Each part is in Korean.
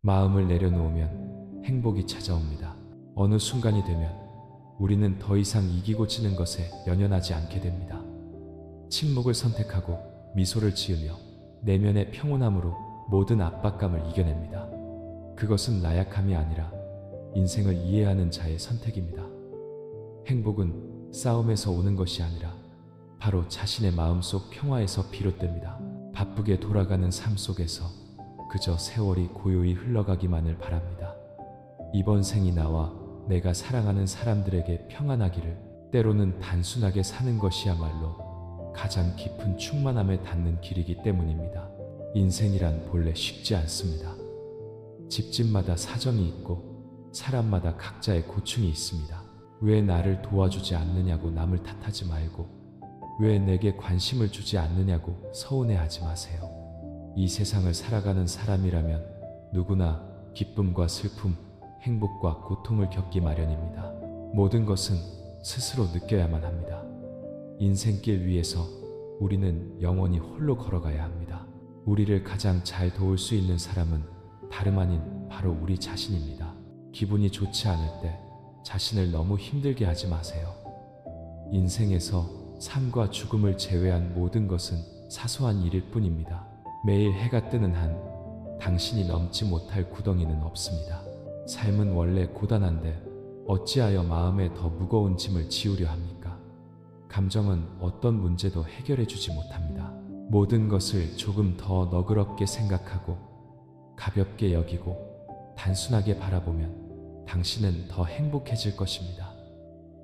마음을 내려놓으면 행복이 찾아옵니다. 어느 순간이 되면 우리는 더 이상 이기고 지는 것에 연연하지 않게 됩니다. 침묵을 선택하고 미소를 지으며 내면의 평온함으로 모든 압박감을 이겨냅니다. 그것은 나약함이 아니라 인생을 이해하는 자의 선택입니다. 행복은 싸움에서 오는 것이 아니라 바로 자신의 마음속 평화에서 비롯됩니다. 바쁘게 돌아가는 삶 속에서 그저 세월이 고요히 흘러가기만을 바랍니다. 이번 생이 나와 내가 사랑하는 사람들에게 평안하기를. 때로는 단순하게 사는 것이야말로 가장 깊은 충만함에 닿는 길이기 때문입니다. 인생이란 본래 쉽지 않습니다. 집집마다 사정이 있고 사람마다 각자의 고충이 있습니다. 왜 나를 도와주지 않느냐고 남을 탓하지 말고, 왜 내게 관심을 주지 않느냐고 서운해하지 마세요. 이 세상을 살아가는 사람이라면 누구나 기쁨과 슬픔, 행복과 고통을 겪기 마련입니다. 모든 것은 스스로 느껴야만 합니다. 인생길 위에서 우리는 영원히 홀로 걸어가야 합니다. 우리를 가장 잘 도울 수 있는 사람은 다름 아닌 바로 우리 자신입니다. 기분이 좋지 않을 때 자신을 너무 힘들게 하지 마세요. 인생에서 삶과 죽음을 제외한 모든 것은 사소한 일일 뿐입니다. 매일 해가 뜨는 한 당신이 넘지 못할 구덩이는 없습니다. 삶은 원래 고단한데 어찌하여 마음에 더 무거운 짐을 지우려 합니까? 감정은 어떤 문제도 해결해 주지 못합니다. 모든 것을 조금 더 너그럽게 생각하고 가볍게 여기고 단순하게 바라보면 당신은 더 행복해질 것입니다.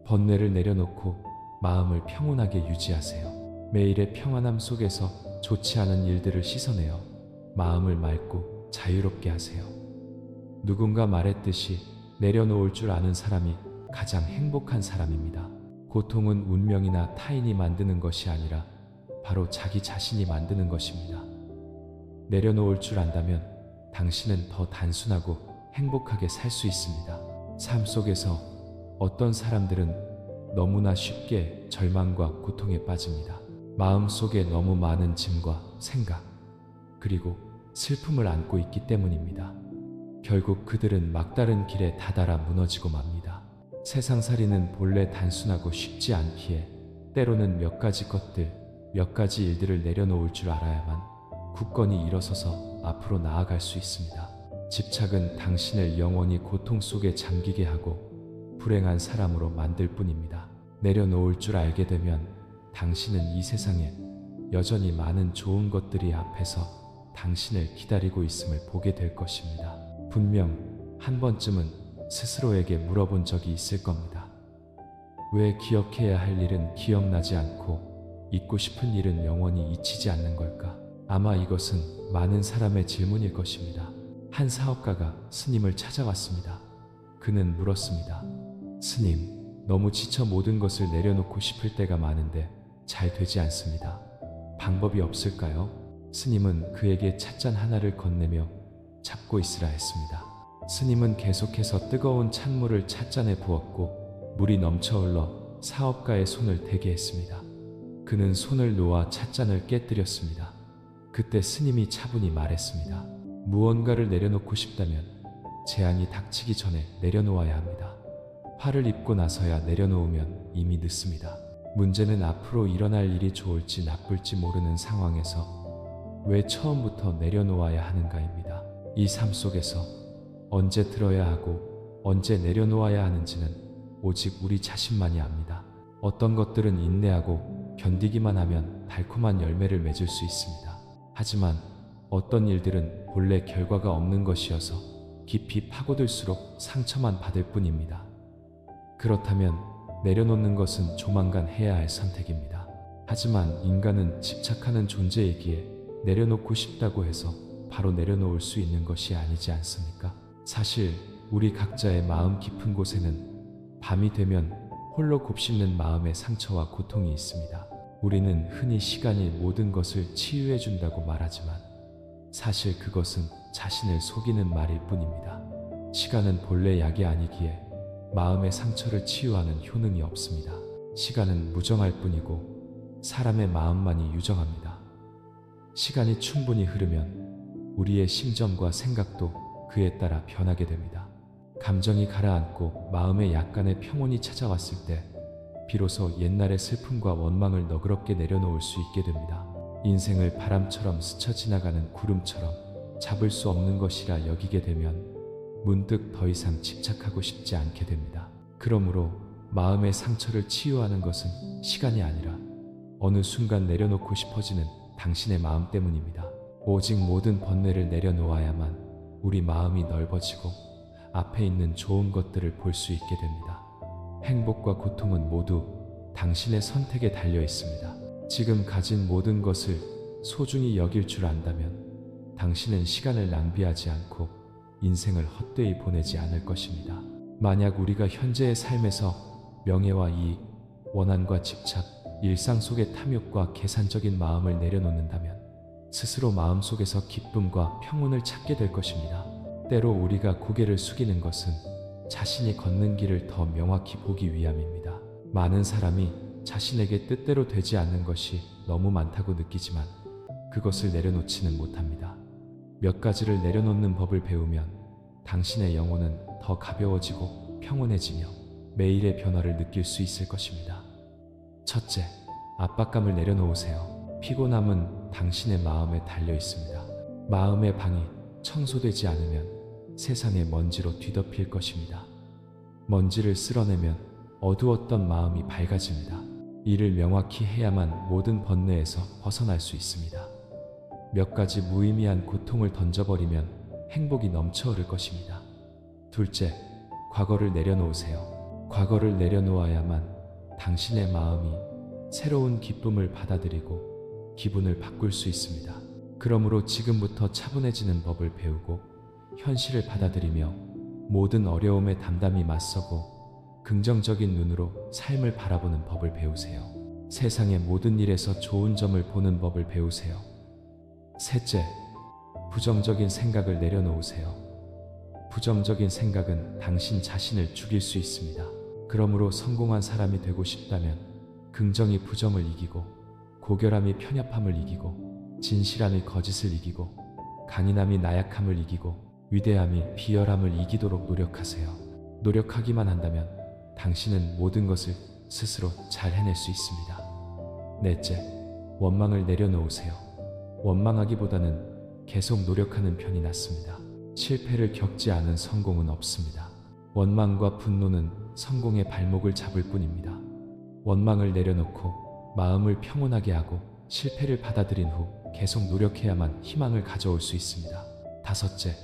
번뇌를 내려놓고 마음을 평온하게 유지하세요. 매일의 평안함 속에서 좋지 않은 일들을 씻어내어 마음을 맑고 자유롭게 하세요. 누군가 말했듯이 내려놓을 줄 아는 사람이 가장 행복한 사람입니다. 고통은 운명이나 타인이 만드는 것이 아니라 바로 자기 자신이 만드는 것입니다. 내려놓을 줄 안다면 당신은 더 단순하고 행복하게 살 수 있습니다. 삶 속에서 어떤 사람들은 너무나 쉽게 절망과 고통에 빠집니다. 마음속에 너무 많은 짐과 생각, 그리고 슬픔을 안고 있기 때문입니다. 결국 그들은 막다른 길에 다다라 무너지고 맙니다. 세상살이는 본래 단순하고 쉽지 않기에 때로는 몇 가지 것들, 몇 가지 일들을 내려놓을 줄 알아야만 굳건히 일어서서 앞으로 나아갈 수 있습니다. 집착은 당신을 영원히 고통 속에 잠기게 하고 불행한 사람으로 만들 뿐입니다. 내려놓을 줄 알게 되면 당신은 이 세상에 여전히 많은 좋은 것들이 앞에서 당신을 기다리고 있음을 보게 될 것입니다. 분명 한 번쯤은 스스로에게 물어본 적이 있을 겁니다. 왜 기억해야 할 일은 기억나지 않고 잊고 싶은 일은 영원히 잊히지 않는 걸까? 아마 이것은 많은 사람의 질문일 것입니다. 한 사업가가 스님을 찾아왔습니다. 그는 물었습니다. 스님, 너무 지쳐 모든 것을 내려놓고 싶을 때가 많은데 잘 되지 않습니다. 방법이 없을까요? 스님은 그에게 찻잔 하나를 건네며 잡고 있으라 했습니다. 스님은 계속해서 뜨거운 찬물을 찻잔에 부었고 물이 넘쳐 흘러 사업가의 손을 대게 했습니다. 그는 손을 놓아 찻잔을 깨뜨렸습니다. 그때 스님이 차분히 말했습니다. 무언가를 내려놓고 싶다면 재앙이 닥치기 전에 내려놓아야 합니다. 화를 입고 나서야 내려놓으면 이미 늦습니다. 문제는 앞으로 일어날 일이 좋을지 나쁠지 모르는 상황에서 왜 처음부터 내려놓아야 하는가입니다. 이 삶 속에서 언제 들어야 하고 언제 내려놓아야 하는지는 오직 우리 자신만이 압니다. 어떤 것들은 인내하고 견디기만 하면 달콤한 열매를 맺을 수 있습니다. 하지만 어떤 일들은 본래 결과가 없는 것이어서 깊이 파고들수록 상처만 받을 뿐입니다. 그렇다면 내려놓는 것은 조만간 해야 할 선택입니다. 하지만 인간은 집착하는 존재이기에 내려놓고 싶다고 해서 바로 내려놓을 수 있는 것이 아니지 않습니까? 사실 우리 각자의 마음 깊은 곳에는 밤이 되면 홀로 곱씹는 마음의 상처와 고통이 있습니다. 우리는 흔히 시간이 모든 것을 치유해 준다고 말하지만 사실 그것은 자신을 속이는 말일 뿐입니다. 시간은 본래 약이 아니기에 마음의 상처를 치유하는 효능이 없습니다. 시간은 무정할 뿐이고 사람의 마음만이 유정합니다. 시간이 충분히 흐르면 우리의 심정과 생각도 그에 따라 변하게 됩니다. 감정이 가라앉고 마음에 약간의 평온이 찾아왔을 때 비로소 옛날의 슬픔과 원망을 너그럽게 내려놓을 수 있게 됩니다. 인생을 바람처럼 스쳐 지나가는 구름처럼 잡을 수 없는 것이라 여기게 되면 문득 더 이상 집착하고 싶지 않게 됩니다. 그러므로 마음의 상처를 치유하는 것은 시간이 아니라 어느 순간 내려놓고 싶어지는 당신의 마음 때문입니다. 오직 모든 번뇌를 내려놓아야만 우리 마음이 넓어지고 앞에 있는 좋은 것들을 볼 수 있게 됩니다. 행복과 고통은 모두 당신의 선택에 달려 있습니다. 지금 가진 모든 것을 소중히 여길 줄 안다면 당신은 시간을 낭비하지 않고 인생을 헛되이 보내지 않을 것입니다. 만약 우리가 현재의 삶에서 명예와 이익, 원한과 집착, 일상 속의 탐욕과 계산적인 마음을 내려놓는다면 스스로 마음속에서 기쁨과 평온을 찾게 될 것입니다. 때로 우리가 고개를 숙이는 것은 자신이 걷는 길을 더 명확히 보기 위함입니다. 많은 사람이 자신에게 뜻대로 되지 않는 것이 너무 많다고 느끼지만 그것을 내려놓지는 못합니다. 몇 가지를 내려놓는 법을 배우면 당신의 영혼은 더 가벼워지고 평온해지며 매일의 변화를 느낄 수 있을 것입니다. 첫째, 압박감을 내려놓으세요. 피곤함은 당신의 마음에 달려 있습니다. 마음의 방이 청소되지 않으면 세상의 먼지로 뒤덮일 것입니다. 먼지를 쓸어내면 어두웠던 마음이 밝아집니다. 이를 명확히 해야만 모든 번뇌에서 벗어날 수 있습니다. 몇 가지 무의미한 고통을 던져버리면 행복이 넘쳐 흐를 것입니다. 둘째, 과거를 내려놓으세요. 과거를 내려놓아야만 당신의 마음이 새로운 기쁨을 받아들이고 기분을 바꿀 수 있습니다. 그러므로 지금부터 차분해지는 법을 배우고 현실을 받아들이며 모든 어려움에 담담히 맞서고 긍정적인 눈으로 삶을 바라보는 법을 배우세요. 세상의 모든 일에서 좋은 점을 보는 법을 배우세요. 셋째, 부정적인 생각을 내려놓으세요. 부정적인 생각은 당신 자신을 죽일 수 있습니다. 그러므로 성공한 사람이 되고 싶다면 긍정이 부정을 이기고 고결함이 편협함을 이기고 진실함이 거짓을 이기고 강인함이 나약함을 이기고 위대함이 비열함을 이기도록 노력하세요. 노력하기만 한다면 당신은 모든 것을 스스로 잘 해낼 수 있습니다. 넷째, 원망을 내려놓으세요. 원망하기보다는 계속 노력하는 편이 낫습니다. 실패를 겪지 않은 성공은 없습니다. 원망과 분노는 성공의 발목을 잡을 뿐입니다. 원망을 내려놓고 마음을 평온하게 하고 실패를 받아들인 후 계속 노력해야만 희망을 가져올 수 있습니다. 다섯째,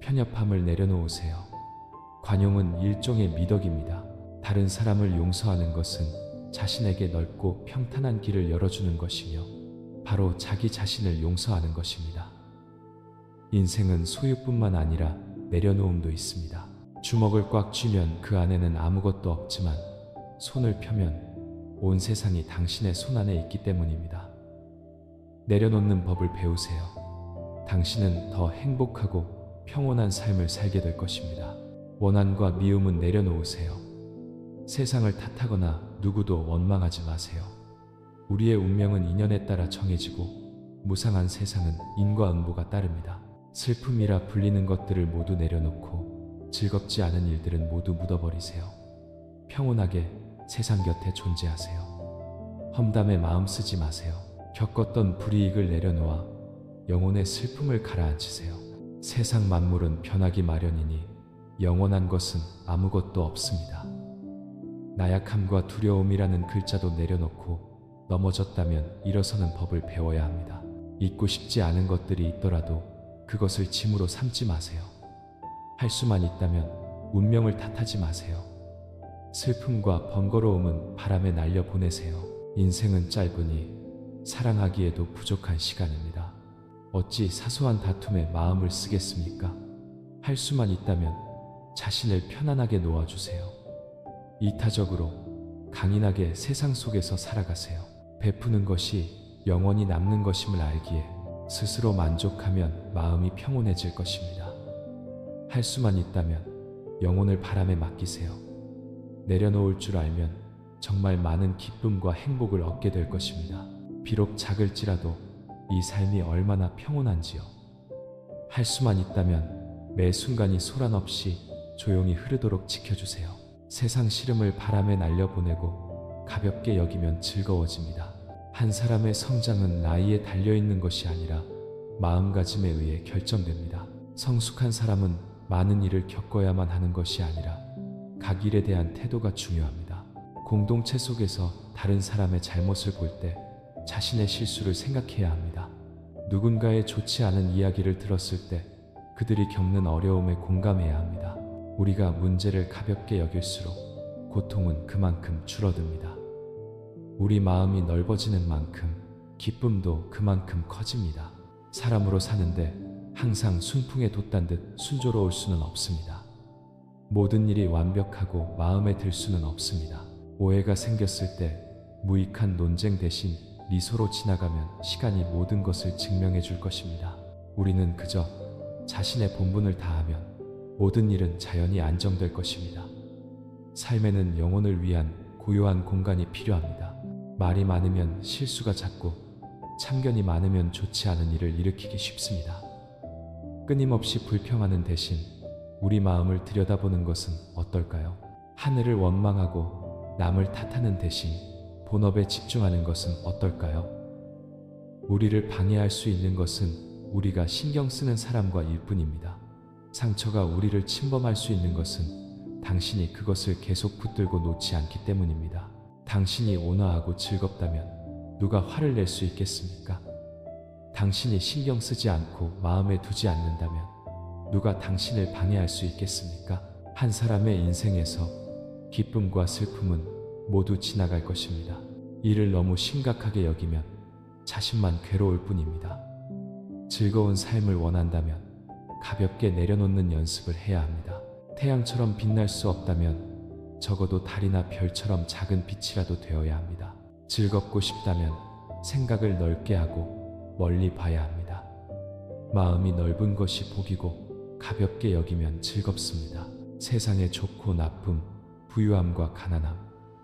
편협함을 내려놓으세요. 관용은 일종의 미덕입니다. 다른 사람을 용서하는 것은 자신에게 넓고 평탄한 길을 열어주는 것이며 바로 자기 자신을 용서하는 것입니다. 인생은 소유뿐만 아니라 내려놓음도 있습니다. 주먹을 꽉 쥐면 그 안에는 아무것도 없지만 손을 펴면 온 세상이 당신의 손 안에 있기 때문입니다. 내려놓는 법을 배우세요. 당신은 더 행복하고 평온한 삶을 살게 될 것입니다. 원한과 미움은 내려놓으세요. 세상을 탓하거나 누구도 원망하지 마세요. 우리의 운명은 인연에 따라 정해지고 무상한 세상은 인과응보가 따릅니다. 슬픔이라 불리는 것들을 모두 내려놓고 즐겁지 않은 일들은 모두 묻어버리세요. 평온하게 세상 곁에 존재하세요. 험담에 마음 쓰지 마세요. 겪었던 불이익을 내려놓아 영혼의 슬픔을 가라앉히세요. 세상 만물은 변하기 마련이니 영원한 것은 아무것도 없습니다. 나약함과 두려움이라는 글자도 내려놓고 넘어졌다면 일어서는 법을 배워야 합니다. 잊고 싶지 않은 것들이 있더라도 그것을 짐으로 삼지 마세요. 할 수만 있다면 운명을 탓하지 마세요. 슬픔과 번거로움은 바람에 날려 보내세요. 인생은 짧으니 사랑하기에도 부족한 시간입니다. 어찌 사소한 다툼에 마음을 쓰겠습니까? 할 수만 있다면 자신을 편안하게 놓아주세요. 이타적으로 강인하게 세상 속에서 살아가세요. 베푸는 것이 영원히 남는 것임을 알기에 스스로 만족하면 마음이 평온해질 것입니다. 할 수만 있다면 영혼을 바람에 맡기세요. 내려놓을 줄 알면 정말 많은 기쁨과 행복을 얻게 될 것입니다. 비록 작을지라도 이 삶이 얼마나 평온한지요. 할 수만 있다면 매 순간이 소란 없이 조용히 흐르도록 지켜주세요. 세상 시름을 바람에 날려보내고 가볍게 여기면 즐거워집니다. 한 사람의 성장은 나이에 달려있는 것이 아니라 마음가짐에 의해 결정됩니다. 성숙한 사람은 많은 일을 겪어야만 하는 것이 아니라 각 일에 대한 태도가 중요합니다. 공동체 속에서 다른 사람의 잘못을 볼 때 자신의 실수를 생각해야 합니다. 누군가의 좋지 않은 이야기를 들었을 때 그들이 겪는 어려움에 공감해야 합니다. 우리가 문제를 가볍게 여길수록 고통은 그만큼 줄어듭니다. 우리 마음이 넓어지는 만큼 기쁨도 그만큼 커집니다. 사람으로 사는데 항상 순풍에 돛단 듯 순조로울 수는 없습니다. 모든 일이 완벽하고 마음에 들 수는 없습니다. 오해가 생겼을 때 무익한 논쟁 대신 미소로 지나가면 시간이 모든 것을 증명해 줄 것입니다. 우리는 그저 자신의 본분을 다하면 모든 일은 자연히 안정될 것입니다. 삶에는 영혼을 위한 고요한 공간이 필요합니다. 말이 많으면 실수가 잦고 참견이 많으면 좋지 않은 일을 일으키기 쉽습니다. 끊임없이 불평하는 대신 우리 마음을 들여다보는 것은 어떨까요? 하늘을 원망하고 남을 탓하는 대신 본업에 집중하는 것은 어떨까요? 우리를 방해할 수 있는 것은 우리가 신경 쓰는 사람과 일뿐입니다. 상처가 우리를 침범할 수 있는 것은 당신이 그것을 계속 붙들고 놓지 않기 때문입니다. 당신이 온화하고 즐겁다면 누가 화를 낼 수 있겠습니까? 당신이 신경 쓰지 않고 마음에 두지 않는다면 누가 당신을 방해할 수 있겠습니까? 한 사람의 인생에서 기쁨과 슬픔은 모두 지나갈 것입니다. 이를 너무 심각하게 여기면 자신만 괴로울 뿐입니다. 즐거운 삶을 원한다면 가볍게 내려놓는 연습을 해야 합니다. 태양처럼 빛날 수 없다면 적어도 달이나 별처럼 작은 빛이라도 되어야 합니다. 즐겁고 싶다면 생각을 넓게 하고 멀리 봐야 합니다. 마음이 넓은 것이 복이고 가볍게 여기면 즐겁습니다. 세상의 좋고 나쁨, 부유함과 가난함,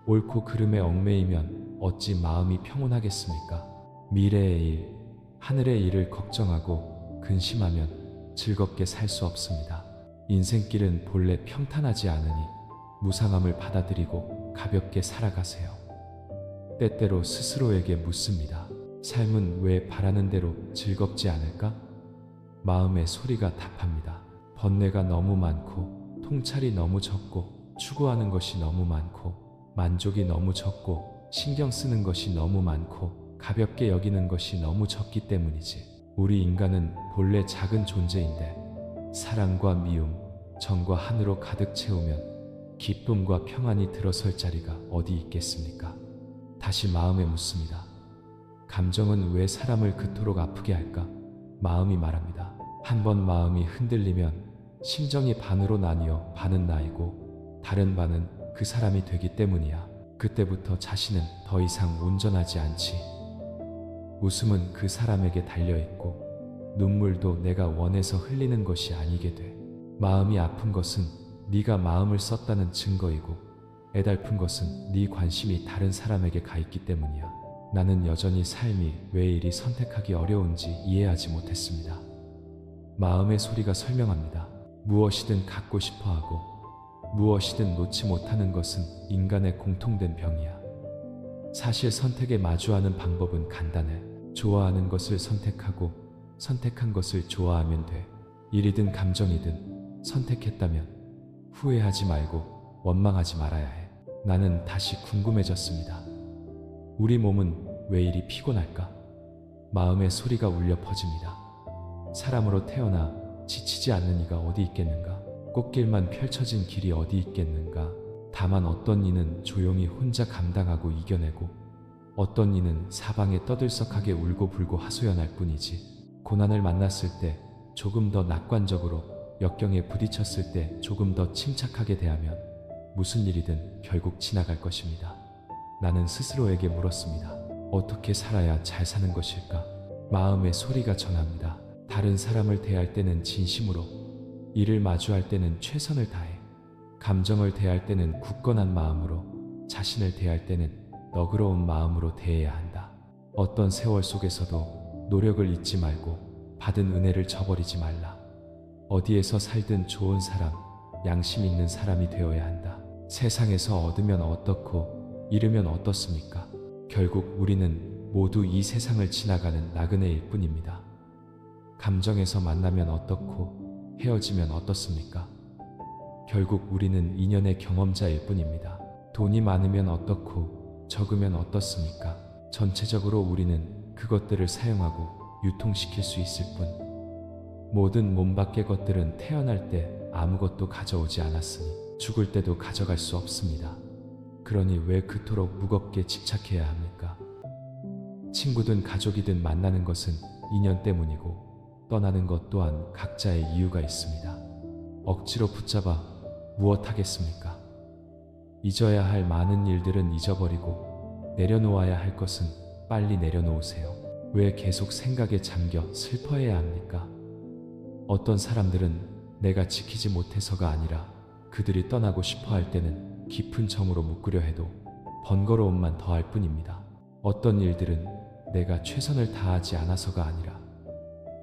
옳고 그름에 얽매이면 어찌 마음이 평온하겠습니까? 미래의 일, 하늘의 일을 걱정하고 근심하면 즐겁게 살 수 없습니다. 인생길은 본래 평탄하지 않으니 무상함을 받아들이고 가볍게 살아가세요. 때때로 스스로에게 묻습니다. 삶은 왜 바라는 대로 즐겁지 않을까? 마음의 소리가 답합니다. 번뇌가 너무 많고 통찰이 너무 적고 추구하는 것이 너무 많고 만족이 너무 적고 신경 쓰는 것이 너무 많고 가볍게 여기는 것이 너무 적기 때문이지. 우리 인간은 본래 작은 존재인데 사랑과 미움, 정과 한으로 가득 채우면 기쁨과 평안이 들어설 자리가 어디 있겠습니까? 다시 마음에 묻습니다. 감정은 왜 사람을 그토록 아프게 할까? 마음이 말합니다. 한번 마음이 흔들리면 심정이 반으로 나뉘어 반은 나이고 다른 반은 그 사람이 되기 때문이야. 그때부터 자신은 더 이상 온전하지 않지. 웃음은 그 사람에게 달려있고 눈물도 내가 원해서 흘리는 것이 아니게 돼. 마음이 아픈 것은 네가 마음을 썼다는 증거이고 애달픈 것은 네 관심이 다른 사람에게 가 있기 때문이야. 나는 여전히 삶이 왜 이리 선택하기 어려운지 이해하지 못했습니다. 마음의 소리가 설명합니다. 무엇이든 갖고 싶어 하고 무엇이든 놓지 못하는 것은 인간의 공통된 병이야. 사실 선택에 마주하는 방법은 간단해. 좋아하는 것을 선택하고 선택한 것을 좋아하면 돼. 일이든 감정이든 선택했다면 후회하지 말고 원망하지 말아야 해. 나는 다시 궁금해졌습니다. 우리 몸은 왜 이리 피곤할까? 마음의 소리가 울려 퍼집니다. 사람으로 태어나 지치지 않는 이가 어디 있겠는가? 꽃길만 펼쳐진 길이 어디 있겠는가? 다만 어떤 이는 조용히 혼자 감당하고 이겨내고 어떤 이는 사방에 떠들썩하게 울고 불고 하소연할 뿐이지. 고난을 만났을 때 조금 더 낙관적으로, 역경에 부딪혔을 때 조금 더 침착하게 대하면 무슨 일이든 결국 지나갈 것입니다. 나는 스스로에게 물었습니다. 어떻게 살아야 잘 사는 것일까? 마음의 소리가 전합니다. 다른 사람을 대할 때는 진심으로, 일을 마주할 때는 최선을 다해, 감정을 대할 때는 굳건한 마음으로, 자신을 대할 때는 너그러운 마음으로 대해야 한다. 어떤 세월 속에서도 노력을 잊지 말고 받은 은혜를 저버리지 말라. 어디에서 살든 좋은 사람, 양심 있는 사람이 되어야 한다. 세상에서 얻으면 어떻고 잃으면 어떻습니까? 결국 우리는 모두 이 세상을 지나가는 나그네일 뿐입니다. 감정에서 만나면 어떻고 헤어지면 어떻습니까? 결국 우리는 인연의 경험자일 뿐입니다. 돈이 많으면 어떻고 적으면 어떻습니까? 전체적으로 우리는 그것들을 사용하고 유통시킬 수 있을 뿐. 모든 몸 밖의 것들은 태어날 때 아무것도 가져오지 않았으니 죽을 때도 가져갈 수 없습니다. 그러니 왜 그토록 무겁게 집착해야 합니까? 친구든 가족이든 만나는 것은 인연 때문이고 떠나는 것 또한 각자의 이유가 있습니다. 억지로 붙잡아 무엇하겠습니까? 잊어야 할 많은 일들은 잊어버리고 내려놓아야 할 것은 빨리 내려놓으세요. 왜 계속 생각에 잠겨 슬퍼해야 합니까? 어떤 사람들은 내가 지키지 못해서가 아니라 그들이 떠나고 싶어 할 때는 깊은 정으로 묶으려 해도 번거로움만 더할 뿐입니다. 어떤 일들은 내가 최선을 다하지 않아서가 아니라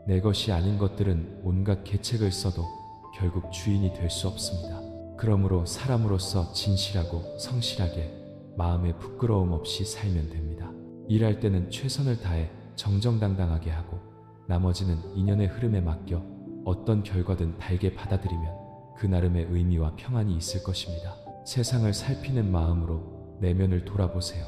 내 것이 아닌 것들은 온갖 계책을 써도 결국 주인이 될 수 없습니다. 그러므로 사람으로서 진실하고 성실하게 마음에 부끄러움 없이 살면 됩니다. 일할 때는 최선을 다해 정정당당하게 하고 나머지는 인연의 흐름에 맡겨 어떤 결과든 달게 받아들이면 그 나름의 의미와 평안이 있을 것입니다. 세상을 살피는 마음으로 내면을 돌아보세요.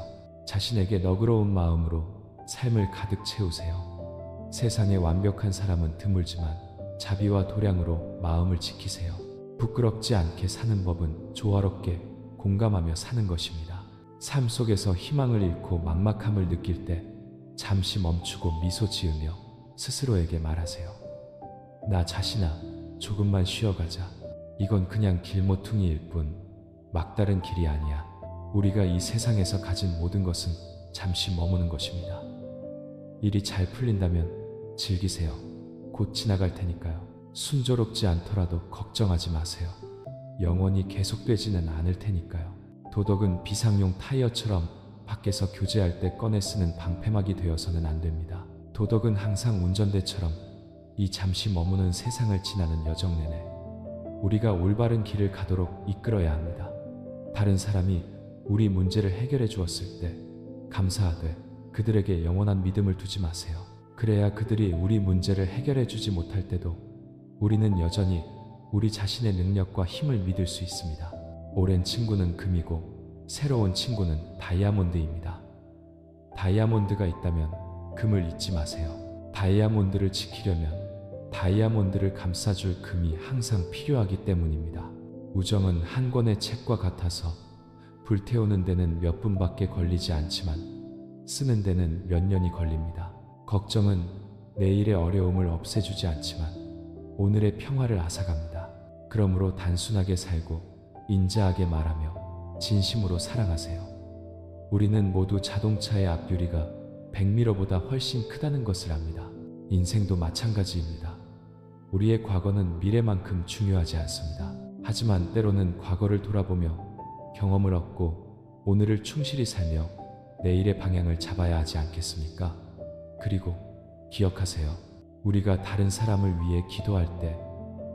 자신에게 너그러운 마음으로 삶을 가득 채우세요. 세상에 완벽한 사람은 드물지만 자비와 도량으로 마음을 지키세요. 부끄럽지 않게 사는 법은 조화롭게 공감하며 사는 것입니다. 삶 속에서 희망을 잃고 막막함을 느낄 때 잠시 멈추고 미소 지으며 스스로에게 말하세요. 나 자신아, 조금만 쉬어가자. 이건 그냥 길모퉁이일 뿐 막다른 길이 아니야. 우리가 이 세상에서 가진 모든 것은 잠시 머무는 것입니다. 일이 잘 풀린다면 즐기세요. 곧 지나갈 테니까요. 순조롭지 않더라도 걱정하지 마세요. 영원히 계속되지는 않을 테니까요. 도덕은 비상용 타이어처럼 밖에서 교제할 때 꺼내 쓰는 방패막이 되어서는 안 됩니다. 도덕은 항상 운전대처럼 이 잠시 머무는 세상을 지나는 여정 내내 우리가 올바른 길을 가도록 이끌어야 합니다. 다른 사람이 우리 문제를 해결해 주었을 때 감사하되 그들에게 영원한 믿음을 두지 마세요. 그래야 그들이 우리 문제를 해결해 주지 못할 때도 우리는 여전히 우리 자신의 능력과 힘을 믿을 수 있습니다. 오랜 친구는 금이고 새로운 친구는 다이아몬드입니다. 다이아몬드가 있다면 금을 잊지 마세요. 다이아몬드를 지키려면 다이아몬드를 감싸줄 금이 항상 필요하기 때문입니다. 우정은 한 권의 책과 같아서 불태우는 데는 몇 분밖에 걸리지 않지만 쓰는 데는 몇 년이 걸립니다. 걱정은 내일의 어려움을 없애주지 않지만 오늘의 평화를 앗아갑니다. 그러므로 단순하게 살고 인자하게 말하며 진심으로 사랑하세요. 우리는 모두 자동차의 앞유리가 100미러보다 훨씬 크다는 것을 압니다. 인생도 마찬가지입니다. 우리의 과거는 미래만큼 중요하지 않습니다. 하지만 때로는 과거를 돌아보며 경험을 얻고 오늘을 충실히 살며 내일의 방향을 잡아야 하지 않겠습니까? 그리고 기억하세요. 우리가 다른 사람을 위해 기도할 때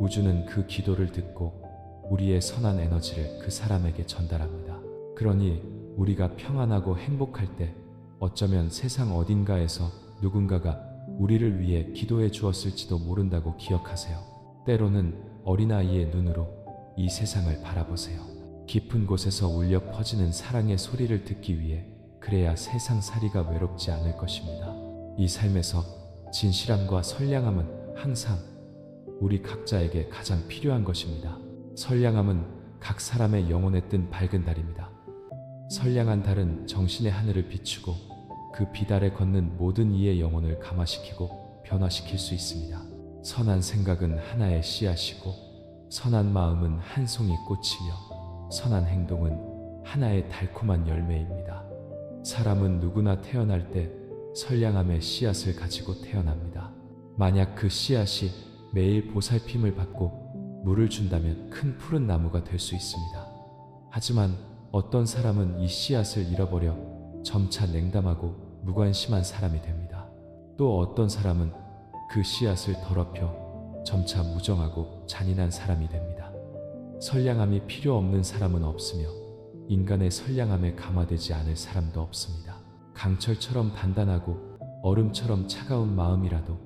우주는 그 기도를 듣고 우리의 선한 에너지를 그 사람에게 전달합니다. 그러니 우리가 평안하고 행복할 때 어쩌면 세상 어딘가에서 누군가가 우리를 위해 기도해 주었을지도 모른다고 기억하세요. 때로는 어린아이의 눈으로 이 세상을 바라보세요. 깊은 곳에서 울려 퍼지는 사랑의 소리를 듣기 위해 그래야 세상살이가 외롭지 않을 것입니다. 이 삶에서 진실함과 선량함은 항상 우리 각자에게 가장 필요한 것입니다. 선량함은 각 사람의 영혼에 뜬 밝은 달입니다. 선량한 달은 정신의 하늘을 비추고 그 비달에 걷는 모든 이의 영혼을 감화시키고 변화시킬 수 있습니다. 선한 생각은 하나의 씨앗이고 선한 마음은 한 송이 꽃이며 선한 행동은 하나의 달콤한 열매입니다. 사람은 누구나 태어날 때 선량함의 씨앗을 가지고 태어납니다. 만약 그 씨앗이 매일 보살핌을 받고 물을 준다면 큰 푸른 나무가 될 수 있습니다. 하지만 어떤 사람은 이 씨앗을 잃어버려 점차 냉담하고 무관심한 사람이 됩니다. 또 어떤 사람은 그 씨앗을 더럽혀 점차 무정하고 잔인한 사람이 됩니다. 선량함이 필요 없는 사람은 없으며 인간의 선량함에 감화되지 않을 사람도 없습니다. 강철처럼 단단하고 얼음처럼 차가운 마음이라도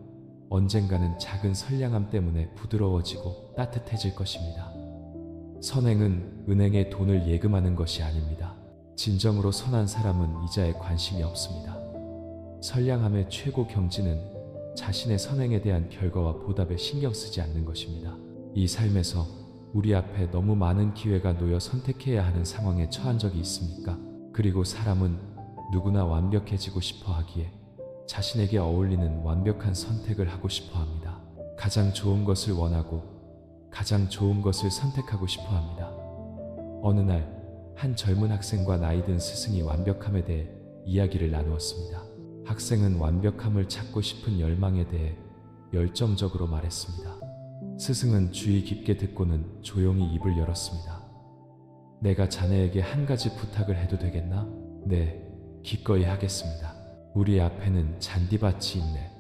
언젠가는 작은 선량함 때문에 부드러워지고 따뜻해질 것입니다. 선행은 은행에 돈을 예금하는 것이 아닙니다. 진정으로 선한 사람은 이자에 관심이 없습니다. 선량함의 최고 경지는 자신의 선행에 대한 결과와 보답에 신경 쓰지 않는 것입니다. 이 삶에서 우리 앞에 너무 많은 기회가 놓여 선택해야 하는 상황에 처한 적이 있습니까? 그리고 사람은 누구나 완벽해지고 싶어 하기에 자신에게 어울리는 완벽한 선택을 하고 싶어 합니다. 가장 좋은 것을 원하고 가장 좋은 것을 선택하고 싶어 합니다. 어느 날 한 젊은 학생과 나이든 스승이 완벽함에 대해 이야기를 나누었습니다. 학생은 완벽함을 찾고 싶은 열망에 대해 열정적으로 말했습니다. 스승은 주의 깊게 듣고는 조용히 입을 열었습니다. 내가 자네에게 한 가지 부탁을 해도 되겠나? 네, 기꺼이 하겠습니다. 우리 앞에는 잔디밭이 있네.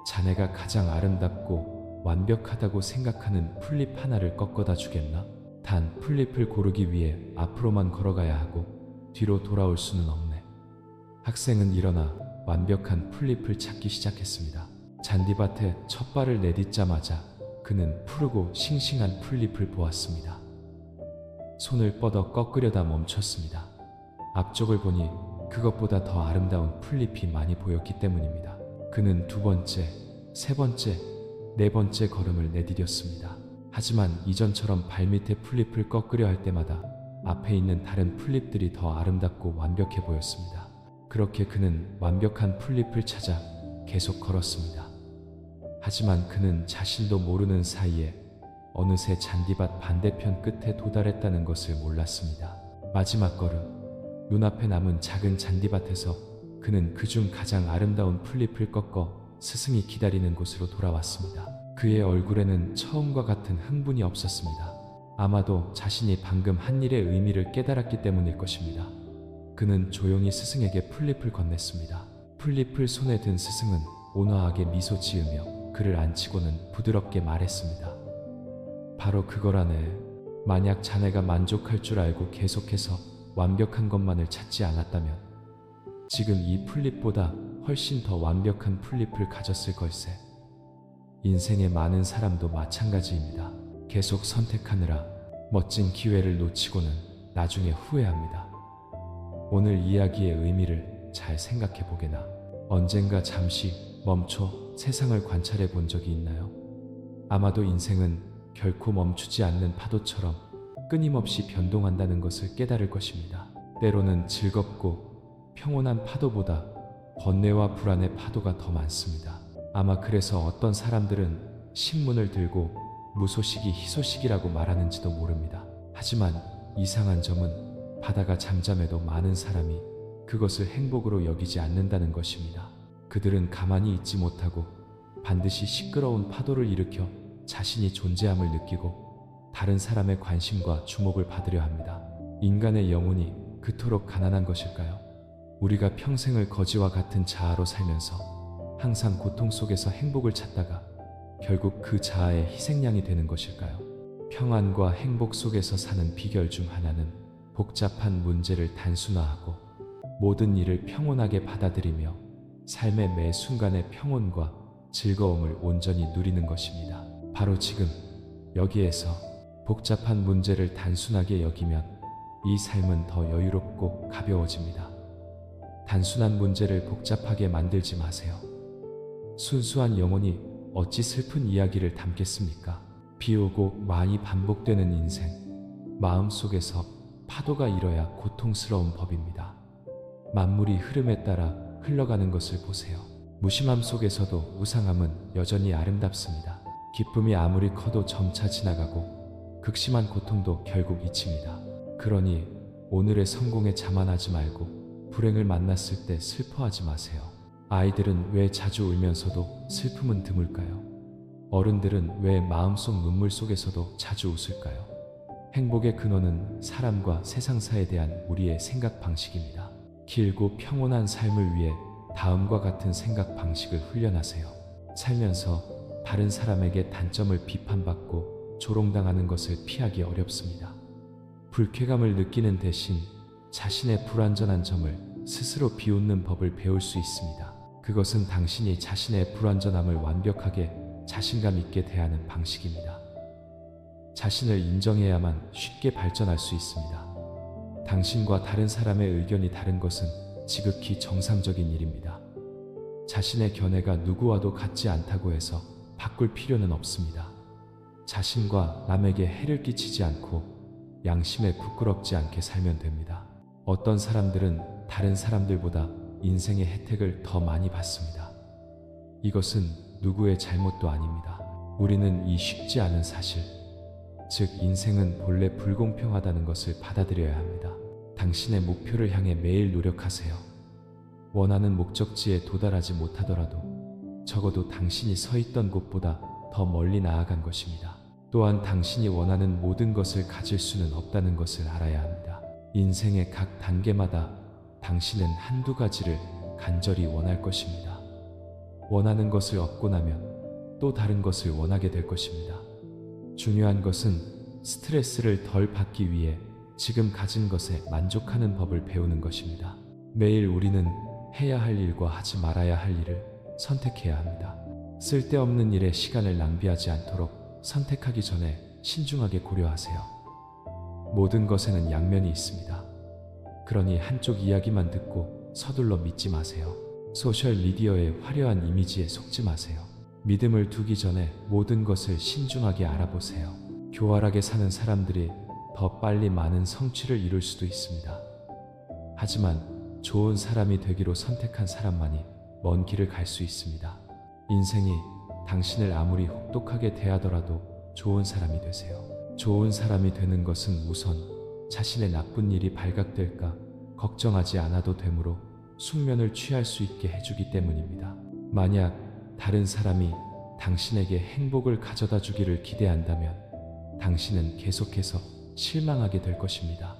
자네가 가장 아름답고 완벽하다고 생각하는 풀잎 하나를 꺾어다 주겠나? 단 풀잎을 고르기 위해 앞으로만 걸어가야 하고 뒤로 돌아올 수는 없네. 학생은 일어나 완벽한 풀잎을 찾기 시작했습니다. 잔디밭에 첫 발을 내딛자마자 그는 푸르고 싱싱한 풀잎을 보았습니다. 손을 뻗어 꺾으려다 멈췄습니다. 앞쪽을 보니 그것보다 더 아름다운 풀잎이 많이 보였기 때문입니다. 그는 두 번째, 세 번째, 네 번째 걸음을 내디뎠습니다. 하지만 이전처럼 발밑에 풀잎을 꺾으려 할 때마다 앞에 있는 다른 풀잎들이 더 아름답고 완벽해 보였습니다. 그렇게 그는 완벽한 풀잎을 찾아 계속 걸었습니다. 하지만 그는 자신도 모르는 사이에 어느새 잔디밭 반대편 끝에 도달했다는 것을 몰랐습니다. 마지막 걸음, 눈앞에 남은 작은 잔디밭에서 그는 그중 가장 아름다운 풀잎을 꺾어 스승이 기다리는 곳으로 돌아왔습니다. 그의 얼굴에는 처음과 같은 흥분이 없었습니다. 아마도 자신이 방금 한 일의 의미를 깨달았기 때문일 것입니다. 그는 조용히 스승에게 풀잎을 건넸습니다. 풀잎을 손에 든 스승은 온화하게 미소 지으며 그를 안치고는 부드럽게 말했습니다. 바로 그거라네. 만약 자네가 만족할 줄 알고 계속해서 완벽한 것만을 찾지 않았다면 지금 이 풀잎보다 훨씬 더 완벽한 풀잎을 가졌을 걸세. 인생의 많은 사람도 마찬가지입니다. 계속 선택하느라 멋진 기회를 놓치고는 나중에 후회합니다. 오늘 이야기의 의미를 잘 생각해 보게나. 언젠가 잠시 멈춰 세상을 관찰해 본 적이 있나요? 아마도 인생은 결코 멈추지 않는 파도처럼 끊임없이 변동한다는 것을 깨달을 것입니다. 때로는 즐겁고 평온한 파도보다 번뇌와 불안의 파도가 더 많습니다. 아마 그래서 어떤 사람들은 신문을 들고 무소식이 희소식이라고 말하는지도 모릅니다. 하지만 이상한 점은 바다가 잠잠해도 많은 사람이 그것을 행복으로 여기지 않는다는 것입니다. 그들은 가만히 있지 못하고 반드시 시끄러운 파도를 일으켜 자신이 존재함을 느끼고 다른 사람의 관심과 주목을 받으려 합니다. 인간의 영혼이 그토록 가난한 것일까요? 우리가 평생을 거지와 같은 자아로 살면서 항상 고통 속에서 행복을 찾다가 결국 그 자아의 희생양이 되는 것일까요? 평안과 행복 속에서 사는 비결 중 하나는 복잡한 문제를 단순화하고 모든 일을 평온하게 받아들이며 삶의 매 순간의 평온과 즐거움을 온전히 누리는 것입니다. 바로 지금 여기에서 복잡한 문제를 단순하게 여기면 이 삶은 더 여유롭고 가벼워집니다. 단순한 문제를 복잡하게 만들지 마세요. 순수한 영혼이 어찌 슬픈 이야기를 담겠습니까? 비오고 많이 반복되는 인생, 마음속에서 파도가 일어야 고통스러운 법입니다. 만물이 흐름에 따라 흘러가는 것을 보세요. 무심함 속에서도 우상함은 여전히 아름답습니다. 기쁨이 아무리 커도 점차 지나가고 극심한 고통도 결국 잊힙니다. 그러니 오늘의 성공에 자만하지 말고 불행을 만났을 때 슬퍼하지 마세요. 아이들은 왜 자주 울면서도 슬픔은 드물까요? 어른들은 왜 마음속 눈물 속에서도 자주 웃을까요? 행복의 근원은 사람과 세상사에 대한 우리의 생각 방식입니다. 길고 평온한 삶을 위해 다음과 같은 생각 방식을 훈련하세요. 살면서 다른 사람에게 단점을 비판받고 조롱당하는 것을 피하기 어렵습니다. 불쾌감을 느끼는 대신 자신의 불완전한 점을 스스로 비웃는 법을 배울 수 있습니다. 그것은 당신이 자신의 불완전함을 완벽하게 자신감 있게 대하는 방식입니다. 자신을 인정해야만 쉽게 발전할 수 있습니다. 당신과 다른 사람의 의견이 다른 것은 지극히 정상적인 일입니다. 자신의 견해가 누구와도 같지 않다고 해서 바꿀 필요는 없습니다. 자신과 남에게 해를 끼치지 않고 양심에 부끄럽지 않게 살면 됩니다. 어떤 사람들은 다른 사람들보다 인생의 혜택을 더 많이 받습니다. 이것은 누구의 잘못도 아닙니다. 우리는 이 쉽지 않은 사실, 즉 인생은 본래 불공평하다는 것을 받아들여야 합니다. 당신의 목표를 향해 매일 노력하세요. 원하는 목적지에 도달하지 못하더라도 적어도 당신이 서 있던 곳보다 더 멀리 나아간 것입니다. 또한 당신이 원하는 모든 것을 가질 수는 없다는 것을 알아야 합니다. 인생의 각 단계마다 당신은 한두 가지를 간절히 원할 것입니다. 원하는 것을 얻고 나면 또 다른 것을 원하게 될 것입니다. 중요한 것은 스트레스를 덜 받기 위해 지금 가진 것에 만족하는 법을 배우는 것입니다. 매일 우리는 해야 할 일과 하지 말아야 할 일을 선택해야 합니다. 쓸데없는 일에 시간을 낭비하지 않도록 선택하기 전에 신중하게 고려하세요. 모든 것에는 양면이 있습니다. 그러니 한쪽 이야기만 듣고 서둘러 믿지 마세요. 소셜미디어의 화려한 이미지에 속지 마세요. 믿음을 두기 전에 모든 것을 신중하게 알아보세요. 교활하게 사는 사람들이 더 빨리 많은 성취를 이룰 수도 있습니다. 하지만 좋은 사람이 되기로 선택한 사람만이 먼 길을 갈 수 있습니다. 인생이 당신을 아무리 혹독하게 대하더라도 좋은 사람이 되세요. 좋은 사람이 되는 것은 우선 자신의 나쁜 일이 발각될까 걱정하지 않아도 되므로 숙면을 취할 수 있게 해주기 때문입니다. 만약 다른 사람이 당신에게 행복을 가져다 주기를 기대한다면 당신은 계속해서 실망하게 될 것입니다.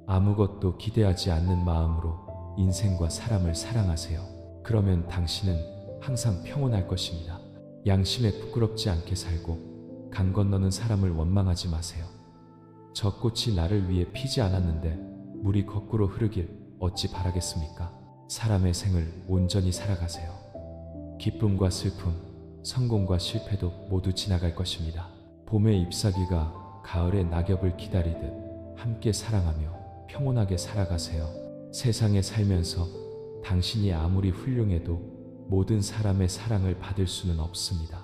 아무것도 기대하지 않는 마음으로 인생과 사람을 사랑하세요. 그러면 당신은 항상 평온할 것입니다. 양심에 부끄럽지 않게 살고 강 건너는 사람을 원망하지 마세요. 저 꽃이 나를 위해 피지 않았는데 물이 거꾸로 흐르길 어찌 바라겠습니까? 사람의 생을 온전히 살아가세요. 기쁨과 슬픔, 성공과 실패도 모두 지나갈 것입니다. 봄의 잎사귀가 가을의 낙엽을 기다리듯 함께 사랑하며 평온하게 살아가세요. 세상에 살면서 당신이 아무리 훌륭해도 모든 사람의 사랑을 받을 수는 없습니다.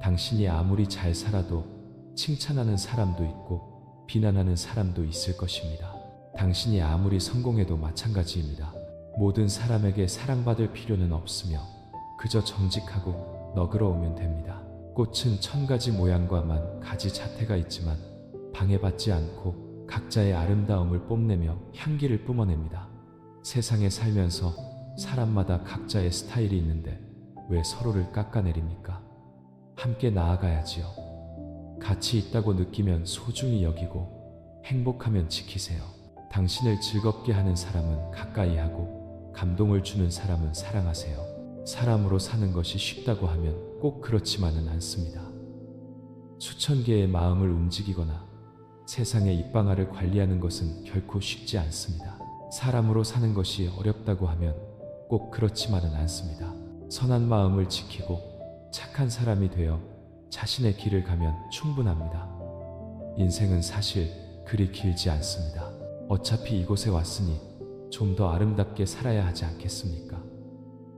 당신이 아무리 잘 살아도 칭찬하는 사람도 있고 비난하는 사람도 있을 것입니다. 당신이 아무리 성공해도 마찬가지입니다. 모든 사람에게 사랑받을 필요는 없으며 그저 정직하고 너그러우면 됩니다. 꽃은 1000가지 모양과 10,000가지 자태가 있지만 방해받지 않고 각자의 아름다움을 뽐내며 향기를 뿜어냅니다. 세상에 살면서 사람마다 각자의 스타일이 있는데 왜 서로를 깎아내립니까? 함께 나아가야지요. 가치 있다고 느끼면 소중히 여기고 행복하면 지키세요. 당신을 즐겁게 하는 사람은 가까이 하고 감동을 주는 사람은 사랑하세요. 사람으로 사는 것이 쉽다고 하면 꼭 그렇지만은 않습니다. 수천 개의 마음을 움직이거나 세상의 입방아를 관리하는 것은 결코 쉽지 않습니다. 사람으로 사는 것이 어렵다고 하면 꼭 그렇지만은 않습니다. 선한 마음을 지키고 착한 사람이 되어 자신의 길을 가면 충분합니다. 인생은 사실 그리 길지 않습니다. 어차피 이곳에 왔으니 좀 더 아름답게 살아야 하지 않겠습니까?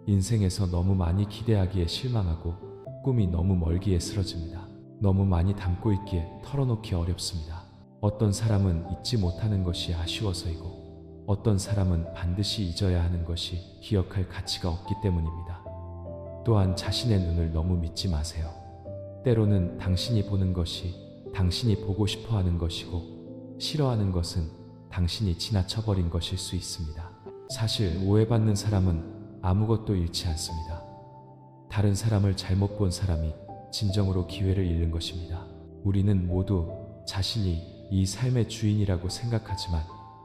인생에서 너무 많이 기대하기에 실망하고 꿈이 너무 멀기에 쓰러집니다. 너무 많이 담고 있기에 털어놓기 어렵습니다. 어떤 사람은 잊지 못하는 것이 아쉬워서이고 어떤 사람은 반드시 잊어야 하는 것이 기억할 가치가 없기 때문입니다. 또한 자신의 눈을 너무 믿지 마세요. 때로는 당신이 보는 것이 당신이 보고 싶어 하는 것이고 싫어하는 것은 당신이 지나쳐버린 것일 수 있습니다. 사실 오해받는 사람은 아무것도 잃지 않습니다. 다른 사람을 잘못 본 사람이 진정으로 기회를 잃는 것입니다. 우리는 모두 자신이 이 삶의 주인이라고 생각하지만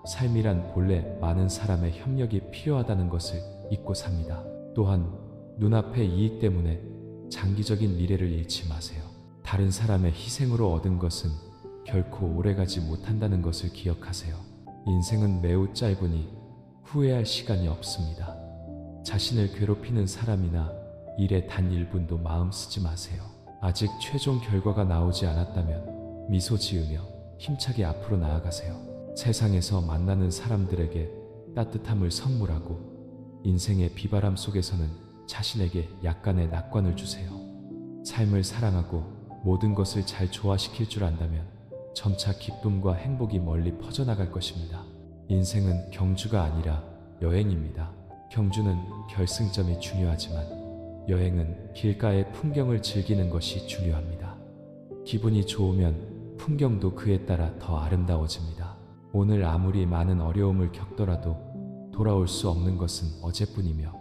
삶이란 본래 많은 사람의 협력이 필요하다는 것을 잊고 삽니다. 또한 눈앞의 이익 때문에 장기적인 미래를 잃지 마세요. 다른 사람의 희생으로 얻은 것은 결코 오래가지 못한다는 것을 기억하세요. 인생은 매우 짧으니 후회할 시간이 없습니다. 자신을 괴롭히는 사람이나 일에 단 1분도 마음 쓰지 마세요. 아직 최종 결과가 나오지 않았다면 미소 지으며 힘차게 앞으로 나아가세요. 세상에서 만나는 사람들에게 따뜻함을 선물하고 인생의 비바람 속에서는 자신에게 약간의 낙관을 주세요. 삶을 사랑하고 모든 것을 잘 조화시킬 줄 안다면 점차 기쁨과 행복이 멀리 퍼져나갈 것입니다. 인생은 경주가 아니라 여행입니다. 경주는 결승점이 중요하지만 여행은 길가의 풍경을 즐기는 것이 중요합니다. 기분이 좋으면 풍경도 그에 따라 더 아름다워집니다. 오늘 아무리 많은 어려움을 겪더라도 돌아올 수 없는 것은 어제뿐이며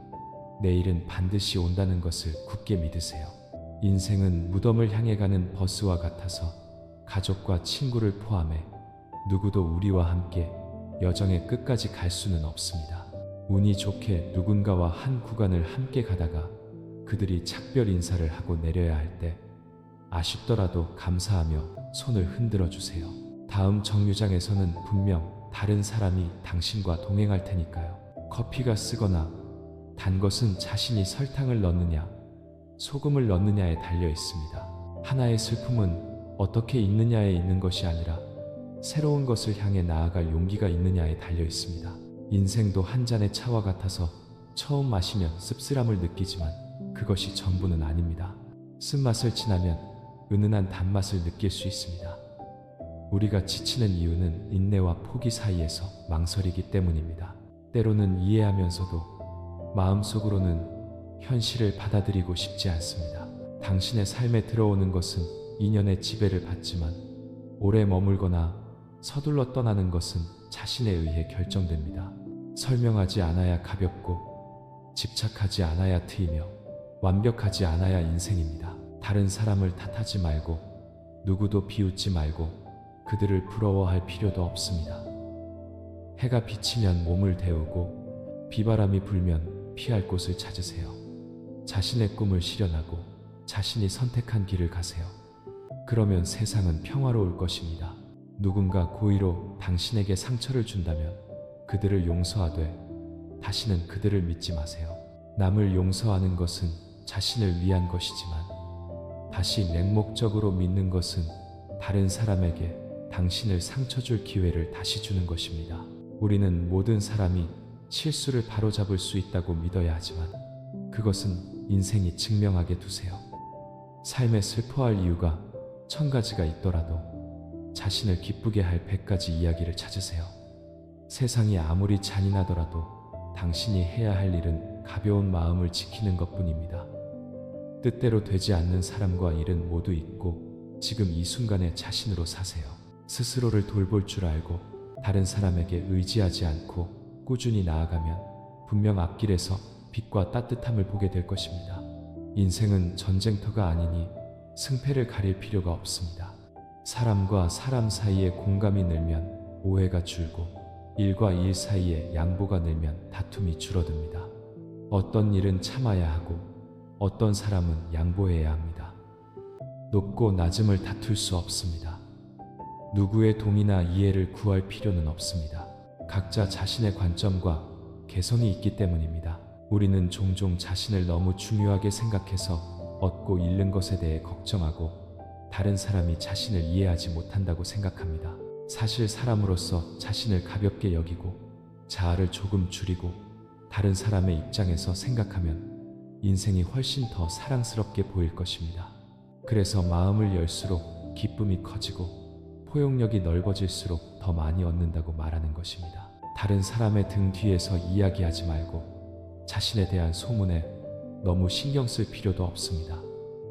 내일은 반드시 온다는 것을 굳게 믿으세요. 인생은 무덤을 향해 가는 버스와 같아서 가족과 친구를 포함해 누구도 우리와 함께 여정의 끝까지 갈 수는 없습니다. 운이 좋게 누군가와 한 구간을 함께 가다가 그들이 작별 인사를 하고 내려야 할 때 아쉽더라도 감사하며 손을 흔들어 주세요. 다음 정류장에서는 분명 다른 사람이 당신과 동행할 테니까요. 커피가 쓰거나 단 것은 자신이 설탕을 넣느냐, 소금을 넣느냐에 달려 있습니다. 하나의 슬픔은 어떻게 있느냐에 있는 것이 아니라 새로운 것을 향해 나아갈 용기가 있느냐에 달려 있습니다. 인생도 한 잔의 차와 같아서 처음 마시면 씁쓸함을 느끼지만 그것이 전부는 아닙니다. 쓴맛을 지나면 은은한 단맛을 느낄 수 있습니다. 우리가 지치는 이유는 인내와 포기 사이에서 망설이기 때문입니다. 때로는 이해하면서도 마음속으로는 현실을 받아들이고 싶지 않습니다. 당신의 삶에 들어오는 것은 인연의 지배를 받지만 오래 머물거나 서둘러 떠나는 것은 자신에 의해 결정됩니다. 설명하지 않아야 가볍고 집착하지 않아야 트이며 완벽하지 않아야 인생입니다. 다른 사람을 탓하지 말고 누구도 비웃지 말고 그들을 부러워할 필요도 없습니다. 해가 비치면 몸을 데우고 비바람이 불면 피할 곳을 찾으세요. 자신의 꿈을 실현하고 자신이 선택한 길을 가세요. 그러면 세상은 평화로울 것입니다. 누군가 고의로 당신에게 상처를 준다면 그들을 용서하되 다시는 그들을 믿지 마세요. 남을 용서하는 것은 자신을 위한 것이지만 다시 맹목적으로 믿는 것은 다른 사람에게 당신을 상처 줄 기회를 다시 주는 것입니다. 우리는 모든 사람이 실수를 바로잡을 수 있다고 믿어야 하지만 그것은 인생이 증명하게 두세요. 삶에 슬퍼할 이유가 1000가지가 있더라도 자신을 기쁘게 할 100가지 이야기를 찾으세요. 세상이 아무리 잔인하더라도 당신이 해야 할 일은 가벼운 마음을 지키는 것뿐입니다. 뜻대로 되지 않는 사람과 일은 모두 있고 지금 이 순간에 자신으로 사세요. 스스로를 돌볼 줄 알고 다른 사람에게 의지하지 않고 꾸준히 나아가면 분명 앞길에서 빛과 따뜻함을 보게 될 것입니다. 인생은 전쟁터가 아니니 승패를 가릴 필요가 없습니다. 사람과 사람 사이에 공감이 늘면 오해가 줄고 일과 일 사이에 양보가 늘면 다툼이 줄어듭니다. 어떤 일은 참아야 하고 어떤 사람은 양보해야 합니다. 높고 낮음을 다툴 수 없습니다. 누구의 동의나 이해를 구할 필요는 없습니다. 각자 자신의 관점과 개성이 있기 때문입니다. 우리는 종종 자신을 너무 중요하게 생각해서 얻고 잃는 것에 대해 걱정하고 다른 사람이 자신을 이해하지 못한다고 생각합니다. 사실 사람으로서 자신을 가볍게 여기고 자아를 조금 줄이고 다른 사람의 입장에서 생각하면 인생이 훨씬 더 사랑스럽게 보일 것입니다. 그래서 마음을 열수록 기쁨이 커지고 포용력이 넓어질수록 더 많이 얻는다고 말하는 것입니다. 다른 사람의 등 뒤에서 이야기하지 말고 자신에 대한 소문에 너무 신경 쓸 필요도 없습니다.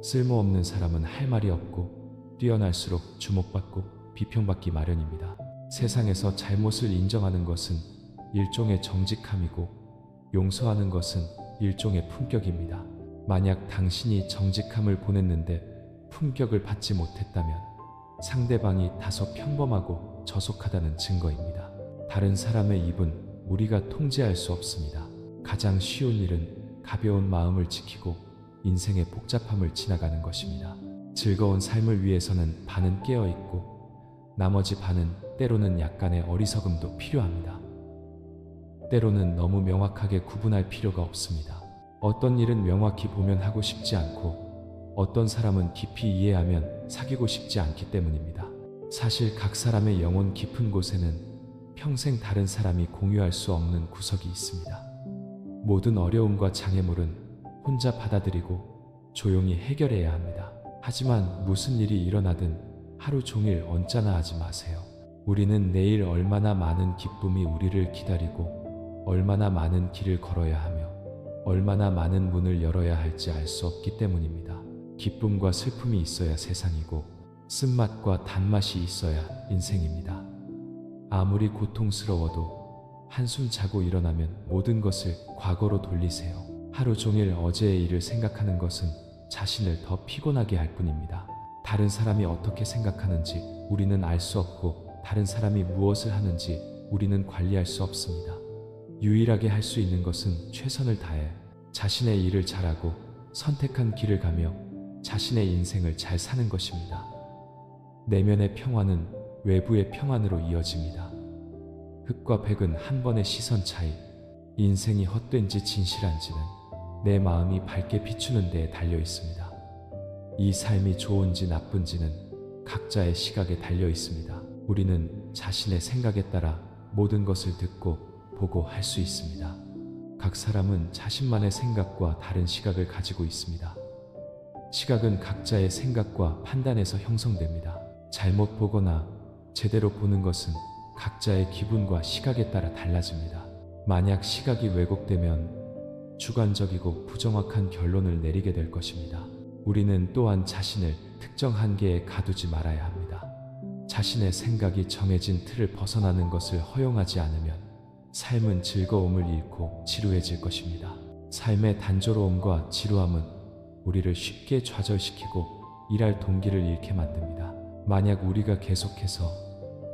쓸모없는 사람은 할 말이 없고 뛰어날수록 주목받고 비평받기 마련입니다. 세상에서 잘못을 인정하는 것은 일종의 정직함이고 용서하는 것은 일종의 품격입니다. 만약 당신이 정직함을 보냈는데 품격을 받지 못했다면 상대방이 다소 평범하고 저속하다는 증거입니다. 다른 사람의 입은 우리가 통제할 수 없습니다. 가장 쉬운 일은 가벼운 마음을 지키고 인생의 복잡함을 지나가는 것입니다. 즐거운 삶을 위해서는 반은 깨어 있고 나머지 반은 때로는 약간의 어리석음도 필요합니다. 때로는 너무 명확하게 구분할 필요가 없습니다. 어떤 일은 명확히 보면 하고 싶지 않고 어떤 사람은 깊이 이해하면 사귀고 싶지 않기 때문입니다. 사실 각 사람의 영혼 깊은 곳에는 평생 다른 사람이 공유할 수 없는 구석이 있습니다. 모든 어려움과 장애물은 혼자 받아들이고 조용히 해결해야 합니다. 하지만 무슨 일이 일어나든 하루 종일 언짢아 하지 마세요. 우리는 내일 얼마나 많은 기쁨이 우리를 기다리고 얼마나 많은 길을 걸어야 하며 얼마나 많은 문을 열어야 할지 알 수 없기 때문입니다. 기쁨과 슬픔이 있어야 세상이고 쓴맛과 단맛이 있어야 인생입니다. 아무리 고통스러워도 한숨 자고 일어나면 모든 것을 과거로 돌리세요. 하루 종일 어제의 일을 생각하는 것은 자신을 더 피곤하게 할 뿐입니다. 다른 사람이 어떻게 생각하는지 우리는 알 수 없고 다른 사람이 무엇을 하는지 우리는 관리할 수 없습니다. 유일하게 할 수 있는 것은 최선을 다해 자신의 일을 잘하고 선택한 길을 가며 자신의 인생을 잘 사는 것입니다. 내면의 평화는 외부의 평안으로 이어집니다. 흙과 백은 한 번의 시선 차이, 인생이 헛된지 진실한지는 내 마음이 밝게 비추는 데에 달려 있습니다. 이 삶이 좋은지 나쁜지는 각자의 시각에 달려 있습니다. 우리는 자신의 생각에 따라 모든 것을 듣고 보고 할 수 있습니다. 각 사람은 자신만의 생각과 다른 시각을 가지고 있습니다. 시각은 각자의 생각과 판단에서 형성됩니다. 잘못 보거나 제대로 보는 것은 각자의 기분과 시각에 따라 달라집니다. 만약 시각이 왜곡되면 주관적이고 부정확한 결론을 내리게 될 것입니다. 우리는 또한 자신을 특정 한계에 가두지 말아야 합니다. 자신의 생각이 정해진 틀을 벗어나는 것을 허용하지 않으면 삶은 즐거움을 잃고 지루해질 것입니다. 삶의 단조로움과 지루함은 우리를 쉽게 좌절시키고 일할 동기를 잃게 만듭니다. 만약 우리가 계속해서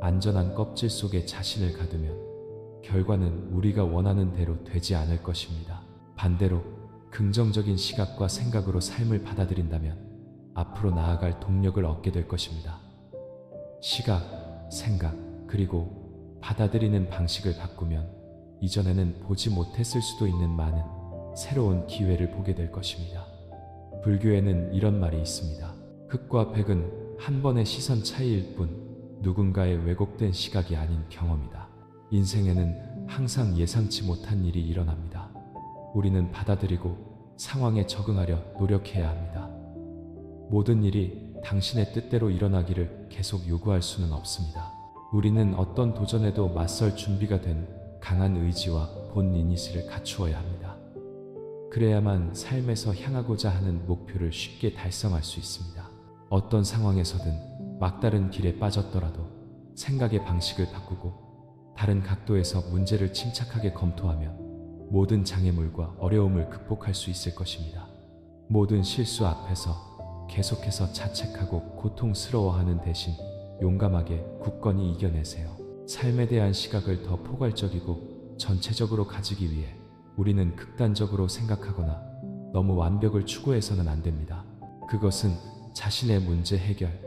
안전한 껍질 속에 자신을 가두면 결과는 우리가 원하는 대로 되지 않을 것입니다. 반대로 긍정적인 시각과 생각으로 삶을 받아들인다면 앞으로 나아갈 동력을 얻게 될 것입니다. 시각, 생각, 그리고 받아들이는 방식을 바꾸면 이전에는 보지 못했을 수도 있는 많은 새로운 기회를 보게 될 것입니다. 불교에는 이런 말이 있습니다. 흙과 백은 한 번의 시선 차이일 뿐 누군가의 왜곡된 시각이 아닌 경험이다. 인생에는 항상 예상치 못한 일이 일어납니다. 우리는 받아들이고 상황에 적응하려 노력해야 합니다. 모든 일이 당신의 뜻대로 일어나기를 계속 요구할 수는 없습니다. 우리는 어떤 도전에도 맞설 준비가 된 강한 의지와 본이니시를 갖추어야 합니다. 그래야만 삶에서 향하고자 하는 목표를 쉽게 달성할 수 있습니다. 어떤 상황에서든 막다른 길에 빠졌더라도 생각의 방식을 바꾸고 다른 각도에서 문제를 침착하게 검토하면 모든 장애물과 어려움을 극복할 수 있을 것입니다. 모든 실수 앞에서 계속해서 자책하고 고통스러워하는 대신 용감하게 굳건히 이겨내세요. 삶에 대한 시각을 더 포괄적이고 전체적으로 가지기 위해 우리는 극단적으로 생각하거나 너무 완벽을 추구해서는 안 됩니다. 그것은 자신의 문제 해결,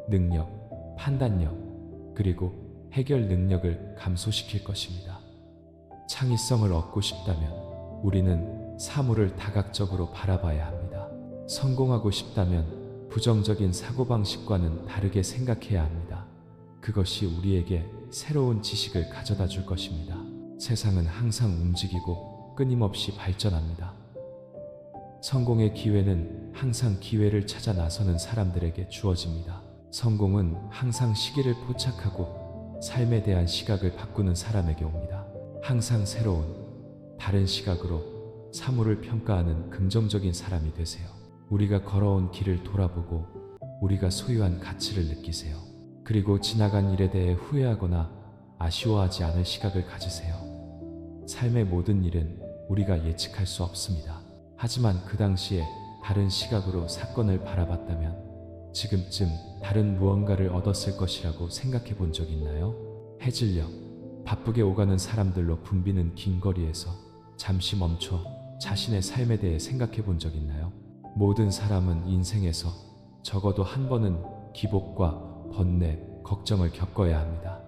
능력, 판단력, 그리고 해결 능력을 감소시킬 것입니다. 창의성을 얻고 싶다면 우리는 사물을 다각적으로 바라봐야 합니다. 성공하고 싶다면 부정적인 사고방식과는 다르게 생각해야 합니다. 그것이 우리에게 새로운 지식을 가져다 줄 것입니다. 세상은 항상 움직이고 끊임없이 발전합니다. 성공의 기회는 항상 기회를 찾아 나서는 사람들에게 주어집니다. 성공은 항상 시기를 포착하고 삶에 대한 시각을 바꾸는 사람에게 옵니다. 항상 새로운 다른 시각으로 사물을 평가하는 긍정적인 사람이 되세요. 우리가 걸어온 길을 돌아보고 우리가 소유한 가치를 느끼세요. 그리고 지나간 일에 대해 후회하거나 아쉬워하지 않을 시각을 가지세요. 삶의 모든 일은 우리가 예측할 수 없습니다. 하지만 그 당시에 다른 시각으로 사건을 바라봤다면 지금쯤 다른 무언가를 얻었을 것이라고 생각해 본 적 있나요? 해질녘 바쁘게 오가는 사람들로 붐비는 긴 거리에서 잠시 멈춰 자신의 삶에 대해 생각해 본 적 있나요? 모든 사람은 인생에서 적어도 한 번은 기복과 번뇌, 걱정을 겪어야 합니다.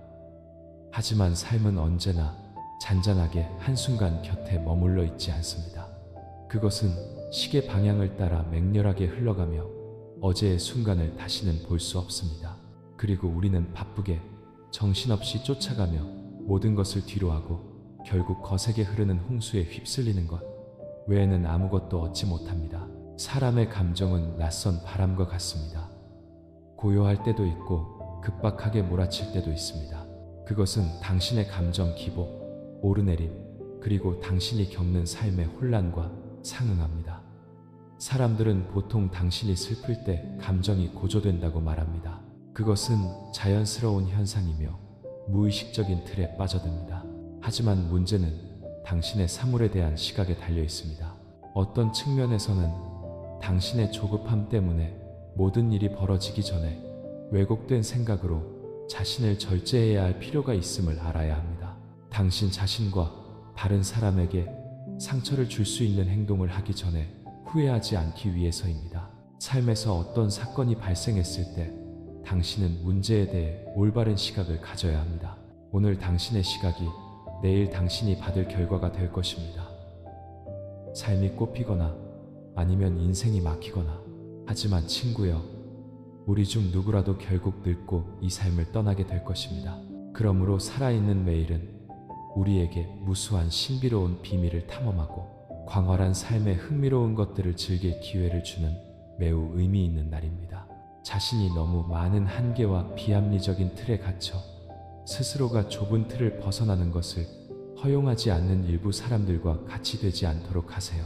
하지만 삶은 언제나 잔잔하게 한순간 곁에 머물러 있지 않습니다. 그것은 시계 방향을 따라 맹렬하게 흘러가며 어제의 순간을 다시는 볼 수 없습니다. 그리고 우리는 바쁘게 정신없이 쫓아가며 모든 것을 뒤로하고 결국 거세게 흐르는 홍수에 휩쓸리는 것 외에는 아무것도 얻지 못합니다. 사람의 감정은 낯선 바람과 같습니다. 고요할 때도 있고 급박하게 몰아칠 때도 있습니다. 그것은 당신의 감정 기복, 오르내림, 그리고 당신이 겪는 삶의 혼란과 상응합니다. 사람들은 보통 당신이 슬플 때 감정이 고조된다고 말합니다. 그것은 자연스러운 현상이며 무의식적인 틀에 빠져듭니다. 하지만 문제는 당신의 사물에 대한 시각에 달려 있습니다. 어떤 측면에서는 당신의 조급함 때문에 모든 일이 벌어지기 전에 왜곡된 생각으로 자신을 절제해야 할 필요가 있음을 알아야 합니다. 당신 자신과 다른 사람에게 상처를 줄 수 있는 행동을 하기 전에 후회하지 않기 위해서입니다. 삶에서 어떤 사건이 발생했을 때 당신은 문제에 대해 올바른 시각을 가져야 합니다. 오늘 당신의 시각이 내일 당신이 받을 결과가 될 것입니다. 삶이 꽃피거나 아니면 인생이 막히거나 하지만 친구여, 우리 중 누구라도 결국 늙고 이 삶을 떠나게 될 것입니다. 그러므로 살아있는 매일은 우리에게 무수한 신비로운 비밀을 탐험하고 광활한 삶의 흥미로운 것들을 즐길 기회를 주는 매우 의미 있는 날입니다. 자신이 너무 많은 한계와 비합리적인 틀에 갇혀 스스로가 좁은 틀을 벗어나는 것을 허용하지 않는 일부 사람들과 같이 되지 않도록 하세요.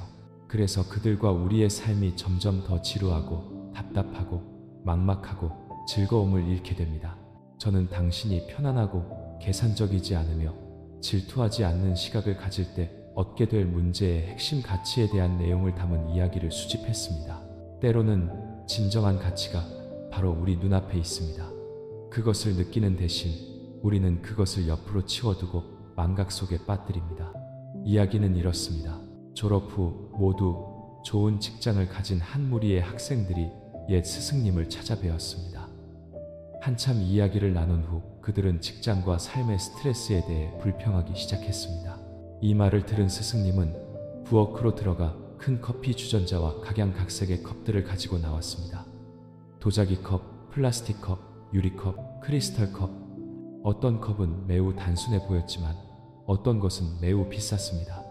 그래서 그들과 우리의 삶이 점점 더 지루하고 답답하고 막막하고 즐거움을 잃게 됩니다. 저는 당신이 편안하고 계산적이지 않으며 질투하지 않는 시각을 가질 때 얻게 될 문제의 핵심 가치에 대한 내용을 담은 이야기를 수집했습니다. 때로는 진정한 가치가 바로 우리 눈앞에 있습니다. 그것을 느끼는 대신 우리는 그것을 옆으로 치워두고 망각 속에 빠뜨립니다. 이야기는 이렇습니다. 졸업 후 모두 좋은 직장을 가진 한 무리의 학생들이 옛 스승님을 찾아뵈었습니다. 한참 이야기를 나눈 후 그들은 직장과 삶의 스트레스에 대해 불평하기 시작했습니다. 이 말을 들은 스승님은 부엌으로 들어가 큰 커피 주전자와 각양각색의 컵들을 가지고 나왔습니다. 도자기 컵, 플라스틱 컵, 유리컵, 크리스탈 컵. 어떤 컵은 매우 단순해 보였지만 어떤 것은 매우 비쌌습니다.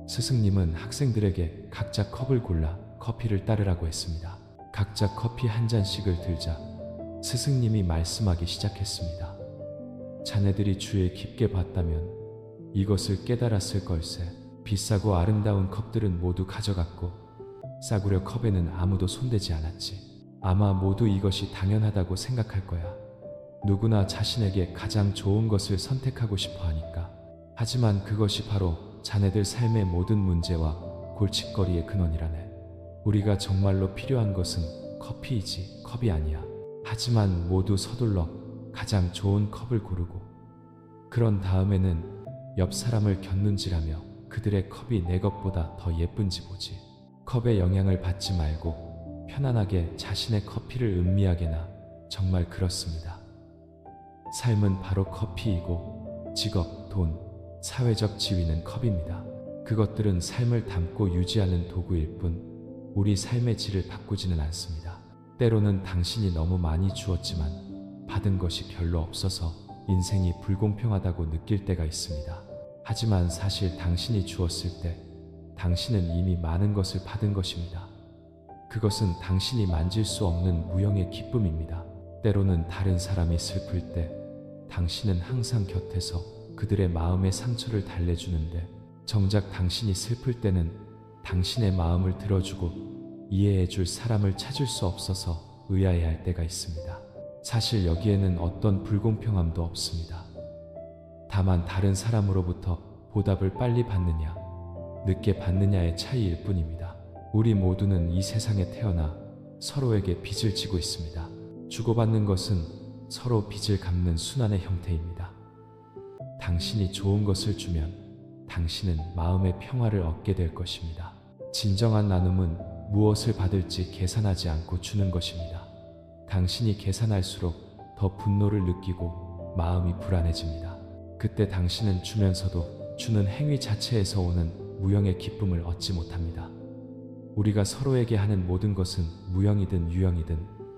스승님은 학생들에게 각자 컵을 골라 커피를 따르라고 했습니다. 각자 커피 한 잔씩을 들자 스승님이 말씀하기 시작했습니다. 자네들이 주에 깊게 봤다면 이것을 깨달았을 걸세. 비싸고 아름다운 컵들은 모두 가져갔고 싸구려 컵에는 아무도 손대지 않았지. 아마 모두 이것이 당연하다고 생각할 거야. 누구나 자신에게 가장 좋은 것을 선택하고 싶어 하니까. 하지만 그것이 바로 자네들 삶의 모든 문제와 골칫거리의 근원이라네. 우리가 정말로 필요한 것은 커피이지 컵이 아니야. 하지만 모두 서둘러 가장 좋은 컵을 고르고 그런 다음에는 옆 사람을 곁눈질하며 그들의 컵이 내 것보다 더 예쁜지 보지. 컵의 영향을 받지 말고 편안하게 자신의 커피를 음미하게나. 정말 그렇습니다. 삶은 바로 커피이고 직업, 돈, 사회적 지위는 컵입니다. 그것들은 삶을 담고 유지하는 도구일 뿐 우리 삶의 질을 바꾸지는 않습니다. 때로는 당신이 너무 많이 주었지만 받은 것이 별로 없어서 인생이 불공평하다고 느낄 때가 있습니다. 하지만 사실 당신이 주었을 때 당신은 이미 많은 것을 받은 것입니다. 그것은 당신이 만질 수 없는 무형의 기쁨입니다. 때로는 다른 사람이 슬플 때 당신은 항상 곁에서 그들의 마음의 상처를 달래주는데 정작 당신이 슬플 때는 당신의 마음을 들어주고 이해해줄 사람을 찾을 수 없어서 의아해할 때가 있습니다. 사실 여기에는 어떤 불공평함도 없습니다. 다만 다른 사람으로부터 보답을 빨리 받느냐, 늦게 받느냐의 차이일 뿐입니다. 우리 모두는 이 세상에 태어나 서로에게 빚을 지고 있습니다. 주고받는 것은 서로 빚을 갚는 순환의 형태입니다. 당신이 좋은 것을 주면 당신은 마음의 평화를 얻게 될 것입니다. 진정한 나눔은 무엇을 받을지 계산하지 않고 주는 것입니다. 당신이 계산할수록 더 분노를 느끼고 마음이 불안해집니다. 그때 당신은 주면서도 주는 행위 자체에서 오는 무형의 기쁨을 얻지 못합니다. 우리가 서로에게 하는 모든 것은 무형이든 유형이든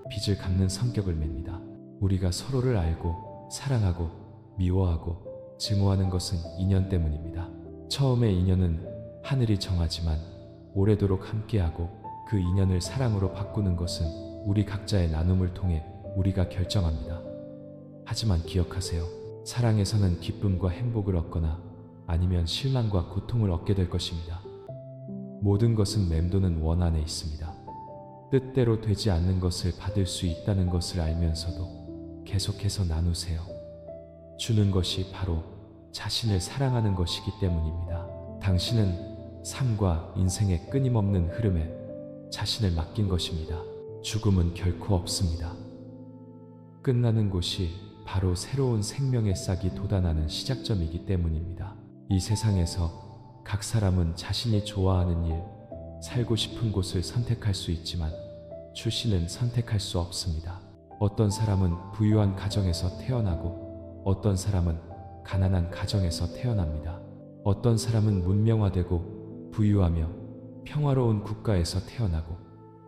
빚을 갚는 성격을 맵니다. 우리가 서로를 알고 사랑하고 미워하고 증오하는 것은 인연 때문입니다. 처음에 인연은 하늘이 정하지만 오래도록 함께하고 그 인연을 사랑으로 바꾸는 것은 우리 각자의 나눔을 통해 우리가 결정합니다. 하지만 기억하세요. 사랑에서는 기쁨과 행복을 얻거나 아니면 실망과 고통을 얻게 될 것입니다. 모든 것은 맴도는 원 안에 있습니다. 뜻대로 되지 않는 것을 받을 수 있다는 것을 알면서도 계속해서 나누세요. 주는 것이 바로 자신을 사랑하는 것이기 때문입니다. 당신은 삶과 인생의 끊임없는 흐름에 자신을 맡긴 것입니다. 죽음은 결코 없습니다. 끝나는 곳이 바로 새로운 생명의 싹이 돋아나는 시작점이기 때문입니다. 이 세상에서 각 사람은 자신이 좋아하는 일, 살고 싶은 곳을 선택할 수 있지만 출신은 선택할 수 없습니다. 어떤 사람은 부유한 가정에서 태어나고 어떤 사람은 가난한 가정에서 태어납니다. 어떤 사람은 문명화되고 부유하며 평화로운 국가에서 태어나고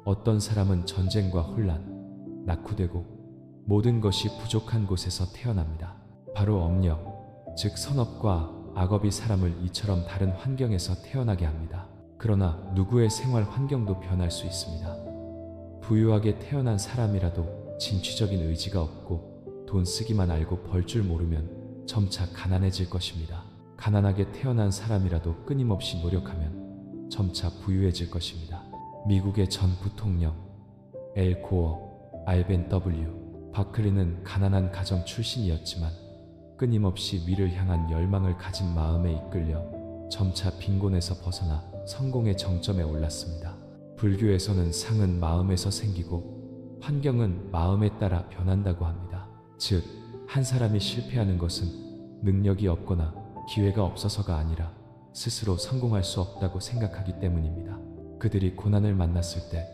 어떤 사람은 전쟁과 혼란, 낙후되고 모든 것이 부족한 곳에서 태어납니다. 바로 업력, 즉 선업과 악업이 사람을 이처럼 다른 환경에서 태어나게 합니다. 그러나 누구의 생활 환경도 변할 수 있습니다. 부유하게 태어난 사람이라도 진취적인 의지가 없고 돈 쓰기만 알고 벌 줄 모르면 점차 가난해질 것입니다. 가난하게 태어난 사람이라도 끊임없이 노력하면 점차 부유해질 것입니다. 미국의 전 부통령 엘 고어, 알벤 W. 바클리는 가난한 가정 출신이었지만 끊임없이 위를 향한 열망을 가진 마음에 이끌려 점차 빈곤에서 벗어나 성공의 정점에 올랐습니다. 불교에서는 상은 마음에서 생기고 환경은 마음에 따라 변한다고 합니다. 즉, 한 사람이 실패하는 것은 능력이 없거나 기회가 없어서가 아니라 스스로 성공할 수 없다고 생각하기 때문입니다. 그들이 고난을 만났을 때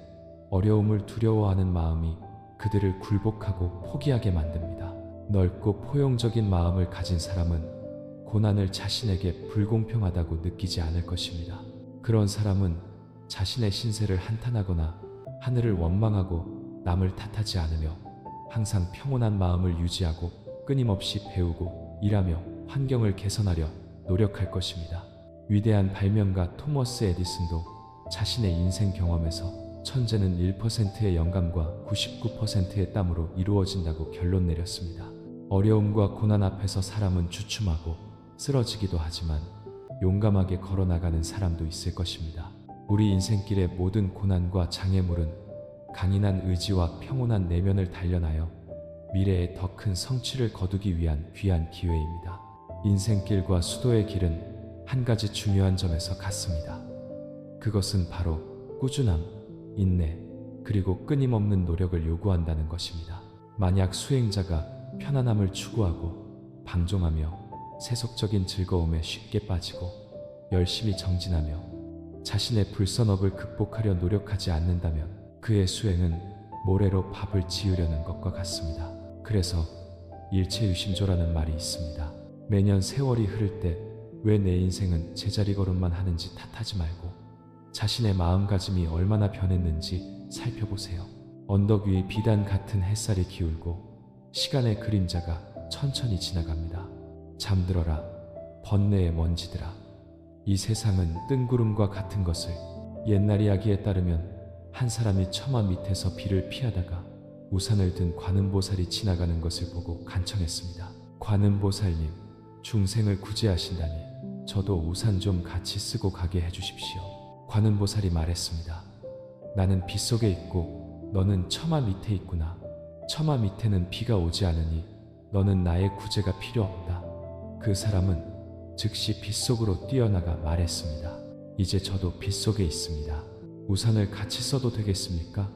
어려움을 두려워하는 마음이 그들을 굴복하고 포기하게 만듭니다. 넓고 포용적인 마음을 가진 사람은 고난을 자신에게 불공평하다고 느끼지 않을 것입니다. 그런 사람은 자신의 신세를 한탄하거나 하늘을 원망하고 남을 탓하지 않으며 항상 평온한 마음을 유지하고 끊임없이 배우고 일하며 환경을 개선하려 노력할 것입니다. 위대한 발명가 토머스 에디슨도 자신의 인생 경험에서 천재는 1%의 영감과 99%의 땀으로 이루어진다고 결론 내렸습니다. 어려움과 고난 앞에서 사람은 주춤하고 쓰러지기도 하지만 용감하게 걸어나가는 사람도 있을 것입니다. 우리 인생길의 모든 고난과 장애물은 강인한 의지와 평온한 내면을 단련하여 미래에 더 큰 성취를 거두기 위한 귀한 기회입니다. 인생길과 수도의 길은 한 가지 중요한 점에서 같습니다. 그것은 바로 꾸준함, 인내, 그리고 끊임없는 노력을 요구한다는 것입니다. 만약 수행자가 편안함을 추구하고 방종하며 세속적인 즐거움에 쉽게 빠지고 열심히 정진하며 자신의 불선업을 극복하려 노력하지 않는다면 그의 수행은 모래로 밥을 지으려는 것과 같습니다. 그래서 일체유심조라는 말이 있습니다. 매년 세월이 흐를 때 왜 내 인생은 제자리 걸음만 하는지 탓하지 말고 자신의 마음가짐이 얼마나 변했는지 살펴보세요. 언덕 위 비단 같은 햇살이 기울고 시간의 그림자가 천천히 지나갑니다. 잠들어라, 번뇌의 먼지들아. 이 세상은 뜬구름과 같은 것을 옛날 이야기에 따르면 한 사람이 처마 밑에서 비를 피하다가 우산을 든 관음보살이 지나가는 것을 보고 간청했습니다. 관음보살님, 중생을 구제하신다니 저도 우산 좀 같이 쓰고 가게 해주십시오. 관음보살이 말했습니다. 나는 빗속에 있고 너는 처마 밑에 있구나. 처마 밑에는 비가 오지 않으니 너는 나의 구제가 필요 없다. 그 사람은 즉시 빗속으로 뛰어나가 말했습니다. 이제 저도 빗속에 있습니다. 우산을 같이 써도 되겠습니까?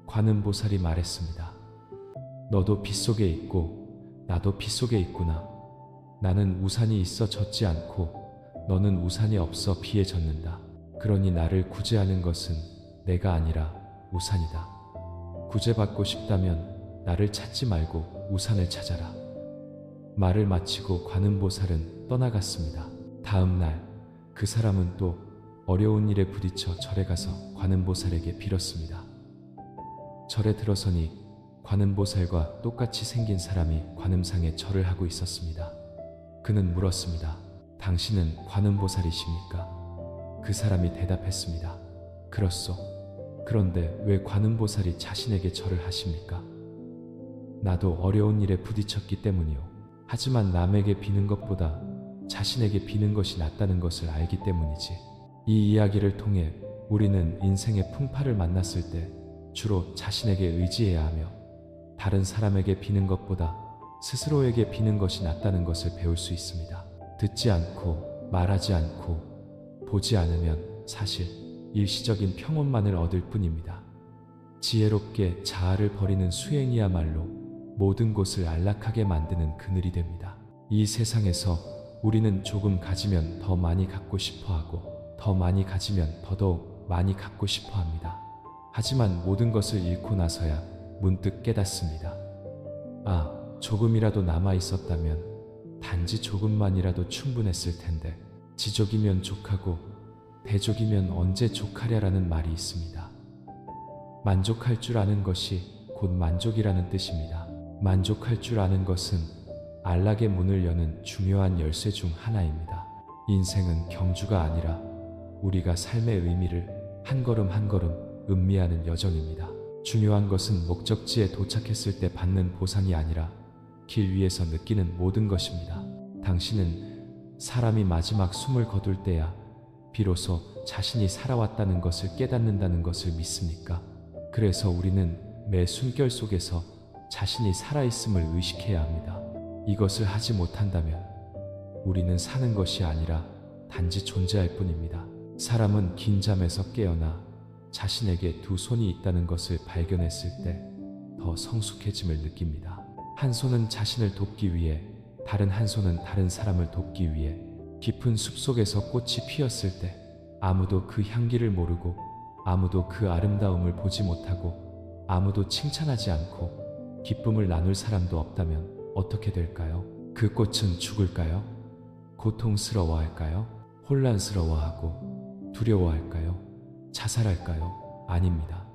관음보살이 말했습니다. 너도 빗속에 있고 나도 빗속에 있구나. 나는 우산이 있어 젖지 않고 너는 우산이 없어 비에 젖는다. 그러니 나를 구제하는 것은 내가 아니라 우산이다. 구제받고 싶다면 나를 찾지 말고 우산을 찾아라. 말을 마치고 관음보살은 떠나갔습니다. 다음 날 그 사람은 또 어려운 일에 부딪혀 절에 가서 관음보살에게 빌었습니다. 절에 들어서니 관음보살과 똑같이 생긴 사람이 관음상에 절을 하고 있었습니다. 그는 물었습니다. 당신은 관음보살이십니까? 그 사람이 대답했습니다. 그렇소. 그런데 왜 관음보살이 자신에게 절을 하십니까? 나도 어려운 일에 부딪혔기 때문이요. 하지만 남에게 비는 것보다 자신에게 비는 것이 낫다는 것을 알기 때문이지. 이 이야기를 통해 우리는 인생의 풍파를 만났을 때 주로 자신에게 의지해야 하며 다른 사람에게 비는 것보다 스스로에게 비는 것이 낫다는 것을 배울 수 있습니다. 듣지 않고 말하지 않고 보지 않으면 사실 일시적인 평온만을 얻을 뿐입니다. 지혜롭게 자아를 버리는 수행이야말로 모든 곳을 안락하게 만드는 그늘이 됩니다. 이 세상에서 우리는 조금 가지면 더 많이 갖고 싶어 하고 더 많이 가지면 더더욱 많이 갖고 싶어 합니다. 하지만 모든 것을 잃고 나서야 문득 깨닫습니다. 아, 조금이라도 남아 있었다면 단지 조금만이라도 충분했을 텐데 지족이면 족하고 대족이면 언제 족하랴라는 말이 있습니다. 만족할 줄 아는 것이 곧 만족이라는 뜻입니다. 만족할 줄 아는 것은 안락의 문을 여는 중요한 열쇠 중 하나입니다. 인생은 경주가 아니라 우리가 삶의 의미를 한 걸음 한 걸음 음미하는 여정입니다. 중요한 것은 목적지에 도착했을 때 받는 보상이 아니라 길 위에서 느끼는 모든 것입니다. 당신은 사람이 마지막 숨을 거둘 때야 비로소 자신이 살아왔다는 것을 깨닫는다는 것을 믿습니까? 그래서 우리는 매 숨결 속에서 자신이 살아있음을 의식해야 합니다. 이것을 하지 못한다면 우리는 사는 것이 아니라 단지 존재할 뿐입니다. 사람은 긴 잠에서 깨어나 자신에게 두 손이 있다는 것을 발견했을 때 더 성숙해짐을 느낍니다. 한 손은 자신을 돕기 위해, 다른 한 손은 다른 사람을 돕기 위해. 깊은 숲속에서 꽃이 피었을 때 아무도 그 향기를 모르고 아무도 그 아름다움을 보지 못하고 아무도 칭찬하지 않고 기쁨을 나눌 사람도 없다면 어떻게 될까요? 그 꽃은 죽을까요? 고통스러워할까요? 혼란스러워하고 두려워할까요? 자살할까요? 아닙니다.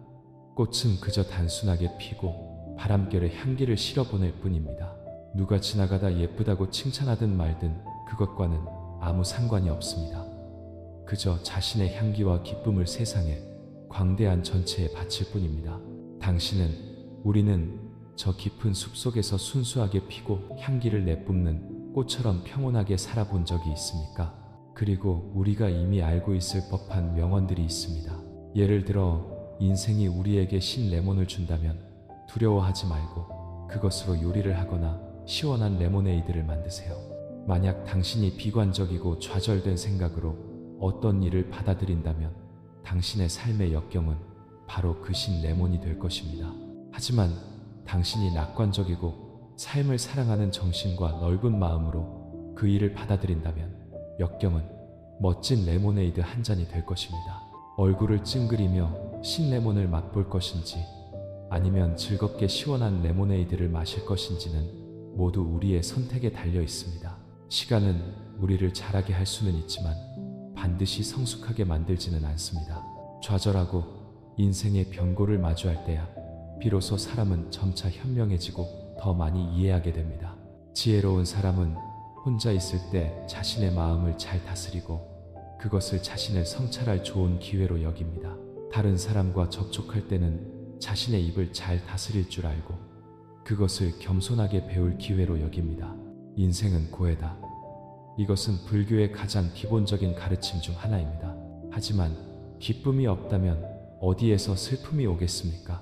꽃은 그저 단순하게 피고 바람결에 향기를 실어보낼 뿐입니다. 누가 지나가다 예쁘다고 칭찬하든 말든 그것과는 아무 상관이 없습니다. 그저 자신의 향기와 기쁨을 세상에 광대한 전체에 바칠 뿐입니다. 우리는 저 깊은 숲속에서 순수하게 피고 향기를 내뿜는 꽃처럼 평온하게 살아본 적이 있습니까? 그리고 우리가 이미 알고 있을 법한 명언들이 있습니다. 예를 들어 인생이 우리에게 신 레몬을 준다면 두려워하지 말고 그것으로 요리를 하거나 시원한 레모네이드를 만드세요. 만약 당신이 비관적이고 좌절된 생각으로 어떤 일을 받아들인다면 당신의 삶의 역경은 바로 그 신 레몬이 될 것입니다. 하지만 당신이 낙관적이고 삶을 사랑하는 정신과 넓은 마음으로 그 일을 받아들인다면 역경은 멋진 레모네이드 한 잔이 될 것입니다. 얼굴을 찡그리며 신레몬을 맛볼 것인지 아니면 즐겁게 시원한 레모네이드를 마실 것인지는 모두 우리의 선택에 달려 있습니다. 시간은 우리를 자라게 할 수는 있지만 반드시 성숙하게 만들지는 않습니다. 좌절하고 인생의 변고를 마주할 때야 비로소 사람은 점차 현명해지고 더 많이 이해하게 됩니다. 지혜로운 사람은 혼자 있을 때 자신의 마음을 잘 다스리고 그것을 자신을 성찰할 좋은 기회로 여깁니다. 다른 사람과 접촉할 때는 자신의 입을 잘 다스릴 줄 알고 그것을 겸손하게 배울 기회로 여깁니다. 인생은 고해다. 이것은 불교의 가장 기본적인 가르침 중 하나입니다. 하지만 기쁨이 없다면 어디에서 슬픔이 오겠습니까?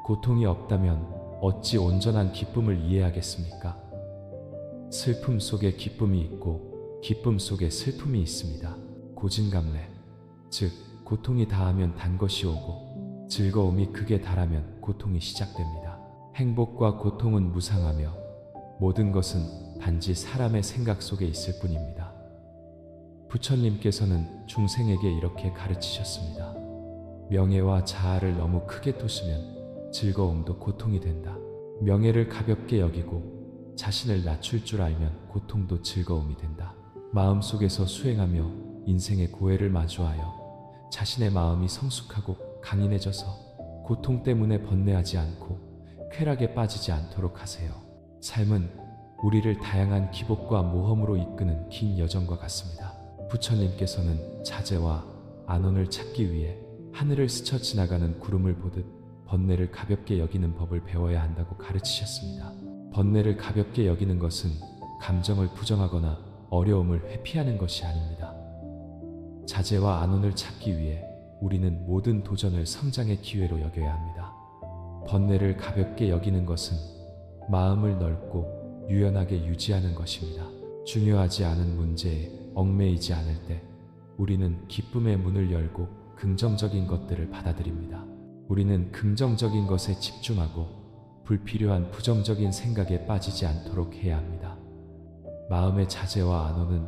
고통이 없다면 어찌 온전한 기쁨을 이해하겠습니까? 슬픔 속에 기쁨이 있고 기쁨 속에 슬픔이 있습니다. 고진감래, 즉 고통이 다하면 단 것이 오고 즐거움이 극에 달하면 고통이 시작됩니다. 행복과 고통은 무상하며 모든 것은 단지 사람의 생각 속에 있을 뿐입니다. 부처님께서는 중생에게 이렇게 가르치셨습니다. 명예와 자아를 너무 크게 돋으면 즐거움도 고통이 된다. 명예를 가볍게 여기고 자신을 낮출 줄 알면 고통도 즐거움이 된다. 마음속에서 수행하며 인생의 고해를 마주하여 자신의 마음이 성숙하고 강인해져서 고통 때문에 번뇌하지 않고 쾌락에 빠지지 않도록 하세요. 삶은 우리를 다양한 기복과 모험으로 이끄는 긴 여정과 같습니다. 부처님께서는 자제와 안온을 찾기 위해 하늘을 스쳐 지나가는 구름을 보듯 번뇌를 가볍게 여기는 법을 배워야 한다고 가르치셨습니다. 번뇌를 가볍게 여기는 것은 감정을 부정하거나 어려움을 회피하는 것이 아닙니다. 자제와 안온을 찾기 위해 우리는 모든 도전을 성장의 기회로 여겨야 합니다. 번뇌를 가볍게 여기는 것은 마음을 넓고 유연하게 유지하는 것입니다. 중요하지 않은 문제에 얽매이지 않을 때 우리는 기쁨의 문을 열고 긍정적인 것들을 받아들입니다. 우리는 긍정적인 것에 집중하고 불필요한 부정적인 생각에 빠지지 않도록 해야 합니다. 마음의 자제와 안온은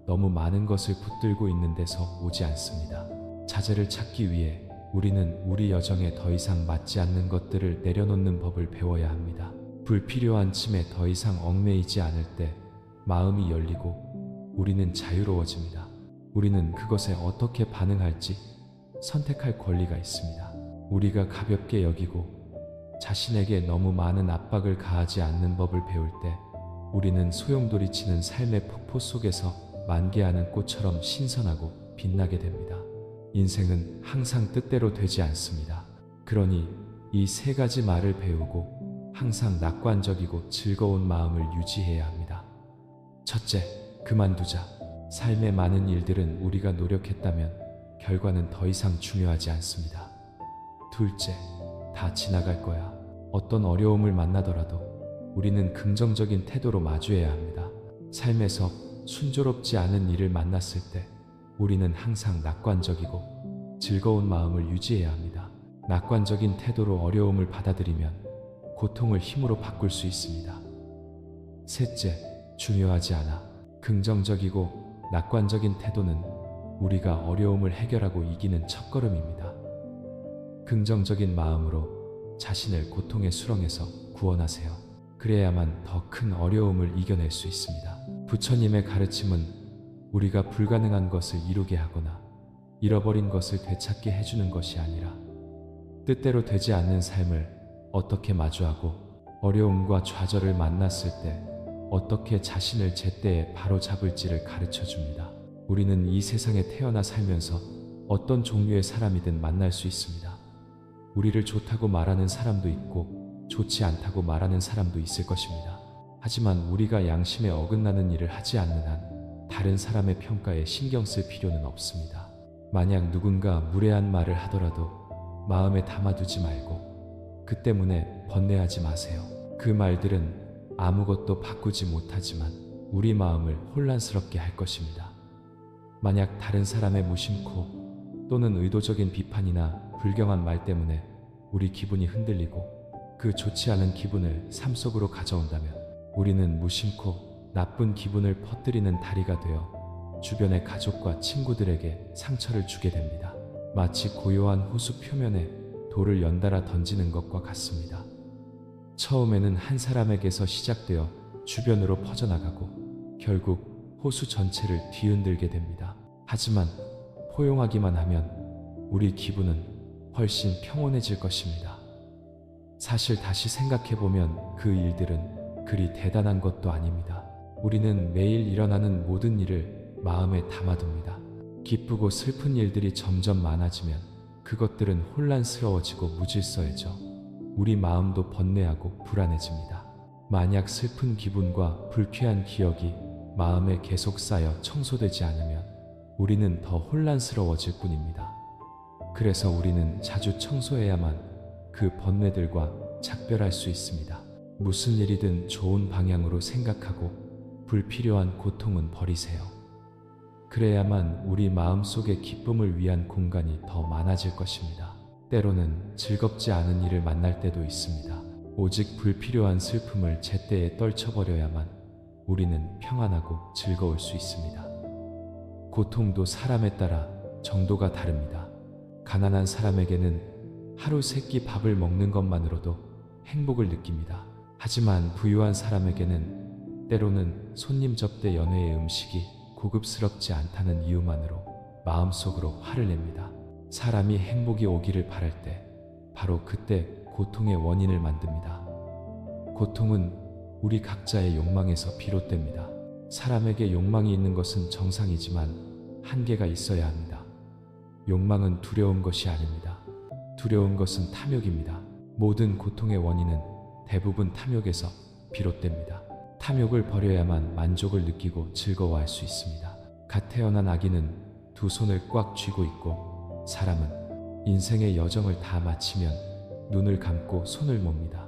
너무 많은 것을 붙들고 있는 데서 오지 않습니다. 자제를 찾기 위해 우리는 우리 여정에 더 이상 맞지 않는 것들을 내려놓는 법을 배워야 합니다. 불필요한 짐에 더 이상 얽매이지 않을 때 마음이 열리고 우리는 자유로워집니다. 우리는 그것에 어떻게 반응할지 선택할 권리가 있습니다. 우리가 가볍게 여기고 자신에게 너무 많은 압박을 가하지 않는 법을 배울 때 우리는 소용돌이치는 삶의 폭포 속에서 만개하는 꽃처럼 신선하고 빛나게 됩니다. 인생은 항상 뜻대로 되지 않습니다. 그러니 이 세 가지 말을 배우고 항상 낙관적이고 즐거운 마음을 유지해야 합니다. 첫째, 그만두자. 삶의 많은 일들은 우리가 노력했다면 결과는 더 이상 중요하지 않습니다. 둘째, 다 지나갈 거야. 어떤 어려움을 만나더라도 우리는 긍정적인 태도로 마주해야 합니다. 삶에서 순조롭지 않은 일을 만났을 때 우리는 항상 낙관적이고 즐거운 마음을 유지해야 합니다. 낙관적인 태도로 어려움을 받아들이면 고통을 힘으로 바꿀 수 있습니다. 셋째, 중요하지 않아. 긍정적이고 낙관적인 태도는 우리가 어려움을 해결하고 이기는 첫걸음입니다. 긍정적인 마음으로 자신을 고통의 수렁에서 구원하세요. 그래야만 더 큰 어려움을 이겨낼 수 있습니다. 부처님의 가르침은 우리가 불가능한 것을 이루게 하거나 잃어버린 것을 되찾게 해주는 것이 아니라 뜻대로 되지 않는 삶을 어떻게 마주하고 어려움과 좌절을 만났을 때 어떻게 자신을 제때에 바로 잡을지를 가르쳐 줍니다. 우리는 이 세상에 태어나 살면서 어떤 종류의 사람이든 만날 수 있습니다. 우리를 좋다고 말하는 사람도 있고 좋지 않다고 말하는 사람도 있을 것입니다. 하지만 우리가 양심에 어긋나는 일을 하지 않는 한 다른 사람의 평가에 신경 쓸 필요는 없습니다. 만약 누군가 무례한 말을 하더라도 마음에 담아두지 말고 그 때문에 번뇌하지 마세요. 그 말들은 아무것도 바꾸지 못하지만 우리 마음을 혼란스럽게 할 것입니다. 만약 다른 사람의 무심코 또는 의도적인 비판이나 불경한 말 때문에 우리 기분이 흔들리고 그 좋지 않은 기분을 삶 속으로 가져온다면 우리는 무심코 나쁜 기분을 퍼뜨리는 다리가 되어 주변의 가족과 친구들에게 상처를 주게 됩니다. 마치 고요한 호수 표면에 돌을 연달아 던지는 것과 같습니다. 처음에는 한 사람에게서 시작되어 주변으로 퍼져나가고 결국 호수 전체를 뒤흔들게 됩니다. 하지만 포용하기만 하면 우리 기분은 훨씬 평온해질 것입니다. 사실 다시 생각해보면 그 일들은 그리 대단한 것도 아닙니다. 우리는 매일 일어나는 모든 일을 마음에 담아둡니다. 기쁘고 슬픈 일들이 점점 많아지면 그것들은 혼란스러워지고 무질서해져 우리 마음도 번뇌하고 불안해집니다. 만약 슬픈 기분과 불쾌한 기억이 마음에 계속 쌓여 청소되지 않으면 우리는 더 혼란스러워질 뿐입니다. 그래서 우리는 자주 청소해야만 그 번뇌들과 작별할 수 있습니다. 무슨 일이든 좋은 방향으로 생각하고 불필요한 고통은 버리세요. 그래야만 우리 마음속의 기쁨을 위한 공간이 더 많아질 것입니다. 때로는 즐겁지 않은 일을 만날 때도 있습니다. 오직 불필요한 슬픔을 제때에 떨쳐버려야만 우리는 평안하고 즐거울 수 있습니다. 고통도 사람에 따라 정도가 다릅니다. 가난한 사람에게는 하루 세끼 밥을 먹는 것만으로도 행복을 느낍니다. 하지만 부유한 사람에게는 때로는 손님 접대 연회의 음식이 고급스럽지 않다는 이유만으로 마음속으로 화를 냅니다. 사람이 행복이 오기를 바랄 때 바로 그때 고통의 원인을 만듭니다. 고통은 우리 각자의 욕망에서 비롯됩니다. 사람에게 욕망이 있는 것은 정상이지만 한계가 있어야 합니다. 욕망은 두려운 것이 아닙니다. 두려운 것은 탐욕입니다. 모든 고통의 원인은 대부분 탐욕에서 비롯됩니다. 탐욕을 버려야만 만족을 느끼고 즐거워할 수 있습니다. 갓 태어난 아기는 두 손을 꽉 쥐고 있고 사람은 인생의 여정을 다 마치면 눈을 감고 손을 멉니다.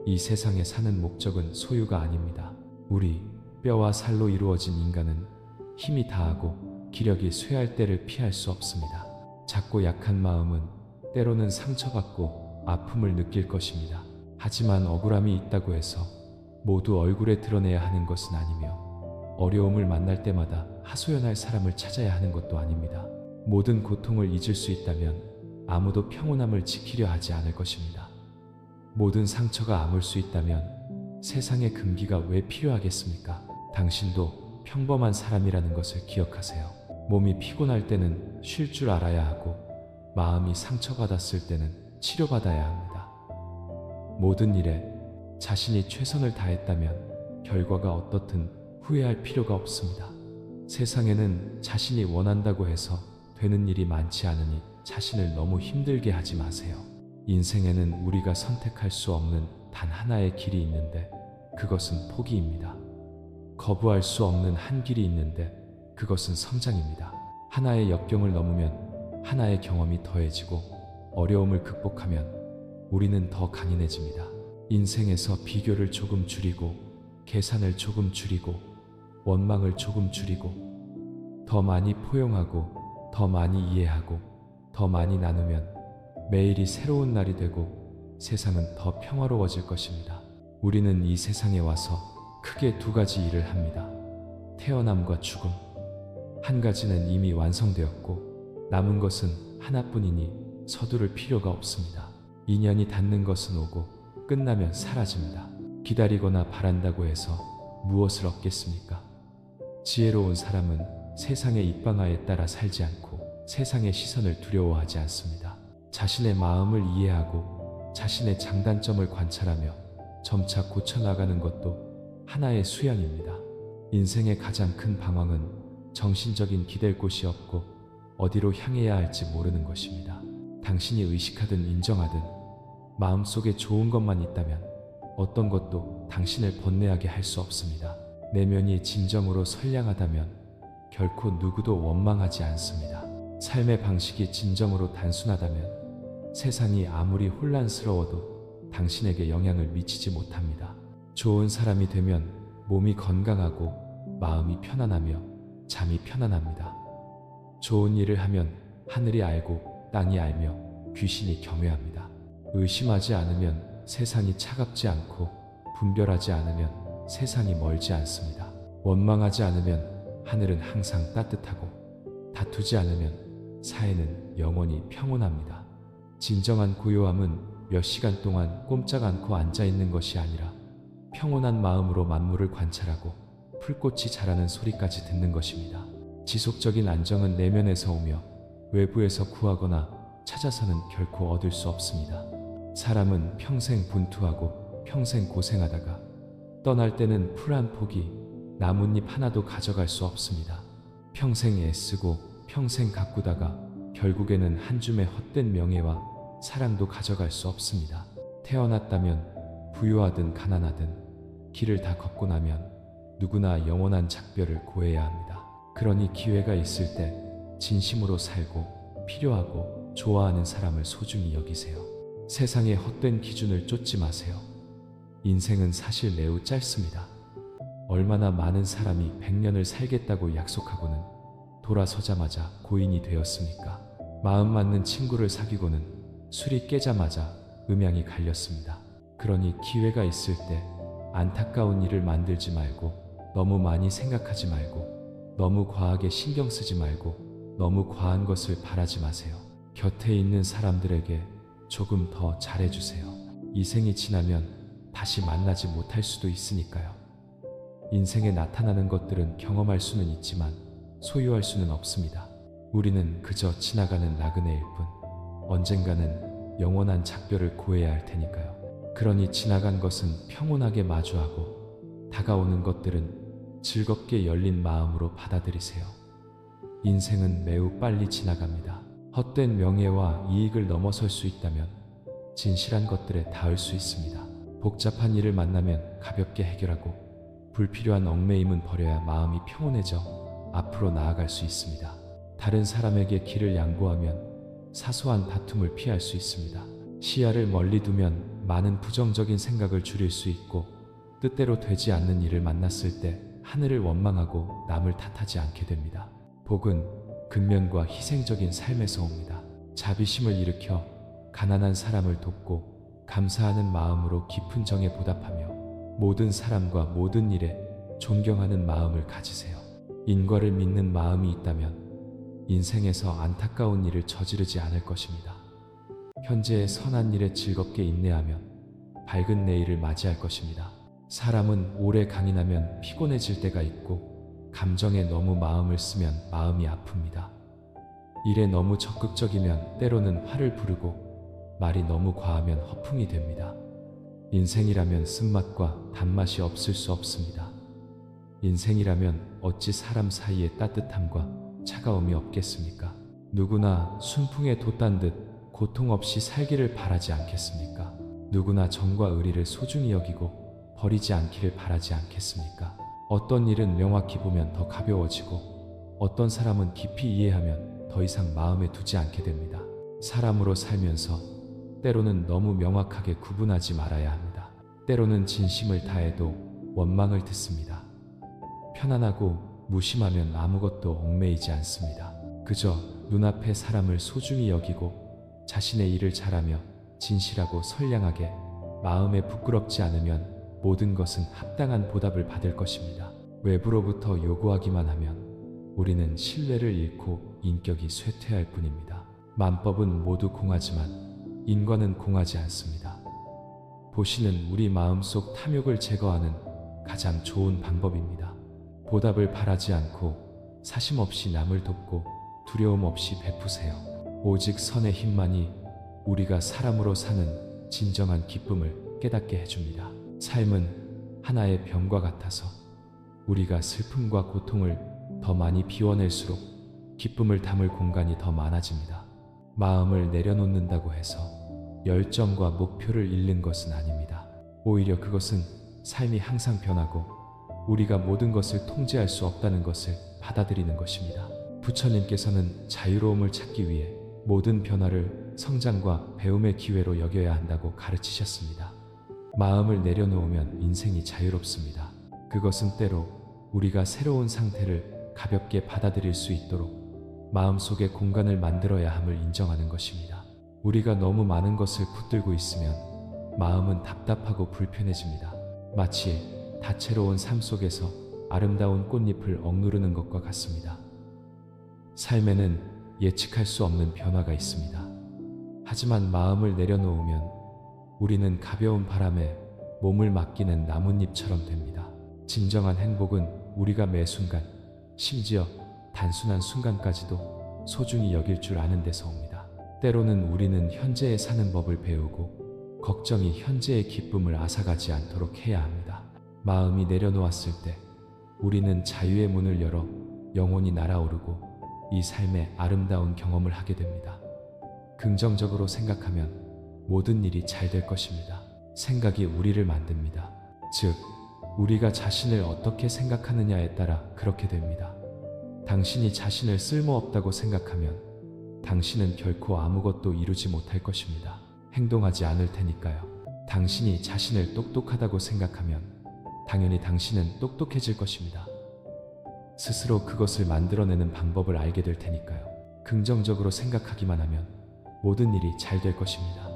이 세상에 사는 목적은 소유가 아닙니다. 우리 뼈와 살로 이루어진 인간은 힘이 다하고 기력이 쇠할 때를 피할 수 없습니다. 작고 약한 마음은 때로는 상처받고 아픔을 느낄 것입니다. 하지만 억울함이 있다고 해서 모두 얼굴에 드러내야 하는 것은 아니며 어려움을 만날 때마다 하소연할 사람을 찾아야 하는 것도 아닙니다. 모든 고통을 잊을 수 있다면 아무도 평온함을 지키려 하지 않을 것입니다. 모든 상처가 아물 수 있다면 세상에 금기가 왜 필요하겠습니까? 당신도 평범한 사람이라는 것을 기억하세요. 몸이 피곤할 때는 쉴 줄 알아야 하고 마음이 상처받았을 때는 치료받아야 합니다. 모든 일에 자신이 최선을 다했다면 결과가 어떻든 후회할 필요가 없습니다. 세상에는 자신이 원한다고 해서 되는 일이 많지 않으니 자신을 너무 힘들게 하지 마세요. 인생에는 우리가 선택할 수 없는 단 하나의 길이 있는데 그것은 포기입니다. 거부할 수 없는 한 길이 있는데 그것은 성장입니다. 하나의 역경을 넘으면 하나의 경험이 더해지고 어려움을 극복하면 우리는 더 강인해집니다. 인생에서 비교를 조금 줄이고 계산을 조금 줄이고 원망을 조금 줄이고 더 많이 포용하고 더 많이 이해하고 더 많이 나누면 매일이 새로운 날이 되고 세상은 더 평화로워질 것입니다. 우리는 이 세상에 와서 크게 두 가지 일을 합니다. 태어남과 죽음. 한 가지는 이미 완성되었고 남은 것은 하나뿐이니 서두를 필요가 없습니다. 인연이 닿는 것은 오고 끝나면 사라집니다. 기다리거나 바란다고 해서 무엇을 얻겠습니까? 지혜로운 사람은 세상의 입방아에 따라 살지 않고 세상의 시선을 두려워하지 않습니다. 자신의 마음을 이해하고 자신의 장단점을 관찰하며 점차 고쳐나가는 것도 하나의 수양입니다. 인생의 가장 큰 방황은 정신적인 기댈 곳이 없고 어디로 향해야 할지 모르는 것입니다. 당신이 의식하든 인정하든 마음속에 좋은 것만 있다면 어떤 것도 당신을 번뇌하게 할 수 없습니다. 내면이 진정으로 선량하다면 결코 누구도 원망하지 않습니다. 삶의 방식이 진정으로 단순하다면 세상이 아무리 혼란스러워도 당신에게 영향을 미치지 못합니다. 좋은 사람이 되면 몸이 건강하고 마음이 편안하며 잠이 편안합니다. 좋은 일을 하면 하늘이 알고 땅이 알며 귀신이 경외합니다. 의심하지 않으면 세상이 차갑지 않고 분별하지 않으면 세상이 멀지 않습니다. 원망하지 않으면 하늘은 항상 따뜻하고 다투지 않으면 사회는 영원히 평온합니다. 진정한 고요함은 몇 시간 동안 꼼짝 않고 앉아있는 것이 아니라 평온한 마음으로 만물을 관찰하고 풀꽃이 자라는 소리까지 듣는 것입니다. 지속적인 안정은 내면에서 오며 외부에서 구하거나 찾아서는 결코 얻을 수 없습니다. 사람은 평생 분투하고 평생 고생하다가 떠날 때는 풀 한 포기, 나뭇잎 하나도 가져갈 수 없습니다. 평생 애쓰고 평생 가꾸다가 결국에는 한 줌의 헛된 명예와 사랑도 가져갈 수 없습니다. 태어났다면 부유하든 가난하든 길을 다 걷고 나면 누구나 영원한 작별을 고해야 합니다. 그러니 기회가 있을 때 진심으로 살고 필요하고 좋아하는 사람을 소중히 여기세요. 세상의 헛된 기준을 쫓지 마세요. 인생은 사실 매우 짧습니다. 얼마나 많은 사람이 100년을 살겠다고 약속하고는 돌아서자마자 고인이 되었습니까? 마음 맞는 친구를 사귀고는 술이 깨자마자 음양이 갈렸습니다. 그러니 기회가 있을 때 안타까운 일을 만들지 말고 너무 많이 생각하지 말고 너무 과하게 신경 쓰지 말고 너무 과한 것을 바라지 마세요. 곁에 있는 사람들에게 조금 더 잘해주세요. 이 생이 지나면 다시 만나지 못할 수도 있으니까요. 인생에 나타나는 것들은 경험할 수는 있지만 소유할 수는 없습니다. 우리는 그저 지나가는 나그네일 뿐, 언젠가는 영원한 작별을 고해야 할 테니까요. 그러니 지나간 것은 평온하게 마주하고 다가오는 것들은 즐겁게 열린 마음으로 받아들이세요. 인생은 매우 빨리 지나갑니다. 헛된 명예와 이익을 넘어설 수 있다면 진실한 것들에 닿을 수 있습니다. 복잡한 일을 만나면 가볍게 해결하고 불필요한 얽매임은 버려야 마음이 평온해져 앞으로 나아갈 수 있습니다. 다른 사람에게 길을 양보하면 사소한 다툼을 피할 수 있습니다. 시야를 멀리 두면 많은 부정적인 생각을 줄일 수 있고 뜻대로 되지 않는 일을 만났을 때 하늘을 원망하고 남을 탓하지 않게 됩니다. 복은 근면과 희생적인 삶에서 옵니다. 자비심을 일으켜 가난한 사람을 돕고 감사하는 마음으로 깊은 정에 보답하며 모든 사람과 모든 일에 존경하는 마음을 가지세요. 인과를 믿는 마음이 있다면 인생에서 안타까운 일을 저지르지 않을 것입니다. 현재의 선한 일에 즐겁게 인내하면 밝은 내일을 맞이할 것입니다. 사람은 오래 강인하면 피곤해질 때가 있고 감정에 너무 마음을 쓰면 마음이 아픕니다. 일에 너무 적극적이면 때로는 화를 부르고 말이 너무 과하면 허풍이 됩니다. 인생이라면 쓴맛과 단맛이 없을 수 없습니다. 인생이라면 어찌 사람 사이에 따뜻함과 차가움이 없겠습니까? 누구나 순풍에 돛단 듯 고통 없이 살기를 바라지 않겠습니까? 누구나 정과 의리를 소중히 여기고 버리지 않기를 바라지 않겠습니까? 어떤 일은 명확히 보면 더 가벼워지고 어떤 사람은 깊이 이해하면 더 이상 마음에 두지 않게 됩니다. 사람으로 살면서 때로는 너무 명확하게 구분하지 말아야 합니다. 때로는 진심을 다해도 원망을 듣습니다. 편안하고 무심하면 아무것도 얽매이지 않습니다. 그저 눈앞의 사람을 소중히 여기고 자신의 일을 잘하며 진실하고 선량하게 마음에 부끄럽지 않으면 모든 것은 합당한 보답을 받을 것입니다. 외부로부터 요구하기만 하면 우리는 신뢰를 잃고 인격이 쇠퇴할 뿐입니다. 만법은 모두 공하지만 인과는 공하지 않습니다. 보시는 우리 마음속 탐욕을 제거하는 가장 좋은 방법입니다. 보답을 바라지 않고 사심 없이 남을 돕고 두려움 없이 베푸세요. 오직 선의 힘만이 우리가 사람으로 사는 진정한 기쁨을 깨닫게 해줍니다. 삶은 하나의 병과 같아서 우리가 슬픔과 고통을 더 많이 비워낼수록 기쁨을 담을 공간이 더 많아집니다. 마음을 내려놓는다고 해서 열정과 목표를 잃는 것은 아닙니다. 오히려 그것은 삶이 항상 변하고 우리가 모든 것을 통제할 수 없다는 것을 받아들이는 것입니다. 부처님께서는 자유로움을 찾기 위해 모든 변화를 성장과 배움의 기회로 여겨야 한다고 가르치셨습니다. 마음을 내려놓으면 인생이 자유롭습니다. 그것은 때로 우리가 새로운 상태를 가볍게 받아들일 수 있도록 마음속에 공간을 만들어야 함을 인정하는 것입니다. 우리가 너무 많은 것을 붙들고 있으면 마음은 답답하고 불편해집니다. 마치 다채로운 삶 속에서 아름다운 꽃잎을 억누르는 것과 같습니다. 삶에는 예측할 수 없는 변화가 있습니다. 하지만 마음을 내려놓으면 우리는 가벼운 바람에 몸을 맡기는 나뭇잎처럼 됩니다. 진정한 행복은 우리가 매 순간, 심지어 단순한 순간까지도 소중히 여길 줄 아는 데서 옵니다. 때로는 우리는 현재에 사는 법을 배우고 걱정이 현재의 기쁨을 앗아가지 않도록 해야 합니다. 마음이 내려놓았을 때 우리는 자유의 문을 열어 영혼이 날아오르고 이 삶의 아름다운 경험을 하게 됩니다. 긍정적으로 생각하면 모든 일이 잘 될 것입니다. 생각이 우리를 만듭니다. 즉, 우리가 자신을 어떻게 생각하느냐에 따라 그렇게 됩니다. 당신이 자신을 쓸모없다고 생각하면 당신은 결코 아무것도 이루지 못할 것입니다. 행동하지 않을 테니까요. 당신이 자신을 똑똑하다고 생각하면 당연히 당신은 똑똑해질 것입니다. 스스로 그것을 만들어내는 방법을 알게 될 테니까요. 긍정적으로 생각하기만 하면 모든 일이 잘 될 것입니다.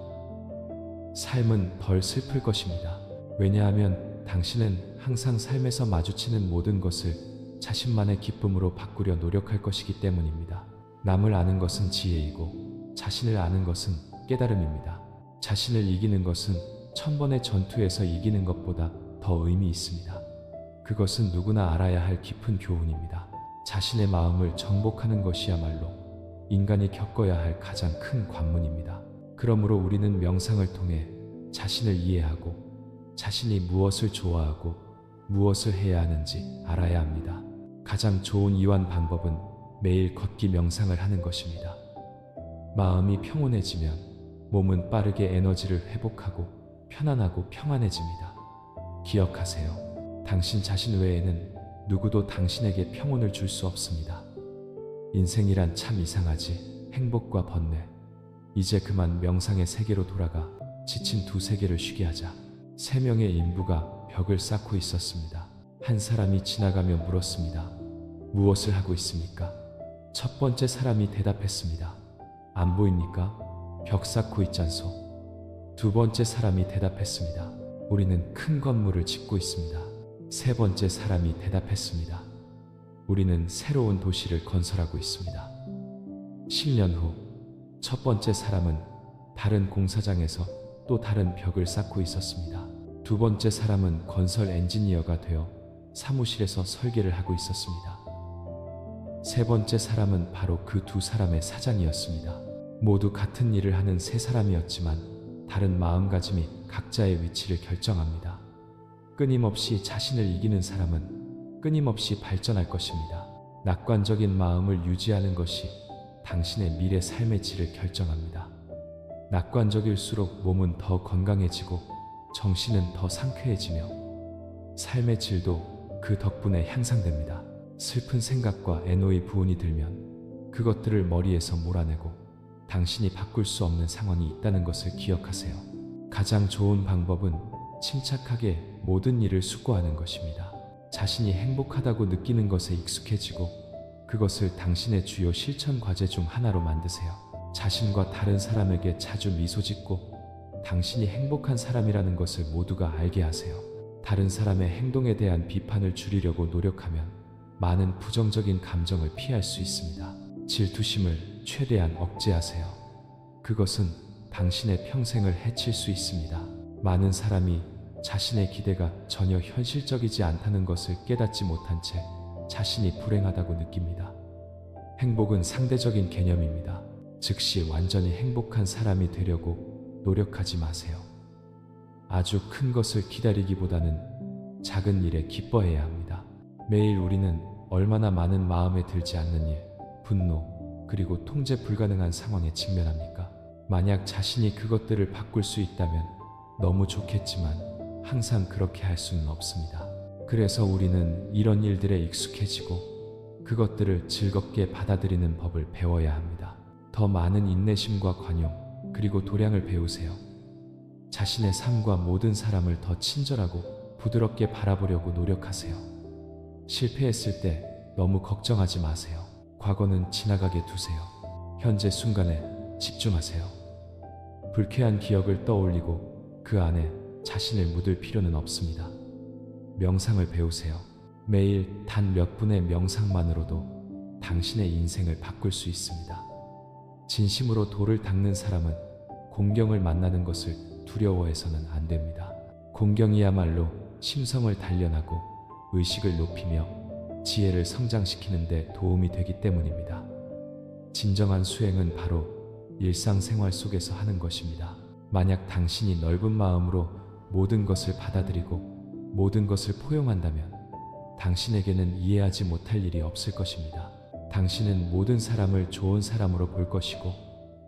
삶은 덜 슬플 것입니다. 왜냐하면 당신은 항상 삶에서 마주치는 모든 것을 자신만의 기쁨으로 바꾸려 노력할 것이기 때문입니다. 남을 아는 것은 지혜이고 자신을 아는 것은 깨달음입니다. 자신을 이기는 것은 1000번의 전투에서 이기는 것보다 더 의미 있습니다. 그것은 누구나 알아야 할 깊은 교훈입니다. 자신의 마음을 정복하는 것이야말로 인간이 겪어야 할 가장 큰 관문입니다. 그러므로 우리는 명상을 통해 자신을 이해하고 자신이 무엇을 좋아하고 무엇을 해야 하는지 알아야 합니다. 가장 좋은 이완 방법은 매일 걷기 명상을 하는 것입니다. 마음이 평온해지면 몸은 빠르게 에너지를 회복하고 편안하고 평안해집니다. 기억하세요. 당신 자신 외에는 누구도 당신에게 평온을 줄 수 없습니다. 인생이란 참 이상하지. 행복과 번뇌. 이제 그만 명상의 세계로 돌아가 지친 두 세계를 쉬게 하자. 3명의 인부가 벽을 쌓고 있었습니다. 한 사람이 지나가며 물었습니다. 무엇을 하고 있습니까? 첫 번째 사람이 대답했습니다. 안 보입니까? 벽 쌓고 있잖소. 두 번째 사람이 대답했습니다. 우리는 큰 건물을 짓고 있습니다. 세 번째 사람이 대답했습니다. 우리는 새로운 도시를 건설하고 있습니다. 10년 후 첫 번째 사람은 다른 공사장에서 또 다른 벽을 쌓고 있었습니다. 두 번째 사람은 건설 엔지니어가 되어 사무실에서 설계를 하고 있었습니다. 세 번째 사람은 바로 그 두 사람의 사장이었습니다. 모두 같은 일을 하는 세 사람이었지만 다른 마음가짐이 각자의 위치를 결정합니다. 끊임없이 자신을 이기는 사람은 끊임없이 발전할 것입니다. 낙관적인 마음을 유지하는 것이 당신의 미래 삶의 질을 결정합니다. 낙관적일수록 몸은 더 건강해지고 정신은 더 상쾌해지며 삶의 질도 그 덕분에 향상됩니다. 슬픈 생각과 애노의 부운이 들면 그것들을 머리에서 몰아내고 당신이 바꿀 수 없는 상황이 있다는 것을 기억하세요. 가장 좋은 방법은 침착하게 모든 일을 수고하는 것입니다. 자신이 행복하다고 느끼는 것에 익숙해지고 그것을 당신의 주요 실천 과제 중 하나로 만드세요. 자신과 다른 사람에게 자주 미소 짓고 당신이 행복한 사람이라는 것을 모두가 알게 하세요. 다른 사람의 행동에 대한 비판을 줄이려고 노력하면 많은 부정적인 감정을 피할 수 있습니다. 질투심을 최대한 억제하세요. 그것은 당신의 평생을 해칠 수 있습니다. 많은 사람이 자신의 기대가 전혀 현실적이지 않다는 것을 깨닫지 못한 채 자신이 불행하다고 느낍니다. 행복은 상대적인 개념입니다. 즉시 완전히 행복한 사람이 되려고 노력하지 마세요. 아주 큰 것을 기다리기보다는 작은 일에 기뻐해야 합니다. 매일 우리는 얼마나 많은 마음에 들지 않는 일, 분노, 그리고 통제 불가능한 상황에 직면합니까? 만약 자신이 그것들을 바꿀 수 있다면 너무 좋겠지만 항상 그렇게 할 수는 없습니다. 그래서 우리는 이런 일들에 익숙해지고 그것들을 즐겁게 받아들이는 법을 배워야 합니다. 더 많은 인내심과 관용, 그리고 도량을 배우세요. 자신의 삶과 모든 사람을 더 친절하고 부드럽게 바라보려고 노력하세요. 실패했을 때 너무 걱정하지 마세요. 과거는 지나가게 두세요. 현재 순간에 집중하세요. 불쾌한 기억을 떠올리고 그 안에 자신을 묻을 필요는 없습니다. 명상을 배우세요. 매일 단 몇 분의 명상만으로도 당신의 인생을 바꿀 수 있습니다. 진심으로 도를 닦는 사람은 공경을 만나는 것을 두려워해서는 안 됩니다. 공경이야말로 심성을 단련하고 의식을 높이며 지혜를 성장시키는 데 도움이 되기 때문입니다. 진정한 수행은 바로 일상생활 속에서 하는 것입니다. 만약 당신이 넓은 마음으로 모든 것을 받아들이고 모든 것을 포용한다면 당신에게는 이해하지 못할 일이 없을 것입니다. 당신은 모든 사람을 좋은 사람으로 볼 것이고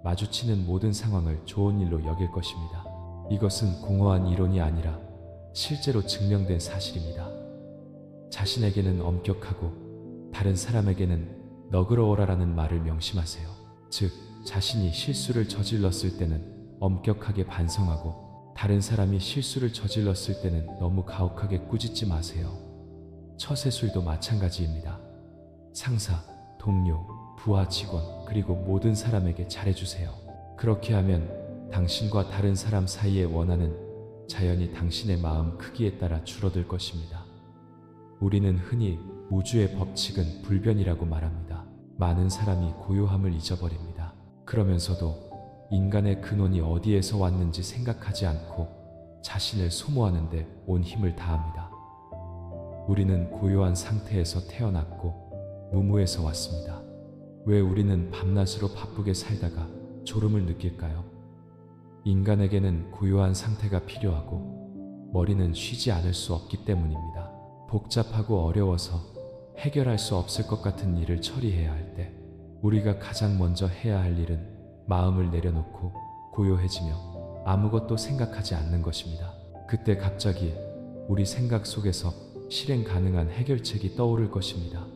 마주치는 모든 상황을 좋은 일로 여길 것입니다. 이것은 공허한 이론이 아니라 실제로 증명된 사실입니다. 자신에게는 엄격하고 다른 사람에게는 너그러워라라는 말을 명심하세요. 즉, 자신이 실수를 저질렀을 때는 엄격하게 반성하고 다른 사람이 실수를 저질렀을 때는 너무 가혹하게 꾸짖지 마세요. 처세술도 마찬가지입니다. 상사, 동료, 부하 직원, 그리고 모든 사람에게 잘해주세요. 그렇게 하면 당신과 다른 사람 사이의 원한은 자연히 당신의 마음 크기에 따라 줄어들 것입니다. 우리는 흔히 우주의 법칙은 불변이라고 말합니다. 많은 사람이 고요함을 잊어버립니다. 그러면서도 인간의 근원이 어디에서 왔는지 생각하지 않고 자신을 소모하는데 온 힘을 다합니다. 우리는 고요한 상태에서 태어났고 무무에서 왔습니다. 왜 우리는 밤낮으로 바쁘게 살다가 졸음을 느낄까요? 인간에게는 고요한 상태가 필요하고 머리는 쉬지 않을 수 없기 때문입니다. 복잡하고 어려워서 해결할 수 없을 것 같은 일을 처리해야 할 때 우리가 가장 먼저 해야 할 일은 마음을 내려놓고 고요해지며 아무것도 생각하지 않는 것입니다. 그때 갑자기 우리 생각 속에서 실행 가능한 해결책이 떠오를 것입니다.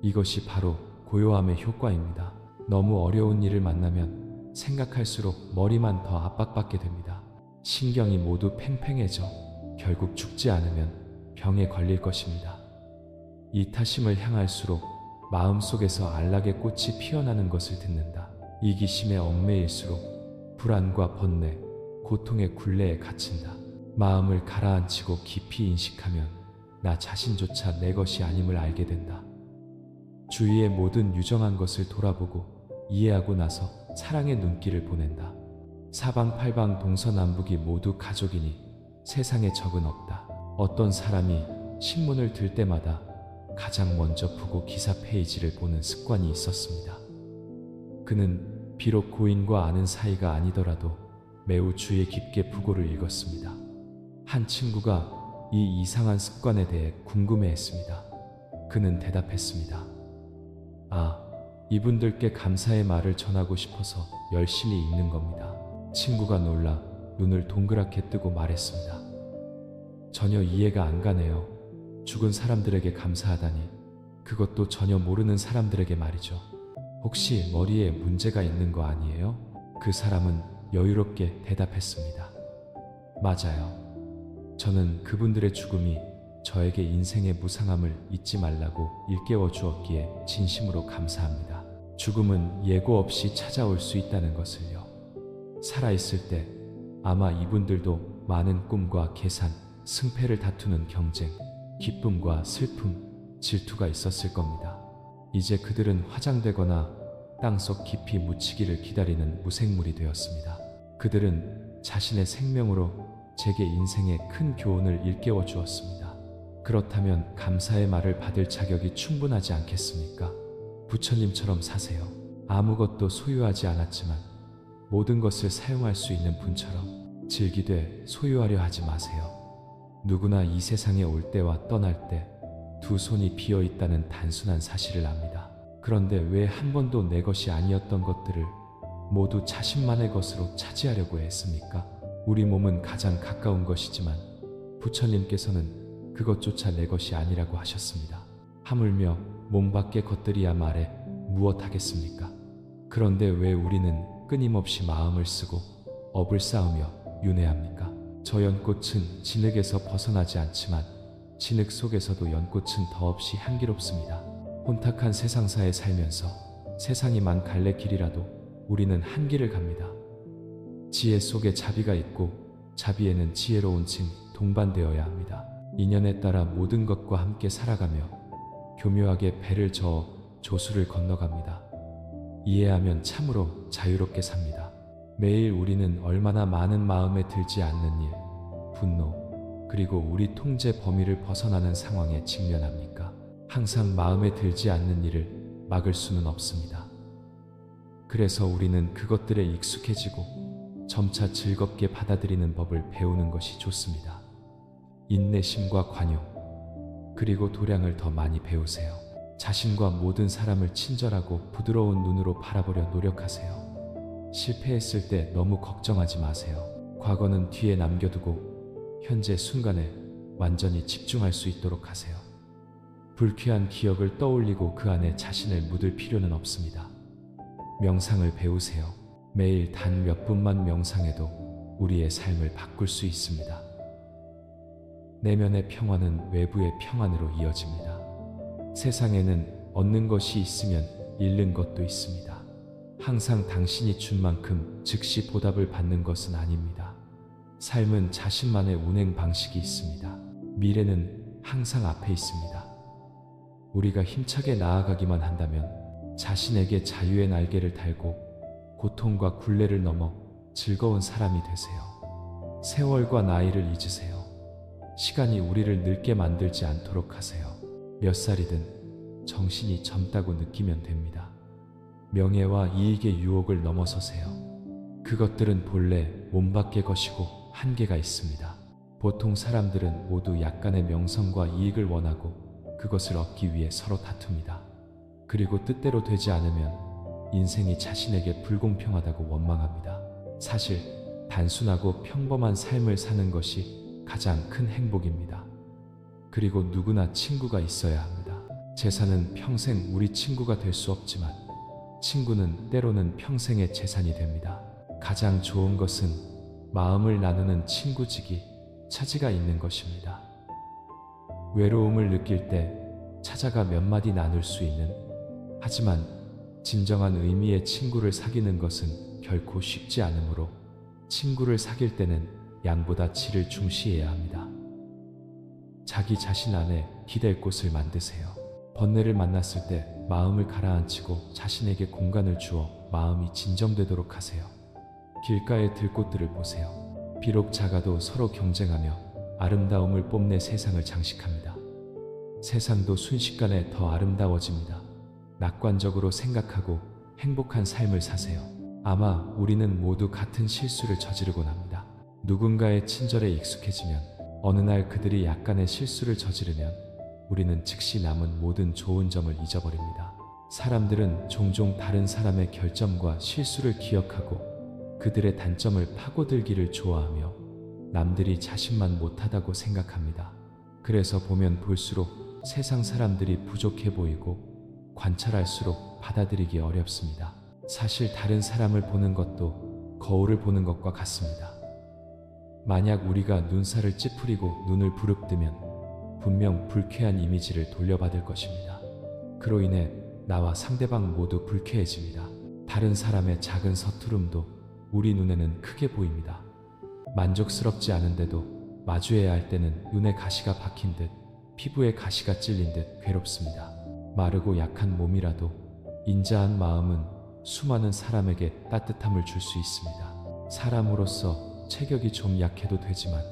이것이 바로 고요함의 효과입니다. 너무 어려운 일을 만나면 생각할수록 머리만 더 압박받게 됩니다. 신경이 모두 팽팽해져 결국 죽지 않으면 병에 걸릴 것입니다. 이타심을 향할수록 마음속에서 안락의 꽃이 피어나는 것을 듣는다. 이기심에 얽매일수록 불안과 번뇌, 고통의 굴레에 갇힌다. 마음을 가라앉히고 깊이 인식하면 나 자신조차 내 것이 아님을 알게 된다. 주위의 모든 유정한 것을 돌아보고 이해하고 나서 사랑의 눈길을 보낸다. 사방팔방 동서남북이 모두 가족이니 세상에 적은 없다. 어떤 사람이 신문을 들 때마다 가장 먼저 보고 기사 페이지를 보는 습관이 있었습니다. 그는 비록 고인과 아는 사이가 아니더라도 매우 주의 깊게 부고를 읽었습니다. 한 친구가 이 이상한 습관에 대해 궁금해했습니다. 그는 대답했습니다. 이분들께 감사의 말을 전하고 싶어서 열심히 읽는 겁니다. 친구가 놀라 눈을 동그랗게 뜨고 말했습니다. 전혀 이해가 안 가네요. 죽은 사람들에게 감사하다니, 그것도 전혀 모르는 사람들에게 말이죠. 혹시 머리에 문제가 있는 거 아니에요? 그 사람은 여유롭게 대답했습니다. 맞아요. 저는 그분들의 죽음이 저에게 인생의 무상함을 잊지 말라고 일깨워 주었기에 진심으로 감사합니다. 죽음은 예고 없이 찾아올 수 있다는 것을요. 살아있을 때 아마 이분들도 많은 꿈과 계산, 승패를 다투는 경쟁, 기쁨과 슬픔, 질투가 있었을 겁니다. 이제 그들은 화장되거나 땅속 깊이 묻히기를 기다리는 무생물이 되었습니다. 그들은 자신의 생명으로 제게 인생의 큰 교훈을 일깨워 주었습니다. 그렇다면 감사의 말을 받을 자격이 충분하지 않겠습니까? 부처님처럼 사세요. 아무것도 소유하지 않았지만 모든 것을 사용할 수 있는 분처럼 즐기되 소유하려 하지 마세요. 누구나 이 세상에 올 때와 떠날 때 두 손이 비어 있다는 단순한 사실을 압니다. 그런데 왜 한 번도 내 것이 아니었던 것들을 모두 자신만의 것으로 차지하려고 했습니까? 우리 몸은 가장 가까운 것이지만 부처님께서는 그것조차 내 것이 아니라고 하셨습니다. 하물며 몸 밖의 것들이야 말해 무엇하겠습니까? 그런데 왜 우리는 끊임없이 마음을 쓰고 업을 쌓으며 윤회합니까? 저 연꽃은 진흙에서 벗어나지 않지만 진흙 속에서도 연꽃은 더없이 향기롭습니다. 혼탁한 세상사에 살면서 세상이 만 갈래 길이라도 우리는 한 길을 갑니다. 지혜 속에 자비가 있고 자비에는 지혜로운 칭 동반되어야 합니다. 인연에 따라 모든 것과 함께 살아가며 교묘하게 배를 저어 조수를 건너갑니다. 이해하면 참으로 자유롭게 삽니다. 매일 우리는 얼마나 많은 마음에 들지 않는 일, 분노, 그리고 우리 통제 범위를 벗어나는 상황에 직면합니까? 항상 마음에 들지 않는 일을 막을 수는 없습니다. 그래서 우리는 그것들에 익숙해지고 점차 즐겁게 받아들이는 법을 배우는 것이 좋습니다. 인내심과 관용, 그리고 도량을 더 많이 배우세요. 자신과 모든 사람을 친절하고 부드러운 눈으로 바라보려 노력하세요. 실패했을 때 너무 걱정하지 마세요. 과거는 뒤에 남겨두고 현재 순간에 완전히 집중할 수 있도록 하세요. 불쾌한 기억을 떠올리고 그 안에 자신을 묻을 필요는 없습니다. 명상을 배우세요. 매일 단 몇 분만 명상해도 우리의 삶을 바꿀 수 있습니다. 내면의 평화는 외부의 평안으로 이어집니다. 세상에는 얻는 것이 있으면 잃는 것도 있습니다. 항상 당신이 준 만큼 즉시 보답을 받는 것은 아닙니다. 삶은 자신만의 운행 방식이 있습니다. 미래는 항상 앞에 있습니다. 우리가 힘차게 나아가기만 한다면 자신에게 자유의 날개를 달고 고통과 굴레를 넘어 즐거운 사람이 되세요. 세월과 나이를 잊으세요. 시간이 우리를 늙게 만들지 않도록 하세요. 몇 살이든 정신이 젊다고 느끼면 됩니다. 명예와 이익의 유혹을 넘어서세요. 그것들은 본래 몸 밖의 것이고 한계가 있습니다. 보통 사람들은 모두 약간의 명성과 이익을 원하고 그것을 얻기 위해 서로 다툽니다. 그리고 뜻대로 되지 않으면 인생이 자신에게 불공평하다고 원망합니다. 사실 단순하고 평범한 삶을 사는 것이 가장 큰 행복입니다. 그리고 누구나 친구가 있어야 합니다. 재산은 평생 우리 친구가 될 수 없지만 친구는 때로는 평생의 재산이 됩니다. 가장 좋은 것은 마음을 나누는 친구지기, 차지가 있는 것입니다. 외로움을 느낄 때 찾아가 몇 마디 나눌 수 있는, 하지만 진정한 의미의 친구를 사귀는 것은 결코 쉽지 않으므로 친구를 사귈 때는 양보다 질을 중시해야 합니다. 자기 자신 안에 기댈 곳을 만드세요. 번뇌를 만났을 때 마음을 가라앉히고 자신에게 공간을 주어 마음이 진정되도록 하세요. 길가의 들꽃들을 보세요. 비록 작아도 서로 경쟁하며 아름다움을 뽐내 세상을 장식합니다. 세상도 순식간에 더 아름다워집니다. 낙관적으로 생각하고 행복한 삶을 사세요. 아마 우리는 모두 같은 실수를 저지르곤 합니다. 누군가의 친절에 익숙해지면 어느 날 그들이 약간의 실수를 저지르면 우리는 즉시 남은 모든 좋은 점을 잊어버립니다. 사람들은 종종 다른 사람의 결점과 실수를 기억하고 그들의 단점을 파고들기를 좋아하며 남들이 자신만 못하다고 생각합니다. 그래서 보면 볼수록 세상 사람들이 부족해 보이고 관찰할수록 받아들이기 어렵습니다. 사실 다른 사람을 보는 것도 거울을 보는 것과 같습니다. 만약 우리가 눈살을 찌푸리고 눈을 부릅뜨면 분명 불쾌한 이미지를 돌려받을 것입니다. 그로 인해 나와 상대방 모두 불쾌해집니다. 다른 사람의 작은 서투름도 우리 눈에는 크게 보입니다. 만족스럽지 않은데도 마주해야 할 때는 눈에 가시가 박힌 듯 피부에 가시가 찔린 듯 괴롭습니다. 마르고 약한 몸이라도 인자한 마음은 수많은 사람에게 따뜻함을 줄 수 있습니다. 사람으로서 체격이 좀 약해도 되지만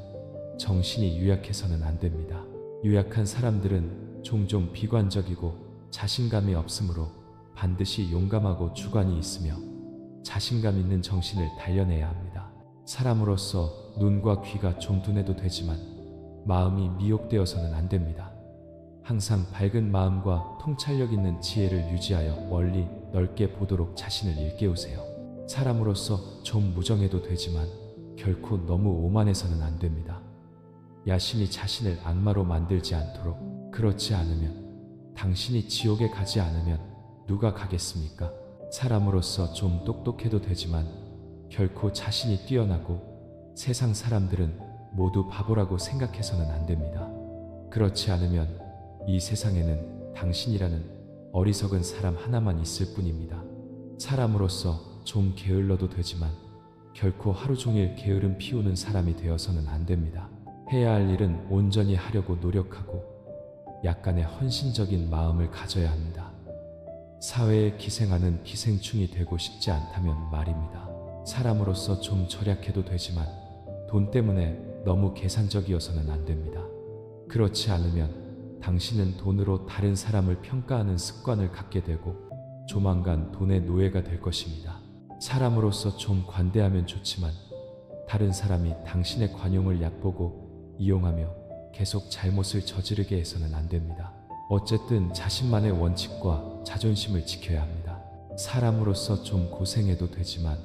정신이 유약해서는 안 됩니다. 유약한 사람들은 종종 비관적이고 자신감이 없으므로 반드시 용감하고 주관이 있으며 자신감 있는 정신을 단련해야 합니다. 사람으로서 눈과 귀가 좀 둔해도 되지만 마음이 미혹되어서는 안 됩니다. 항상 밝은 마음과 통찰력 있는 지혜를 유지하여 멀리 넓게 보도록 자신을 일깨우세요. 사람으로서 좀 무정해도 되지만 결코 너무 오만해서는 안 됩니다. 야심이 자신을 악마로 만들지 않도록, 그렇지 않으면 당신이 지옥에 가지 않으면 누가 가겠습니까? 사람으로서 좀 똑똑해도 되지만 결코 자신이 뛰어나고 세상 사람들은 모두 바보라고 생각해서는 안 됩니다. 그렇지 않으면 이 세상에는 당신이라는 어리석은 사람 하나만 있을 뿐입니다. 사람으로서 좀 게을러도 되지만 결코 하루 종일 게으름 피우는 사람이 되어서는 안 됩니다. 해야 할 일은 온전히 하려고 노력하고 약간의 헌신적인 마음을 가져야 합니다. 사회에 기생하는 기생충이 되고 싶지 않다면 말입니다. 사람으로서 좀 절약해도 되지만 돈 때문에 너무 계산적이어서는 안 됩니다. 그렇지 않으면 당신은 돈으로 다른 사람을 평가하는 습관을 갖게 되고 조만간 돈의 노예가 될 것입니다. 사람으로서 좀 관대하면 좋지만 다른 사람이 당신의 관용을 얕보고 이용하며 계속 잘못을 저지르게 해서는 안 됩니다. 어쨌든 자신만의 원칙과 자존심을 지켜야 합니다. 사람으로서 좀 고생해도 되지만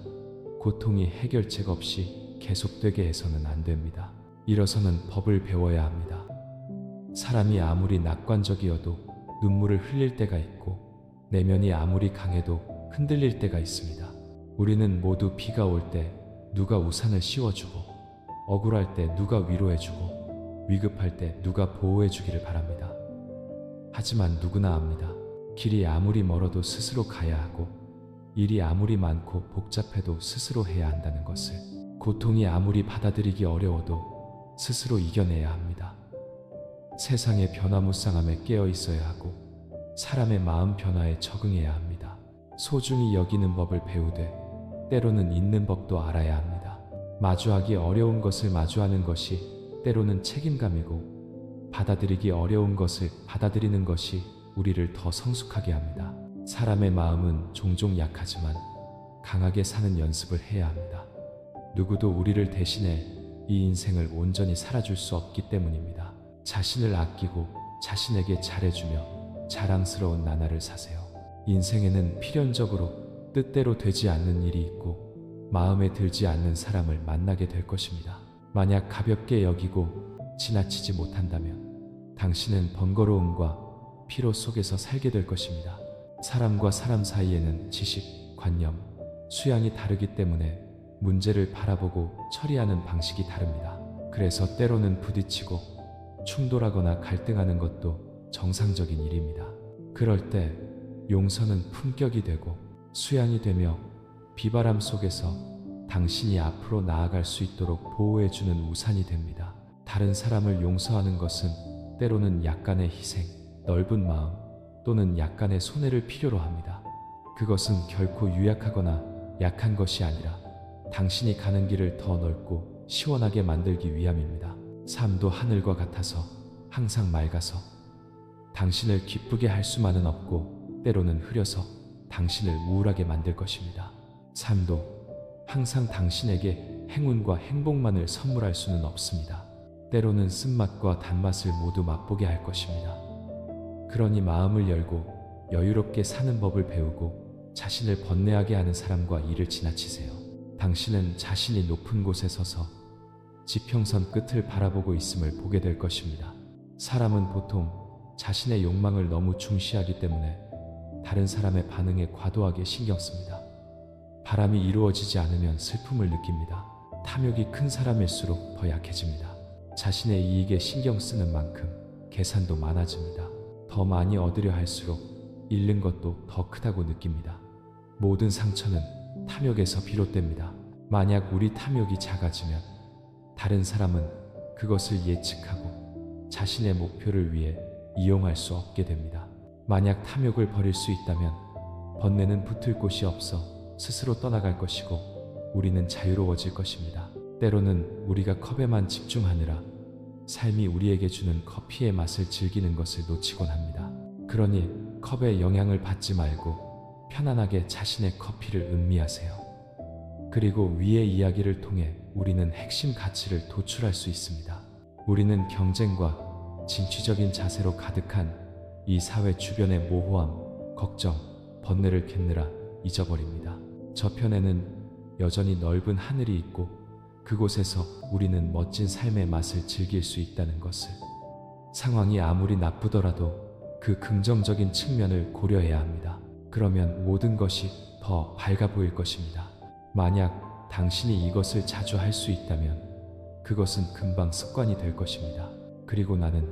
고통이 해결책 없이 계속되게 해서는 안 됩니다. 일어서는 법을 배워야 합니다. 사람이 아무리 낙관적이어도 눈물을 흘릴 때가 있고 내면이 아무리 강해도 흔들릴 때가 있습니다. 우리는 모두 비가 올 때 누가 우산을 씌워주고 억울할 때 누가 위로해주고 위급할 때 누가 보호해주기를 바랍니다. 하지만 누구나 압니다. 길이 아무리 멀어도 스스로 가야 하고 일이 아무리 많고 복잡해도 스스로 해야 한다는 것을, 고통이 아무리 받아들이기 어려워도 스스로 이겨내야 합니다. 세상의 변화무쌍함에 깨어 있어야 하고 사람의 마음 변화에 적응해야 합니다. 소중히 여기는 법을 배우되 때로는 있는 법도 알아야 합니다. 마주하기 어려운 것을 마주하는 것이 때로는 책임감이고, 받아들이기 어려운 것을 받아들이는 것이 우리를 더 성숙하게 합니다. 사람의 마음은 종종 약하지만 강하게 사는 연습을 해야 합니다. 누구도 우리를 대신해 이 인생을 온전히 살아줄 수 없기 때문입니다. 자신을 아끼고 자신에게 잘해주며 자랑스러운 나날을 사세요. 인생에는 필연적으로 뜻대로 되지 않는 일이 있고 마음에 들지 않는 사람을 만나게 될 것입니다. 만약 가볍게 여기고 지나치지 못한다면 당신은 번거로움과 피로 속에서 살게 될 것입니다. 사람과 사람 사이에는 지식, 관념, 수양이 다르기 때문에 문제를 바라보고 처리하는 방식이 다릅니다. 그래서 때로는 부딪히고 충돌하거나 갈등하는 것도 정상적인 일입니다. 그럴 때 용서는 품격이 되고 수양이 되며 비바람 속에서 당신이 앞으로 나아갈 수 있도록 보호해주는 우산이 됩니다. 다른 사람을 용서하는 것은 때로는 약간의 희생, 넓은 마음 또는 약간의 손해를 필요로 합니다. 그것은 결코 유약하거나 약한 것이 아니라 당신이 가는 길을 더 넓고 시원하게 만들기 위함입니다. 삶도 하늘과 같아서 항상 맑아서 당신을 기쁘게 할 수만은 없고 때로는 흐려서 당신을 우울하게 만들 것입니다. 삶도 항상 당신에게 행운과 행복만을 선물할 수는 없습니다. 때로는 쓴맛과 단맛을 모두 맛보게 할 것입니다. 그러니 마음을 열고 여유롭게 사는 법을 배우고 자신을 번뇌하게 하는 사람과 일을 지나치세요. 당신은 자신이 높은 곳에 서서 지평선 끝을 바라보고 있음을 보게 될 것입니다. 사람은 보통 자신의 욕망을 너무 중시하기 때문에 다른 사람의 반응에 과도하게 신경 씁니다. 바람이 이루어지지 않으면 슬픔을 느낍니다. 탐욕이 큰 사람일수록 더 약해집니다. 자신의 이익에 신경 쓰는 만큼 계산도 많아집니다. 더 많이 얻으려 할수록 잃는 것도 더 크다고 느낍니다. 모든 상처는 탐욕에서 비롯됩니다. 만약 우리 탐욕이 작아지면 다른 사람은 그것을 예측하고 자신의 목표를 위해 이용할 수 없게 됩니다. 만약 탐욕을 버릴 수 있다면 번뇌는 붙을 곳이 없어 스스로 떠나갈 것이고 우리는 자유로워질 것입니다. 때로는 우리가 컵에만 집중하느라 삶이 우리에게 주는 커피의 맛을 즐기는 것을 놓치곤 합니다. 그러니 컵의 영향을 받지 말고 편안하게 자신의 커피를 음미하세요. 그리고 위의 이야기를 통해 우리는 핵심 가치를 도출할 수 있습니다. 우리는 경쟁과 진취적인 자세로 가득한 이 사회 주변의 모호함, 걱정, 번뇌를 겟느라 잊어버립니다. 저편에는 여전히 넓은 하늘이 있고 그곳에서 우리는 멋진 삶의 맛을 즐길 수 있다는 것을, 상황이 아무리 나쁘더라도 그 긍정적인 측면을 고려해야 합니다. 그러면 모든 것이 더 밝아 보일 것입니다. 만약 당신이 이것을 자주 할 수 있다면 그것은 금방 습관이 될 것입니다. 그리고 나는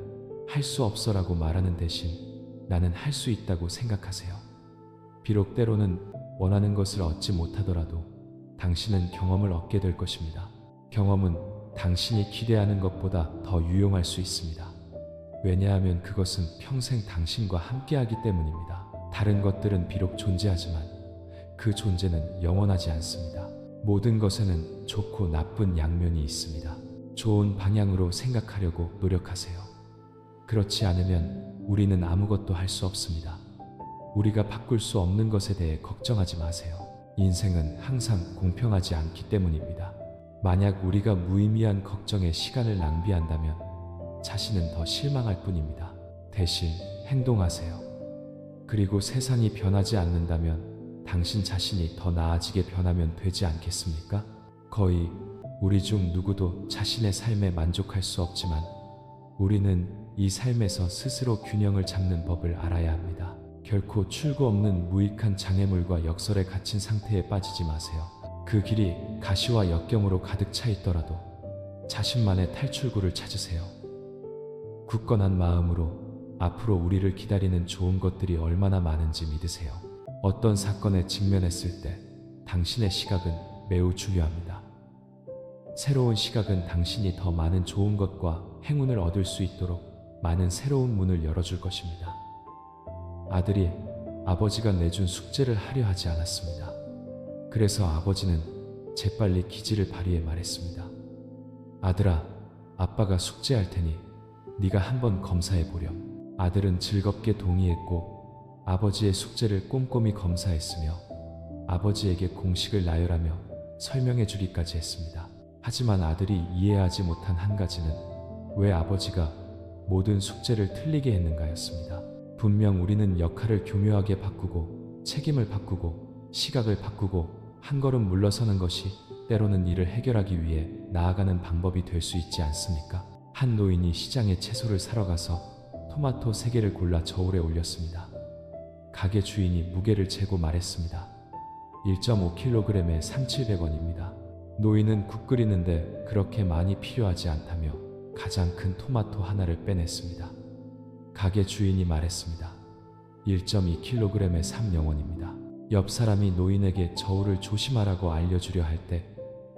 할 수 없어라고 말하는 대신 나는 할 수 있다고 생각하세요. 비록 때로는 원하는 것을 얻지 못하더라도 당신은 경험을 얻게 될 것입니다. 경험은 당신이 기대하는 것보다 더 유용할 수 있습니다. 왜냐하면 그것은 평생 당신과 함께하기 때문입니다. 다른 것들은 비록 존재하지만 그 존재는 영원하지 않습니다. 모든 것에는 좋고 나쁜 양면이 있습니다. 좋은 방향으로 생각하려고 노력하세요. 그렇지 않으면 우리는 아무것도 할 수 없습니다. 우리가 바꿀 수 없는 것에 대해 걱정하지 마세요. 인생은 항상 공평하지 않기 때문입니다. 만약 우리가 무의미한 걱정에 시간을 낭비한다면 자신은 더 실망할 뿐입니다. 대신 행동하세요. 그리고 세상이 변하지 않는다면 당신 자신이 더 나아지게 변하면 되지 않겠습니까? 거의 우리 중 누구도 자신의 삶에 만족할 수 없지만 우리는 이 삶에서 스스로 균형을 잡는 법을 알아야 합니다. 결코 출구 없는 무익한 장애물과 역설에 갇힌 상태에 빠지지 마세요. 그 길이 가시와 역경으로 가득 차 있더라도 자신만의 탈출구를 찾으세요. 굳건한 마음으로 앞으로 우리를 기다리는 좋은 것들이 얼마나 많은지 믿으세요. 어떤 사건에 직면했을 때 당신의 시각은 매우 중요합니다. 새로운 시각은 당신이 더 많은 좋은 것과 행운을 얻을 수 있도록 많은 새로운 문을 열어줄 것입니다. 아들이 아버지가 내준 숙제를 하려 하지 않았습니다. 그래서 아버지는 재빨리 기지를 발휘해 말했습니다. 아들아, 아빠가 숙제할 테니 네가 한번 검사해 보렴. 아들은 즐겁게 동의했고 아버지의 숙제를 꼼꼼히 검사했으며 아버지에게 공식을 나열하며 설명해 주기까지 했습니다. 하지만 아들이 이해하지 못한 한 가지는 왜 아버지가 모든 숙제를 틀리게 했는가였습니다. 분명 우리는 역할을 교묘하게 바꾸고 책임을 바꾸고 시각을 바꾸고 한 걸음 물러서는 것이 때로는 이를 해결하기 위해 나아가는 방법이 될 수 있지 않습니까? 한 노인이 시장에 채소를 사러 가서 토마토 3개를 골라 저울에 올렸습니다. 가게 주인이 무게를 재고 말했습니다. 1.5kg에 3,700원입니다. 노인은 국 끓이는데 그렇게 많이 필요하지 않다며 가장 큰 토마토 하나를 빼냈습니다. 가게 주인이 말했습니다. 1.2kg에 3,000원입니다. 옆 사람이 노인에게 저울을 조심하라고 알려주려 할 때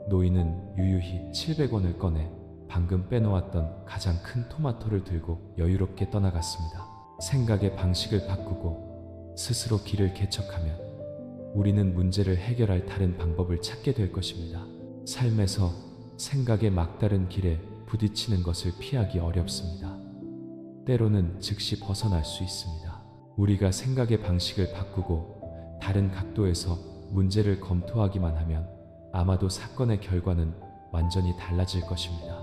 노인은 유유히 700원을 꺼내 방금 빼놓았던 가장 큰 토마토를 들고 여유롭게 떠나갔습니다. 생각의 방식을 바꾸고 스스로 길을 개척하면 우리는 문제를 해결할 다른 방법을 찾게 될 것입니다. 삶에서 생각의 막다른 길에 부딪히는 것을 피하기 어렵습니다. 때로는 즉시 벗어날 수 있습니다. 우리가 생각의 방식을 바꾸고 다른 각도에서 문제를 검토하기만 하면 아마도 사건의 결과는 완전히 달라질 것입니다.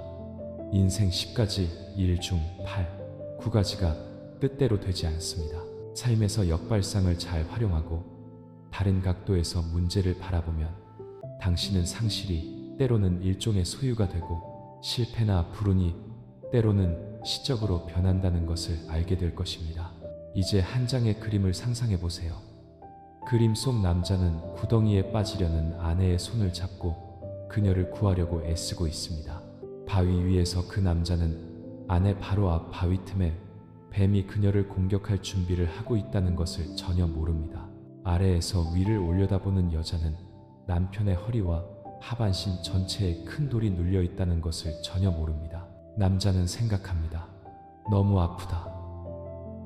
인생 10가지 일 중 8, 9가지가 뜻대로 되지 않습니다. 삶에서 역발상을 잘 활용하고 다른 각도에서 문제를 바라보면 당신은 상실이 때로는 일종의 소유가 되고 실패나 불운이 때로는 시적으로 변한다는 것을 알게 될 것입니다. 이제 한 장의 그림을 상상해 보세요. 그림 속 남자는 구덩이에 빠지려는 아내의 손을 잡고 그녀를 구하려고 애쓰고 있습니다. 바위 위에서 그 남자는 아내 바로 앞 바위 틈에 뱀이 그녀를 공격할 준비를 하고 있다는 것을 전혀 모릅니다. 아래에서 위를 올려다보는 여자는 남편의 허리와 하반신 전체에 큰 돌이 눌려 있다는 것을 전혀 모릅니다. 남자는 생각합니다. 너무 아프다.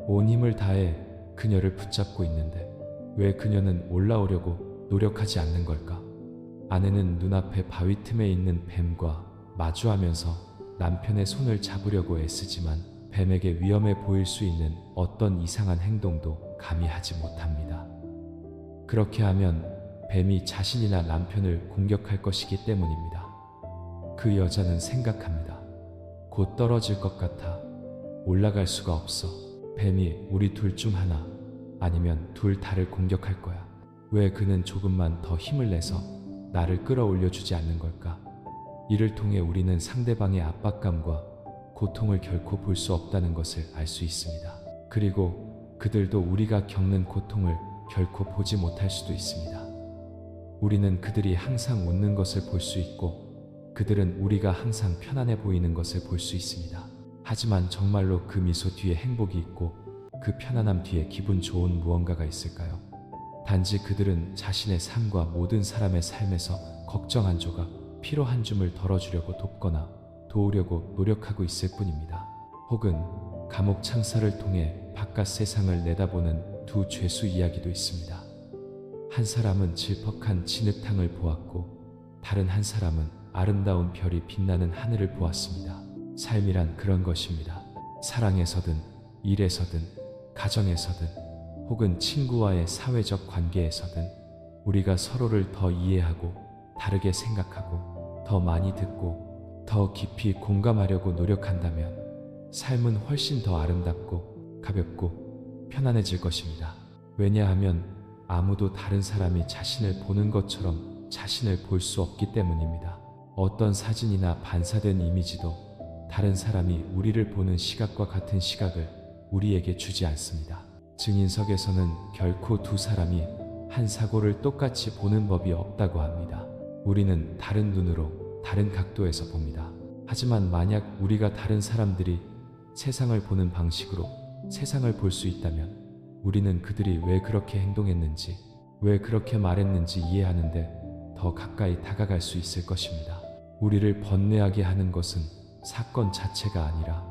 온 힘을 다해 그녀를 붙잡고 있는데 왜 그녀는 올라오려고 노력하지 않는 걸까? 아내는 눈앞에 바위 틈에 있는 뱀과 마주하면서 남편의 손을 잡으려고 애쓰지만 뱀에게 위험해 보일 수 있는 어떤 이상한 행동도 감히 하지 못합니다. 그렇게 하면 뱀이 자신이나 남편을 공격할 것이기 때문입니다. 그 여자는 생각합니다. 곧 떨어질 것 같아. 올라갈 수가 없어. 뱀이 우리 둘 중 하나 아니면 둘 다를 공격할 거야. 왜 그는 조금만 더 힘을 내서 나를 끌어올려 주지 않는 걸까? 이를 통해 우리는 상대방의 압박감과 고통을 결코 볼 수 없다는 것을 알 수 있습니다. 그리고 그들도 우리가 겪는 고통을 결코 보지 못할 수도 있습니다. 우리는 그들이 항상 웃는 것을 볼 수 있고 그들은 우리가 항상 편안해 보이는 것을 볼 수 있습니다. 하지만 정말로 그 미소 뒤에 행복이 있고 그 편안함 뒤에 기분 좋은 무언가가 있을까요? 단지 그들은 자신의 삶과 모든 사람의 삶에서 걱정 한 조각, 피로 한 줌을 덜어주려고 돕거나 도우려고 노력하고 있을 뿐입니다. 혹은 감옥 창살을 통해 바깥 세상을 내다보는 두 죄수 이야기도 있습니다. 한 사람은 질퍽한 진흙탕을 보았고 다른 한 사람은 아름다운 별이 빛나는 하늘을 보았습니다. 삶이란 그런 것입니다. 사랑에서든 일에서든 가정에서든 혹은 친구와의 사회적 관계에서든 우리가 서로를 더 이해하고 다르게 생각하고 더 많이 듣고 더 깊이 공감하려고 노력한다면 삶은 훨씬 더 아름답고 가볍고 편안해질 것입니다. 왜냐하면 아무도 다른 사람이 자신을 보는 것처럼 자신을 볼 수 없기 때문입니다. 어떤 사진이나 반사된 이미지도 다른 사람이 우리를 보는 시각과 같은 시각을 우리에게 주지 않습니다. 증인석에서는 결코 두 사람이 한 사고를 똑같이 보는 법이 없다고 합니다. 우리는 다른 눈으로 다른 각도에서 봅니다. 하지만 만약 우리가 다른 사람들이 세상을 보는 방식으로 세상을 볼 수 있다면 우리는 그들이 왜 그렇게 행동했는지, 왜 그렇게 말했는지 이해하는데 더 가까이 다가갈 수 있을 것입니다. 우리를 번뇌하게 하는 것은 사건 자체가 아니라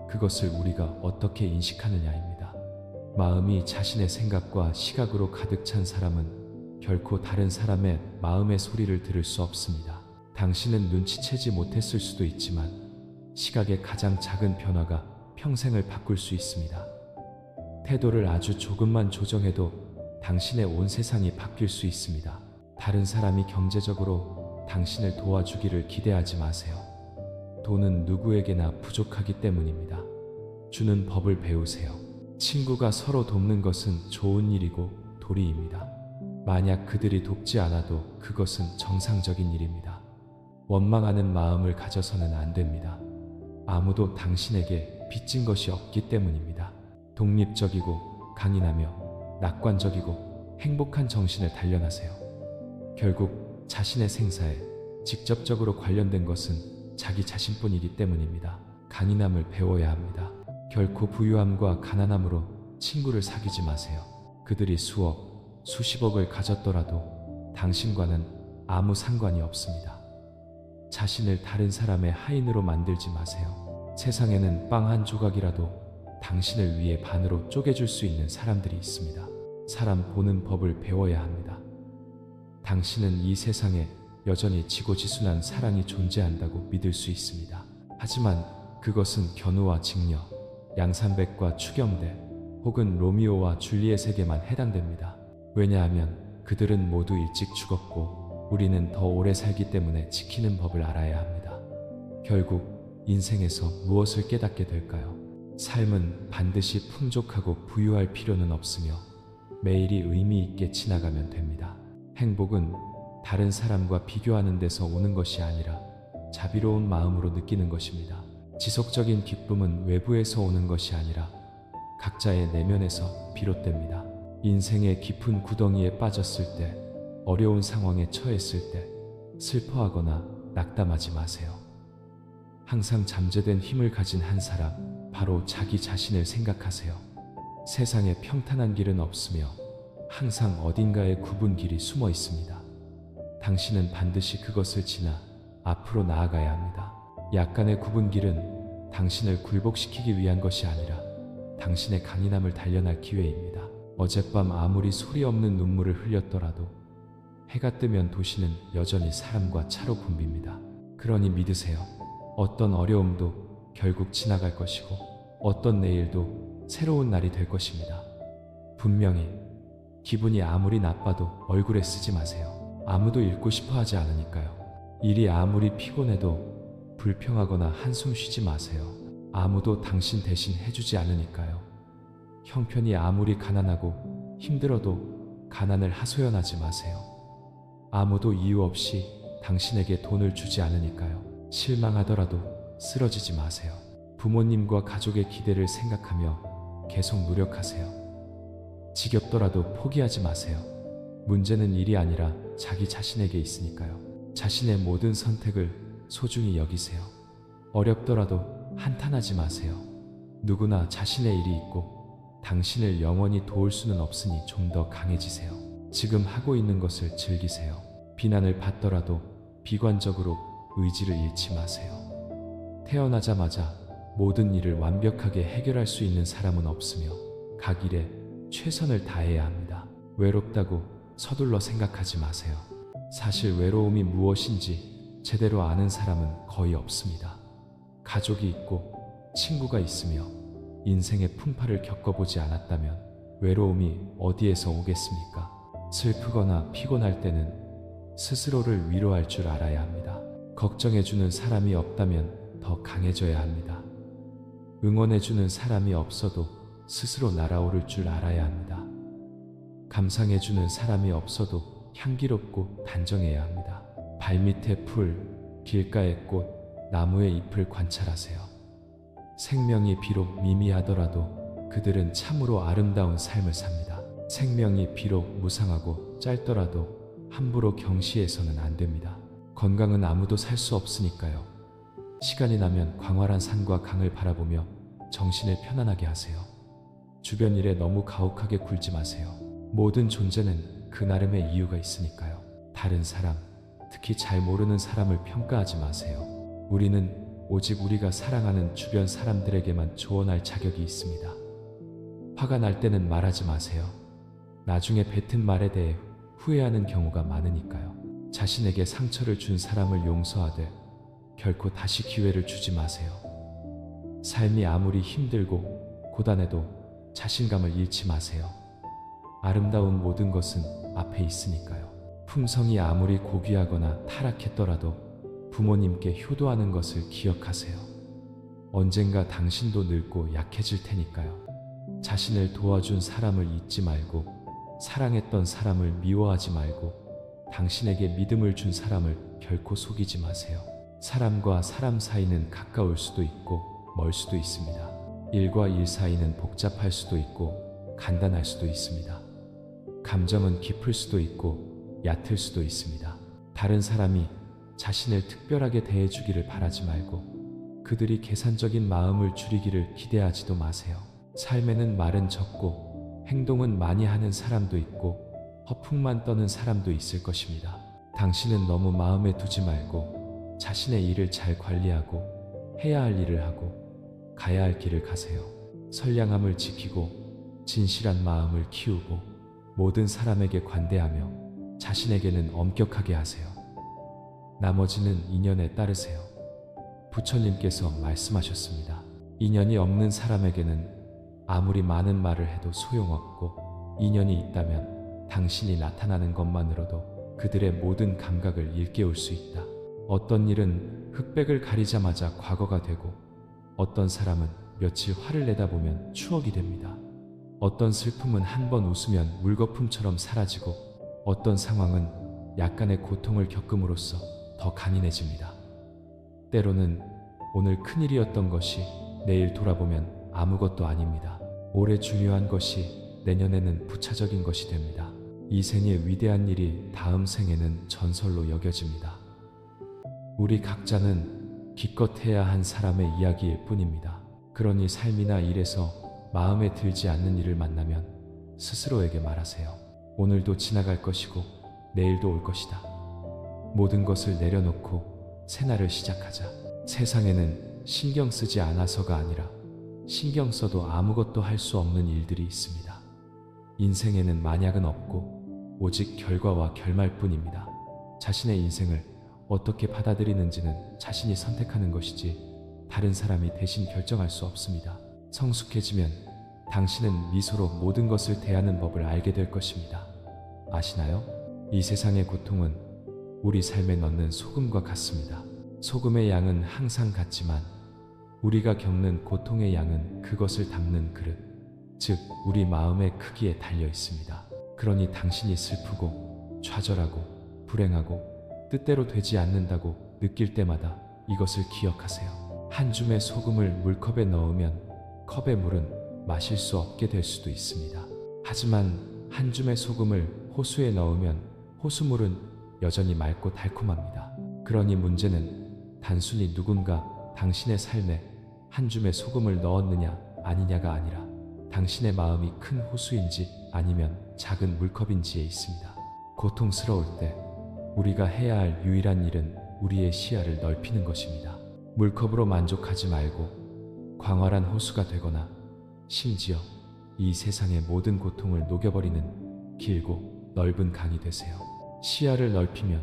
그것을 우리가 어떻게 인식하느냐입니다. 마음이 자신의 생각과 시각으로 가득 찬 사람은 결코 다른 사람의 마음의 소리를 들을 수 없습니다. 당신은 눈치채지 못했을 수도 있지만 시각의 가장 작은 변화가 평생을 바꿀 수 있습니다. 태도를 아주 조금만 조정해도 당신의 온 세상이 바뀔 수 있습니다. 다른 사람이 경제적으로 당신을 도와주기를 기대하지 마세요. 돈은 누구에게나 부족하기 때문입니다. 주는 법을 배우세요. 친구가 서로 돕는 것은 좋은 일이고 도리입니다. 만약 그들이 돕지 않아도 그것은 정상적인 일입니다. 원망하는 마음을 가져서는 안 됩니다. 아무도 당신에게 빚진 것이 없기 때문입니다. 독립적이고 강인하며 낙관적이고 행복한 정신을 단련하세요. 결국 자신의 생사에 직접적으로 관련된 것은 자기 자신뿐이기 때문입니다. 강인함을 배워야 합니다. 결코 부유함과 가난함으로 친구를 사귀지 마세요. 그들이 수억, 수십억을 가졌더라도 당신과는 아무 상관이 없습니다. 자신을 다른 사람의 하인으로 만들지 마세요. 세상에는 빵 한 조각이라도 당신을 위해 반으로 쪼개줄 수 있는 사람들이 있습니다. 사람 보는 법을 배워야 합니다. 당신은 이 세상에 여전히 지고지순한 사랑이 존재한다고 믿을 수 있습니다. 하지만 그것은 견우와 직녀, 양산백과 추경대 혹은 로미오와 줄리엣에게만 해당됩니다. 왜냐하면 그들은 모두 일찍 죽었고 우리는 더 오래 살기 때문에 지키는 법을 알아야 합니다. 결국 인생에서 무엇을 깨닫게 될까요? 삶은 반드시 풍족하고 부유할 필요는 없으며 매일이 의미 있게 지나가면 됩니다. 행복은 다른 사람과 비교하는 데서 오는 것이 아니라 자비로운 마음으로 느끼는 것입니다. 지속적인 기쁨은 외부에서 오는 것이 아니라 각자의 내면에서 비롯됩니다. 인생의 깊은 구덩이에 빠졌을 때, 어려운 상황에 처했을 때 슬퍼하거나 낙담하지 마세요. 항상 잠재된 힘을 가진 한 사람, 바로 자기 자신을 생각하세요. 세상에 평탄한 길은 없으며 항상 어딘가에 굽은 길이 숨어 있습니다. 당신은 반드시 그것을 지나 앞으로 나아가야 합니다. 약간의 굽은 길은 당신을 굴복시키기 위한 것이 아니라 당신의 강인함을 단련할 기회입니다. 어젯밤 아무리 소리 없는 눈물을 흘렸더라도 해가 뜨면 도시는 여전히 사람과 차로 붐빕니다. 그러니 믿으세요. 어떤 어려움도 결국 지나갈 것이고 어떤 내일도 새로운 날이 될 것입니다. 분명히 기분이 아무리 나빠도 얼굴에 쓰지 마세요. 아무도 읽고 싶어 하지 않으니까요. 일이 아무리 피곤해도 불평하거나 한숨 쉬지 마세요. 아무도 당신 대신 해주지 않으니까요. 형편이 아무리 가난하고 힘들어도 가난을 하소연하지 마세요. 아무도 이유 없이 당신에게 돈을 주지 않으니까요. 실망하더라도 쓰러지지 마세요. 부모님과 가족의 기대를 생각하며 계속 노력하세요. 지겹더라도 포기하지 마세요. 문제는 일이 아니라 자기 자신에게 있으니까요. 자신의 모든 선택을 소중히 여기세요. 어렵더라도 한탄하지 마세요. 누구나 자신의 일이 있고 당신을 영원히 도울 수는 없으니 좀 더 강해지세요. 지금 하고 있는 것을 즐기세요. 비난을 받더라도 비관적으로 의지를 잃지 마세요. 태어나자마자 모든 일을 완벽하게 해결할 수 있는 사람은 없으며 각 일에 최선을 다해야 합니다. 외롭다고 서둘러 생각하지 마세요. 사실 외로움이 무엇인지 제대로 아는 사람은 거의 없습니다. 가족이 있고 친구가 있으며 인생의 풍파를 겪어보지 않았다면 외로움이 어디에서 오겠습니까? 슬프거나 피곤할 때는 스스로를 위로할 줄 알아야 합니다. 걱정해주는 사람이 없다면 더 강해져야 합니다. 응원해주는 사람이 없어도 스스로 날아오를 줄 알아야 합니다. 감상해주는 사람이 없어도 향기롭고 단정해야 합니다. 발밑의 풀, 길가의 꽃, 나무의 잎을 관찰하세요. 생명이 비록 미미하더라도 그들은 참으로 아름다운 삶을 삽니다. 생명이 비록 무상하고 짧더라도 함부로 경시해서는 안 됩니다. 건강은 아무도 살 수 없으니까요. 시간이 나면 광활한 산과 강을 바라보며 정신을 편안하게 하세요. 주변 일에 너무 가혹하게 굴지 마세요. 모든 존재는 그 나름의 이유가 있으니까요. 다른 사람, 특히 잘 모르는 사람을 평가하지 마세요. 우리는 오직 우리가 사랑하는 주변 사람들에게만 조언할 자격이 있습니다. 화가 날 때는 말하지 마세요. 나중에 뱉은 말에 대해 후회하는 경우가 많으니까요. 자신에게 상처를 준 사람을 용서하되 결코 다시 기회를 주지 마세요. 삶이 아무리 힘들고 고단해도 자신감을 잃지 마세요. 아름다운 모든 것은 앞에 있으니까요. 품성이 아무리 고귀하거나 타락했더라도 부모님께 효도하는 것을 기억하세요. 언젠가 당신도 늙고 약해질 테니까요. 자신을 도와준 사람을 잊지 말고, 사랑했던 사람을 미워하지 말고, 당신에게 믿음을 준 사람을 결코 속이지 마세요. 사람과 사람 사이는 가까울 수도 있고 멀 수도 있습니다. 일과 일 사이는 복잡할 수도 있고 간단할 수도 있습니다. 감정은 깊을 수도 있고 얕을 수도 있습니다. 다른 사람이 자신을 특별하게 대해주기를 바라지 말고 그들이 계산적인 마음을 줄이기를 기대하지도 마세요. 삶에는 말은 적고 행동은 많이 하는 사람도 있고 허풍만 떠는 사람도 있을 것입니다. 당신은 너무 마음에 두지 말고 자신의 일을 잘 관리하고 해야 할 일을 하고 가야 할 길을 가세요. 선량함을 지키고 진실한 마음을 키우고 모든 사람에게 관대하며 자신에게는 엄격하게 하세요. 나머지는 인연에 따르세요. 부처님께서 말씀하셨습니다. 인연이 없는 사람에게는 아무리 많은 말을 해도 소용없고 인연이 있다면 당신이 나타나는 것만으로도 그들의 모든 감각을 일깨울 수 있다. 어떤 일은 흑백을 가리자마자 과거가 되고 어떤 사람은 며칠 화를 내다 보면 추억이 됩니다. 어떤 슬픔은 한 번 웃으면 물거품처럼 사라지고 어떤 상황은 약간의 고통을 겪음으로써 더 강인해집니다. 때로는 오늘 큰일이었던 것이 내일 돌아보면 아무것도 아닙니다. 올해 중요한 것이 내년에는 부차적인 것이 됩니다. 이 생의 위대한 일이 다음 생에는 전설로 여겨집니다. 우리 각자는 기껏 해야 한 사람의 이야기일 뿐입니다. 그러니 삶이나 일에서 마음에 들지 않는 일을 만나면 스스로에게 말하세요. 오늘도 지나갈 것이고 내일도 올 것이다. 모든 것을 내려놓고 새날을 시작하자. 세상에는 신경 쓰지 않아서가 아니라 신경 써도 아무것도 할 수 없는 일들이 있습니다. 인생에는 만약은 없고 오직 결과와 결말뿐입니다. 자신의 인생을 어떻게 받아들이는지는 자신이 선택하는 것이지 다른 사람이 대신 결정할 수 없습니다. 성숙해지면 당신은 미소로 모든 것을 대하는 법을 알게 될 것입니다. 아시나요? 이 세상의 고통은 우리 삶에 넣는 소금과 같습니다. 소금의 양은 항상 같지만 우리가 겪는 고통의 양은 그것을 담는 그릇, 즉 우리 마음의 크기에 달려 있습니다. 그러니 당신이 슬프고 좌절하고 불행하고 뜻대로 되지 않는다고 느낄 때마다 이것을 기억하세요. 한 줌의 소금을 물컵에 넣으면 컵의 물은 마실 수 없게 될 수도 있습니다. 하지만 한 줌의 소금을 호수에 넣으면 호수물은 여전히 맑고 달콤합니다. 그러니 문제는 단순히 누군가 당신의 삶에 한 줌의 소금을 넣었느냐 아니냐가 아니라 당신의 마음이 큰 호수인지 아니면 작은 물컵인지에 있습니다. 고통스러울 때 우리가 해야 할 유일한 일은 우리의 시야를 넓히는 것입니다. 물컵으로 만족하지 말고 광활한 호수가 되거나 심지어 이 세상의 모든 고통을 녹여버리는 길고 넓은 강이 되세요. 시야를 넓히면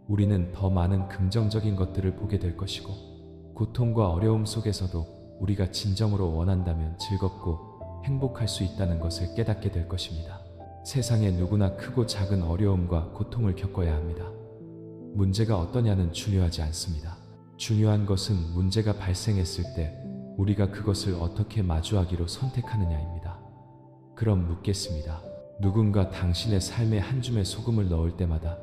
우리는 더 많은 긍정적인 것들을 보게 될 것이고 고통과 어려움 속에서도 우리가 진정으로 원한다면 즐겁고 행복할 수 있다는 것을 깨닫게 될 것입니다. 세상에 누구나 크고 작은 어려움과 고통을 겪어야 합니다. 문제가 어떠냐는 중요하지 않습니다. 중요한 것은 문제가 발생했을 때 우리가 그것을 어떻게 마주하기로 선택하느냐입니다. 그럼 묻겠습니다. 누군가 당신의 삶에 한 줌의 소금을 넣을 때마다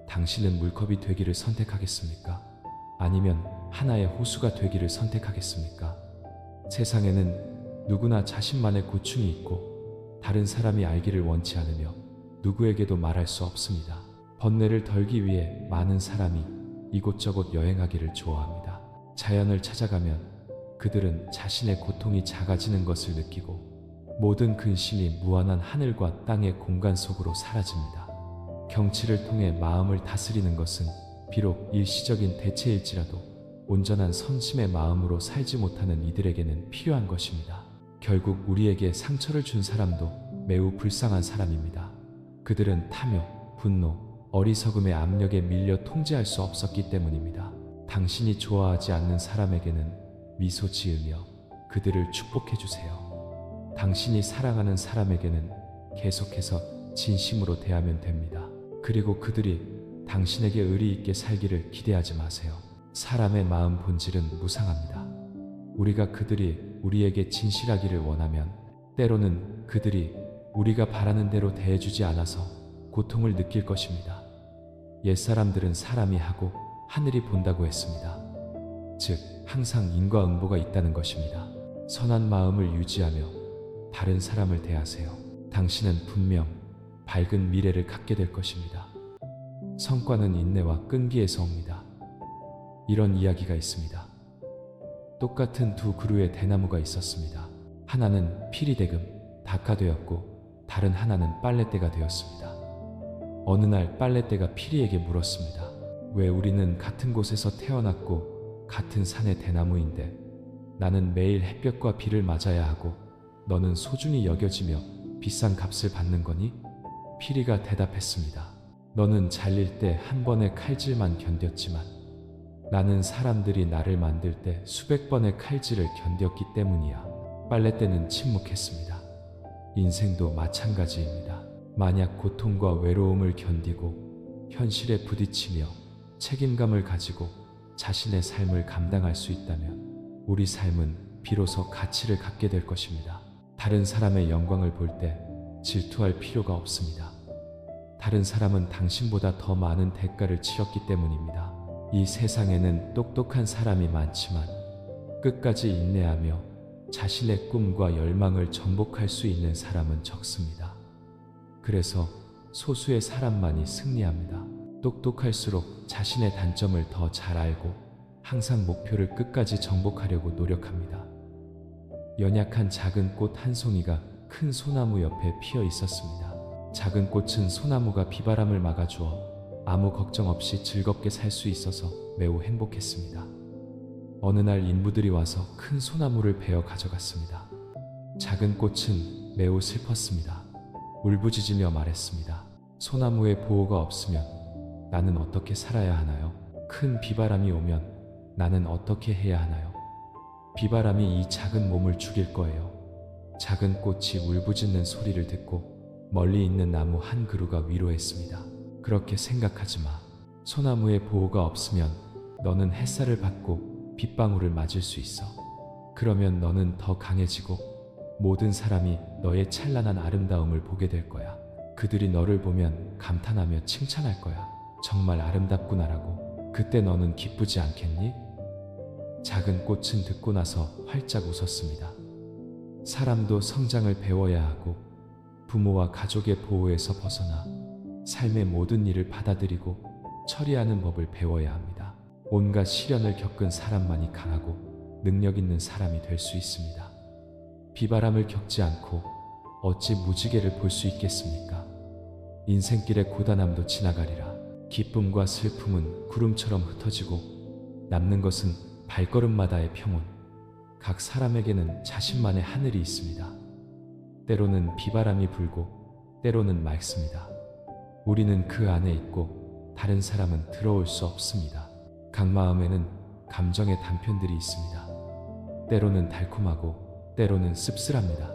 당신은 물컵이 되기를 선택하겠습니까? 아니면 하나의 호수가 되기를 선택하겠습니까? 세상에는 누구나 자신만의 고충이 있고 다른 사람이 알기를 원치 않으며 누구에게도 말할 수 없습니다. 번뇌를 덜기 위해 많은 사람이 이곳저곳 여행하기를 좋아합니다. 자연을 찾아가면 그들은 자신의 고통이 작아지는 것을 느끼고 모든 근심이 무한한 하늘과 땅의 공간 속으로 사라집니다. 경치를 통해 마음을 다스리는 것은 비록 일시적인 대체일지라도 온전한 선심의 마음으로 살지 못하는 이들에게는 필요한 것입니다. 결국 우리에게 상처를 준 사람도 매우 불쌍한 사람입니다. 그들은 타며 분노, 어리석음의 압력에 밀려 통제할 수 없었기 때문입니다. 당신이 좋아하지 않는 사람에게는 미소 지으며 그들을 축복해 주세요. 당신이 사랑하는 사람에게는 계속해서 진심으로 대하면 됩니다. 그리고 그들이 당신에게 의리 있게 살기를 기대하지 마세요. 사람의 마음 본질은 무상합니다. 우리가 그들이 우리에게 진실하기를 원하면 때로는 그들이 우리가 바라는 대로 대해주지 않아서 고통을 느낄 것입니다. 옛사람들은 사람이 하고 하늘이 본다고 했습니다. 즉, 항상 인과응보가 있다는 것입니다. 선한 마음을 유지하며 다른 사람을 대하세요. 당신은 분명 밝은 미래를 갖게 될 것입니다. 성과는 인내와 끈기에서 옵니다. 이런 이야기가 있습니다. 똑같은 두 그루의 대나무가 있었습니다. 하나는 피리대금, 닭화되었고 다른 하나는 빨랫대가 되었습니다. 어느 날 빨랫대가 피리에게 물었습니다. 왜 우리는 같은 곳에서 태어났고 같은 산의 대나무인데 나는 매일 햇볕과 비를 맞아야 하고 너는 소중히 여겨지며 비싼 값을 받는 거니? 피리가 대답했습니다. 너는 잘릴 때 한 번의 칼질만 견뎠지만 나는 사람들이 나를 만들 때 수백 번의 칼질을 견뎠기 때문이야. 빨랫대는 침묵했습니다. 인생도 마찬가지입니다. 만약 고통과 외로움을 견디고 현실에 부딪히며 책임감을 가지고 자신의 삶을 감당할 수 있다면 우리 삶은 비로소 가치를 갖게 될 것입니다. 다른 사람의 영광을 볼 때 질투할 필요가 없습니다. 다른 사람은 당신보다 더 많은 대가를 치렀기 때문입니다. 이 세상에는 똑똑한 사람이 많지만 끝까지 인내하며 자신의 꿈과 열망을 정복할 수 있는 사람은 적습니다. 그래서 소수의 사람만이 승리합니다. 똑똑할수록 자신의 단점을 더 잘 알고 항상 목표를 끝까지 정복하려고 노력합니다. 연약한 작은 꽃 한 송이가 큰 소나무 옆에 피어 있었습니다. 작은 꽃은 소나무가 비바람을 막아주어 아무 걱정 없이 즐겁게 살 수 있어서 매우 행복했습니다. 어느 날 인부들이 와서 큰 소나무를 베어 가져갔습니다. 작은 꽃은 매우 슬펐습니다. 울부짖으며 말했습니다. 소나무의 보호가 없으면 나는 어떻게 살아야 하나요? 큰 비바람이 오면 나는 어떻게 해야 하나요? 비바람이 이 작은 몸을 죽일 거예요. 작은 꽃이 울부짖는 소리를 듣고 멀리 있는 나무 한 그루가 위로했습니다. 그렇게 생각하지 마. 소나무의 보호가 없으면 너는 햇살을 받고 빗방울을 맞을 수 있어. 그러면 너는 더 강해지고 모든 사람이 너의 찬란한 아름다움을 보게 될 거야. 그들이 너를 보면 감탄하며 칭찬할 거야. 정말 아름답구나라고. 그때 너는 기쁘지 않겠니? 작은 꽃은 듣고 나서 활짝 웃었습니다. 사람도 성장을 배워야 하고 부모와 가족의 보호에서 벗어나 삶의 모든 일을 받아들이고 처리하는 법을 배워야 합니다. 온갖 시련을 겪은 사람만이 강하고 능력 있는 사람이 될 수 있습니다. 비바람을 겪지 않고 어찌 무지개를 볼 수 있겠습니까? 인생길의 고단함도 지나가리라. 기쁨과 슬픔은 구름처럼 흩어지고 남는 것은 발걸음마다의 평온. 각 사람에게는 자신만의 하늘이 있습니다. 때로는 비바람이 불고 때로는 맑습니다. 우리는 그 안에 있고 다른 사람은 들어올 수 없습니다. 각 마음에는 감정의 단편들이 있습니다. 때로는 달콤하고 때로는 씁쓸합니다.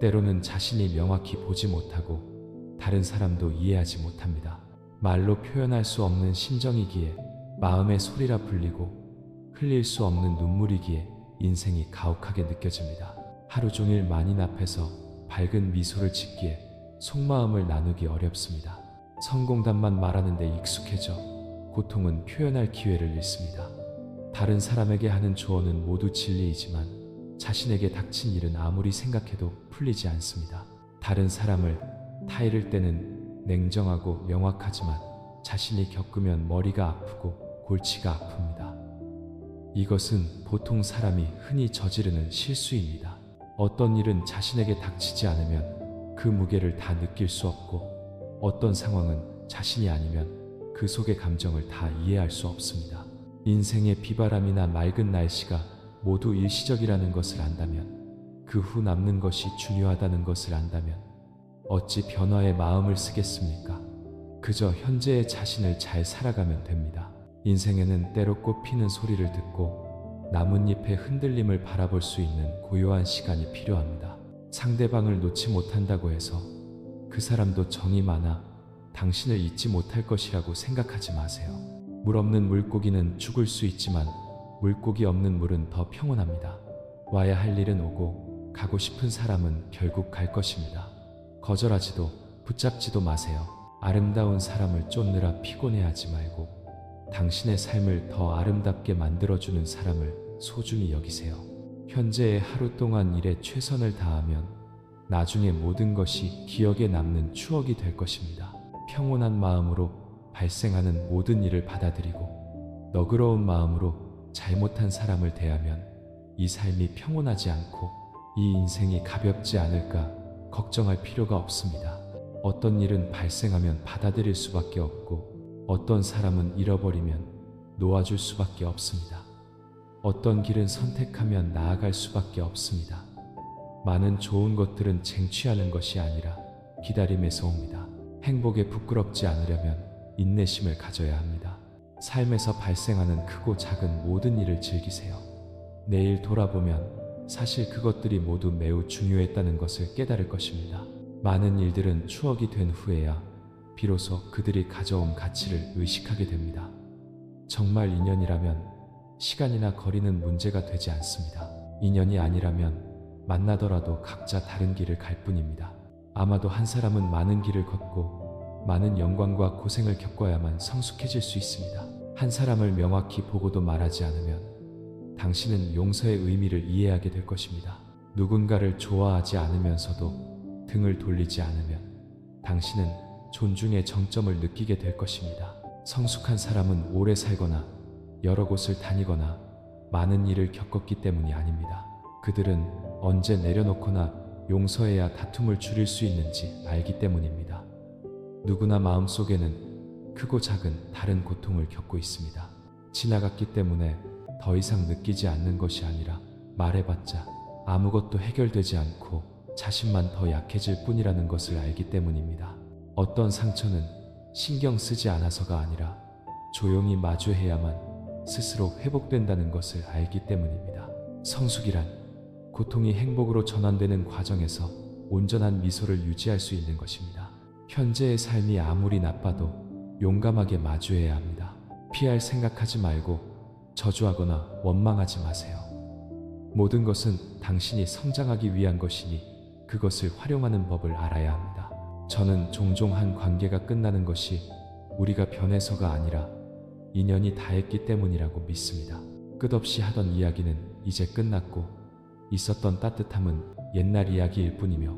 때로는 자신이 명확히 보지 못하고 다른 사람도 이해하지 못합니다. 말로 표현할 수 없는 심정이기에 마음의 소리라 불리고 흘릴 수 없는 눈물이기에 인생이 가혹하게 느껴집니다. 하루 종일 만인 앞에서 밝은 미소를 짓기에 속마음을 나누기 어렵습니다. 성공담만 말하는데 익숙해져 고통은 표현할 기회를 잃습니다. 다른 사람에게 하는 조언은 모두 진리이지만 자신에게 닥친 일은 아무리 생각해도 풀리지 않습니다. 다른 사람을 타이를 때는 냉정하고 명확하지만 자신이 겪으면 머리가 아프고 골치가 아픕니다. 이것은 보통 사람이 흔히 저지르는 실수입니다. 어떤 일은 자신에게 닥치지 않으면 그 무게를 다 느낄 수 없고 어떤 상황은 자신이 아니면 그 속의 감정을 다 이해할 수 없습니다. 인생의 비바람이나 맑은 날씨가 모두 일시적이라는 것을 안다면 그 후 남는 것이 중요하다는 것을 안다면 어찌 변화에 마음을 쓰겠습니까? 그저 현재의 자신을 잘 살아가면 됩니다. 인생에는 때로 꽃피는 소리를 듣고 나뭇잎의 흔들림을 바라볼 수 있는 고요한 시간이 필요합니다. 상대방을 놓지 못한다고 해서 그 사람도 정이 많아 당신을 잊지 못할 것이라고 생각하지 마세요. 물 없는 물고기는 죽을 수 있지만 물고기 없는 물은 더 평온합니다. 와야 할 일은 오고 가고 싶은 사람은 결국 갈 것입니다. 거절하지도 붙잡지도 마세요. 아름다운 사람을 쫓느라 피곤해하지 말고 당신의 삶을 더 아름답게 만들어주는 사람을 소중히 여기세요. 현재의 하루 동안 일에 최선을 다하면 나중에 모든 것이 기억에 남는 추억이 될 것입니다. 평온한 마음으로 발생하는 모든 일을 받아들이고 너그러운 마음으로 잘못한 사람을 대하면 이 삶이 평온하지 않고 이 인생이 가볍지 않을까 걱정할 필요가 없습니다. 어떤 일은 발생하면 받아들일 수밖에 없고 어떤 사람은 잃어버리면 놓아줄 수밖에 없습니다. 어떤 길은 선택하면 나아갈 수밖에 없습니다. 많은 좋은 것들은 쟁취하는 것이 아니라 기다림에서 옵니다. 행복에 부끄럽지 않으려면 인내심을 가져야 합니다. 삶에서 발생하는 크고 작은 모든 일을 즐기세요. 내일 돌아보면 사실 그것들이 모두 매우 중요했다는 것을 깨달을 것입니다. 많은 일들은 추억이 된 후에야 비로소 그들이 가져온 가치를 의식하게 됩니다. 정말 인연이라면 시간이나 거리는 문제가 되지 않습니다. 인연이 아니라면 만나더라도 각자 다른 길을 갈 뿐입니다. 아마도 한 사람은 많은 길을 걷고 많은 영광과 고생을 겪어야만 성숙해질 수 있습니다. 한 사람을 명확히 보고도 말하지 않으면 당신은 용서의 의미를 이해하게 될 것입니다. 누군가를 좋아하지 않으면서도 등을 돌리지 않으면 당신은 존중의 정점을 느끼게 될 것입니다. 성숙한 사람은 오래 살거나 여러 곳을 다니거나 많은 일을 겪었기 때문이 아닙니다. 그들은 언제 내려놓거나 용서해야 다툼을 줄일 수 있는지 알기 때문입니다. 누구나 마음속에는 크고 작은 다른 고통을 겪고 있습니다. 지나갔기 때문에 더 이상 느끼지 않는 것이 아니라 말해봤자 아무것도 해결되지 않고 자신만 더 약해질 뿐이라는 것을 알기 때문입니다. 어떤 상처는 신경 쓰지 않아서가 아니라 조용히 마주해야만 스스로 회복된다는 것을 알기 때문입니다. 성숙이란 고통이 행복으로 전환되는 과정에서 온전한 미소를 유지할 수 있는 것입니다. 현재의 삶이 아무리 나빠도 용감하게 마주해야 합니다. 피할 생각하지 말고 저주하거나 원망하지 마세요. 모든 것은 당신이 성장하기 위한 것이니 그것을 활용하는 법을 알아야 합니다. 저는 종종 한 관계가 끝나는 것이 우리가 변해서가 아니라 인연이 닿았기 때문이라고 믿습니다. 끝없이 하던 이야기는 이제 끝났고 있었던 따뜻함은 옛날 이야기일 뿐이며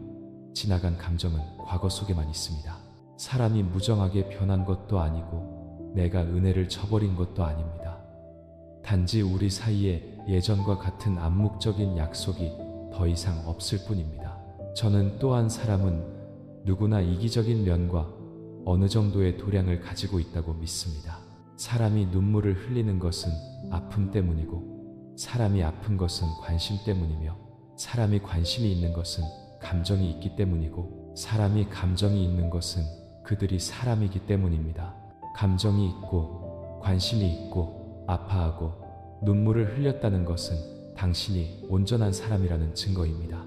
지나간 감정은 과거 속에만 있습니다. 사람이 무정하게 변한 것도 아니고 내가 은혜를 저버린 것도 아닙니다. 단지 우리 사이에 예전과 같은 암묵적인 약속이 더 이상 없을 뿐입니다. 저는 또한 사람은 누구나 이기적인 면과 어느 정도의 도량을 가지고 있다고 믿습니다. 사람이 눈물을 흘리는 것은 아픔 때문이고 사람이 아픈 것은 관심 때문이며 사람이 관심이 있는 것은 감정이 있기 때문이고 사람이 감정이 있는 것은 그들이 사람이기 때문입니다. 감정이 있고 관심이 있고 아파하고 눈물을 흘렸다는 것은 당신이 온전한 사람이라는 증거입니다.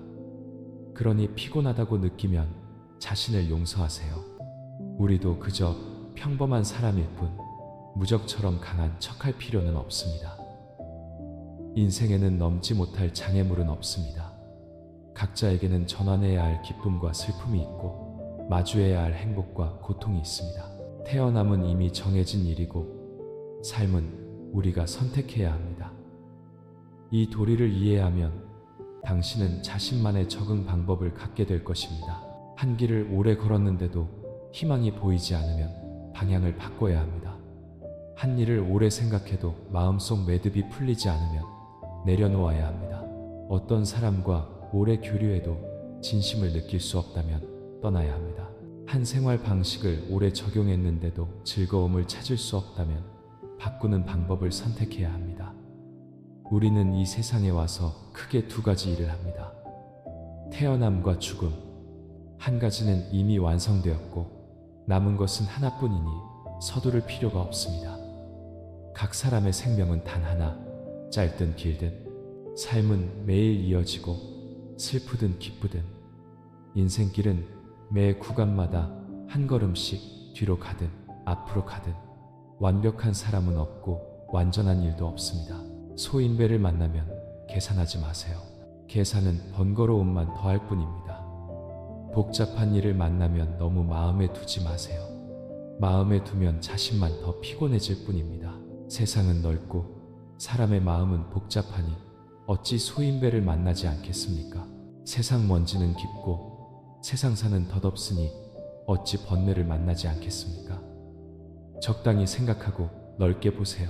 그러니 피곤하다고 느끼면 자신을 용서하세요. 우리도 그저 평범한 사람일 뿐 무적처럼 강한 척할 필요는 없습니다. 인생에는 넘지 못할 장애물은 없습니다. 각자에게는 전환해야 할 기쁨과 슬픔이 있고 마주해야 할 행복과 고통이 있습니다. 태어남은 이미 정해진 일이고 삶은 우리가 선택해야 합니다. 이 도리를 이해하면 당신은 자신만의 적응 방법을 갖게 될 것입니다. 한 길을 오래 걸었는데도 희망이 보이지 않으면 방향을 바꿔야 합니다. 한 일을 오래 생각해도 마음속 매듭이 풀리지 않으면 내려놓아야 합니다. 어떤 사람과 오래 교류해도 진심을 느낄 수 없다면 떠나야 합니다. 한 생활 방식을 오래 적용했는데도 즐거움을 찾을 수 없다면 바꾸는 방법을 선택해야 합니다. 우리는 이 세상에 와서 크게 두 가지 일을 합니다. 태어남과 죽음. 한 가지는 이미 완성되었고 남은 것은 하나뿐이니 서두를 필요가 없습니다. 각 사람의 생명은 단 하나, 짧든 길든 삶은 매일 이어지고 슬프든 기쁘든 인생길은 매 구간마다 한 걸음씩 뒤로 가든 앞으로 가든 완벽한 사람은 없고 완전한 일도 없습니다. 소인배를 만나면 계산하지 마세요. 계산은 번거로움만 더할 뿐입니다. 복잡한 일을 만나면 너무 마음에 두지 마세요. 마음에 두면 자신만 더 피곤해질 뿐입니다. 세상은 넓고 사람의 마음은 복잡하니 어찌 소인배를 만나지 않겠습니까? 세상 먼지는 깊고 세상사는 덧없으니 어찌 번뇌를 만나지 않겠습니까? 적당히 생각하고 넓게 보세요.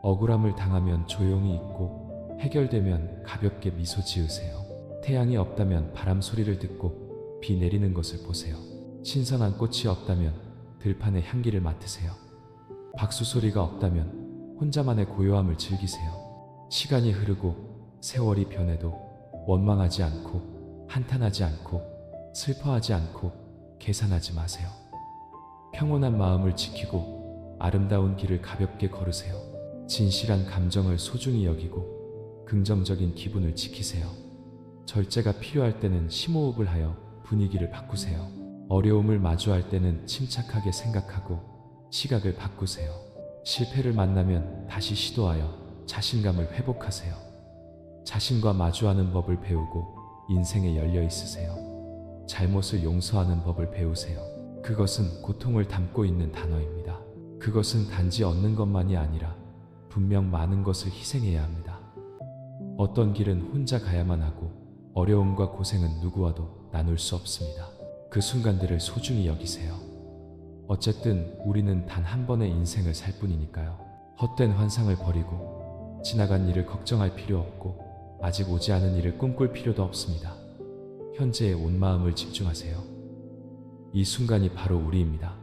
억울함을 당하면 조용히 있고 해결되면 가볍게 미소 지으세요. 태양이 없다면 바람 소리를 듣고 비 내리는 것을 보세요. 신선한 꽃이 없다면 들판의 향기를 맡으세요. 박수 소리가 없다면 혼자만의 고요함을 즐기세요. 시간이 흐르고 세월이 변해도 원망하지 않고 한탄하지 않고 슬퍼하지 않고 계산하지 마세요. 평온한 마음을 지키고 아름다운 길을 가볍게 걸으세요. 진실한 감정을 소중히 여기고 긍정적인 기분을 지키세요. 절제가 필요할 때는 심호흡을 하여 분위기를 바꾸세요. 어려움을 마주할 때는 침착하게 생각하고 시각을 바꾸세요. 실패를 만나면 다시 시도하여 자신감을 회복하세요. 자신과 마주하는 법을 배우고 인생에 열려 있으세요. 잘못을 용서하는 법을 배우세요. 그것은 고통을 담고 있는 단어입니다. 그것은 단지 얻는 것만이 아니라 분명 많은 것을 희생해야 합니다. 어떤 길은 혼자 가야만 하고 어려움과 고생은 누구와도 나눌 수 없습니다. 그 순간들을 소중히 여기세요. 어쨌든 우리는 단 한 번의 인생을 살 뿐이니까요. 헛된 환상을 버리고 지나간 일을 걱정할 필요 없고 아직 오지 않은 일을 꿈꿀 필요도 없습니다. 현재에 온 마음을 집중하세요. 이 순간이 바로 우리입니다.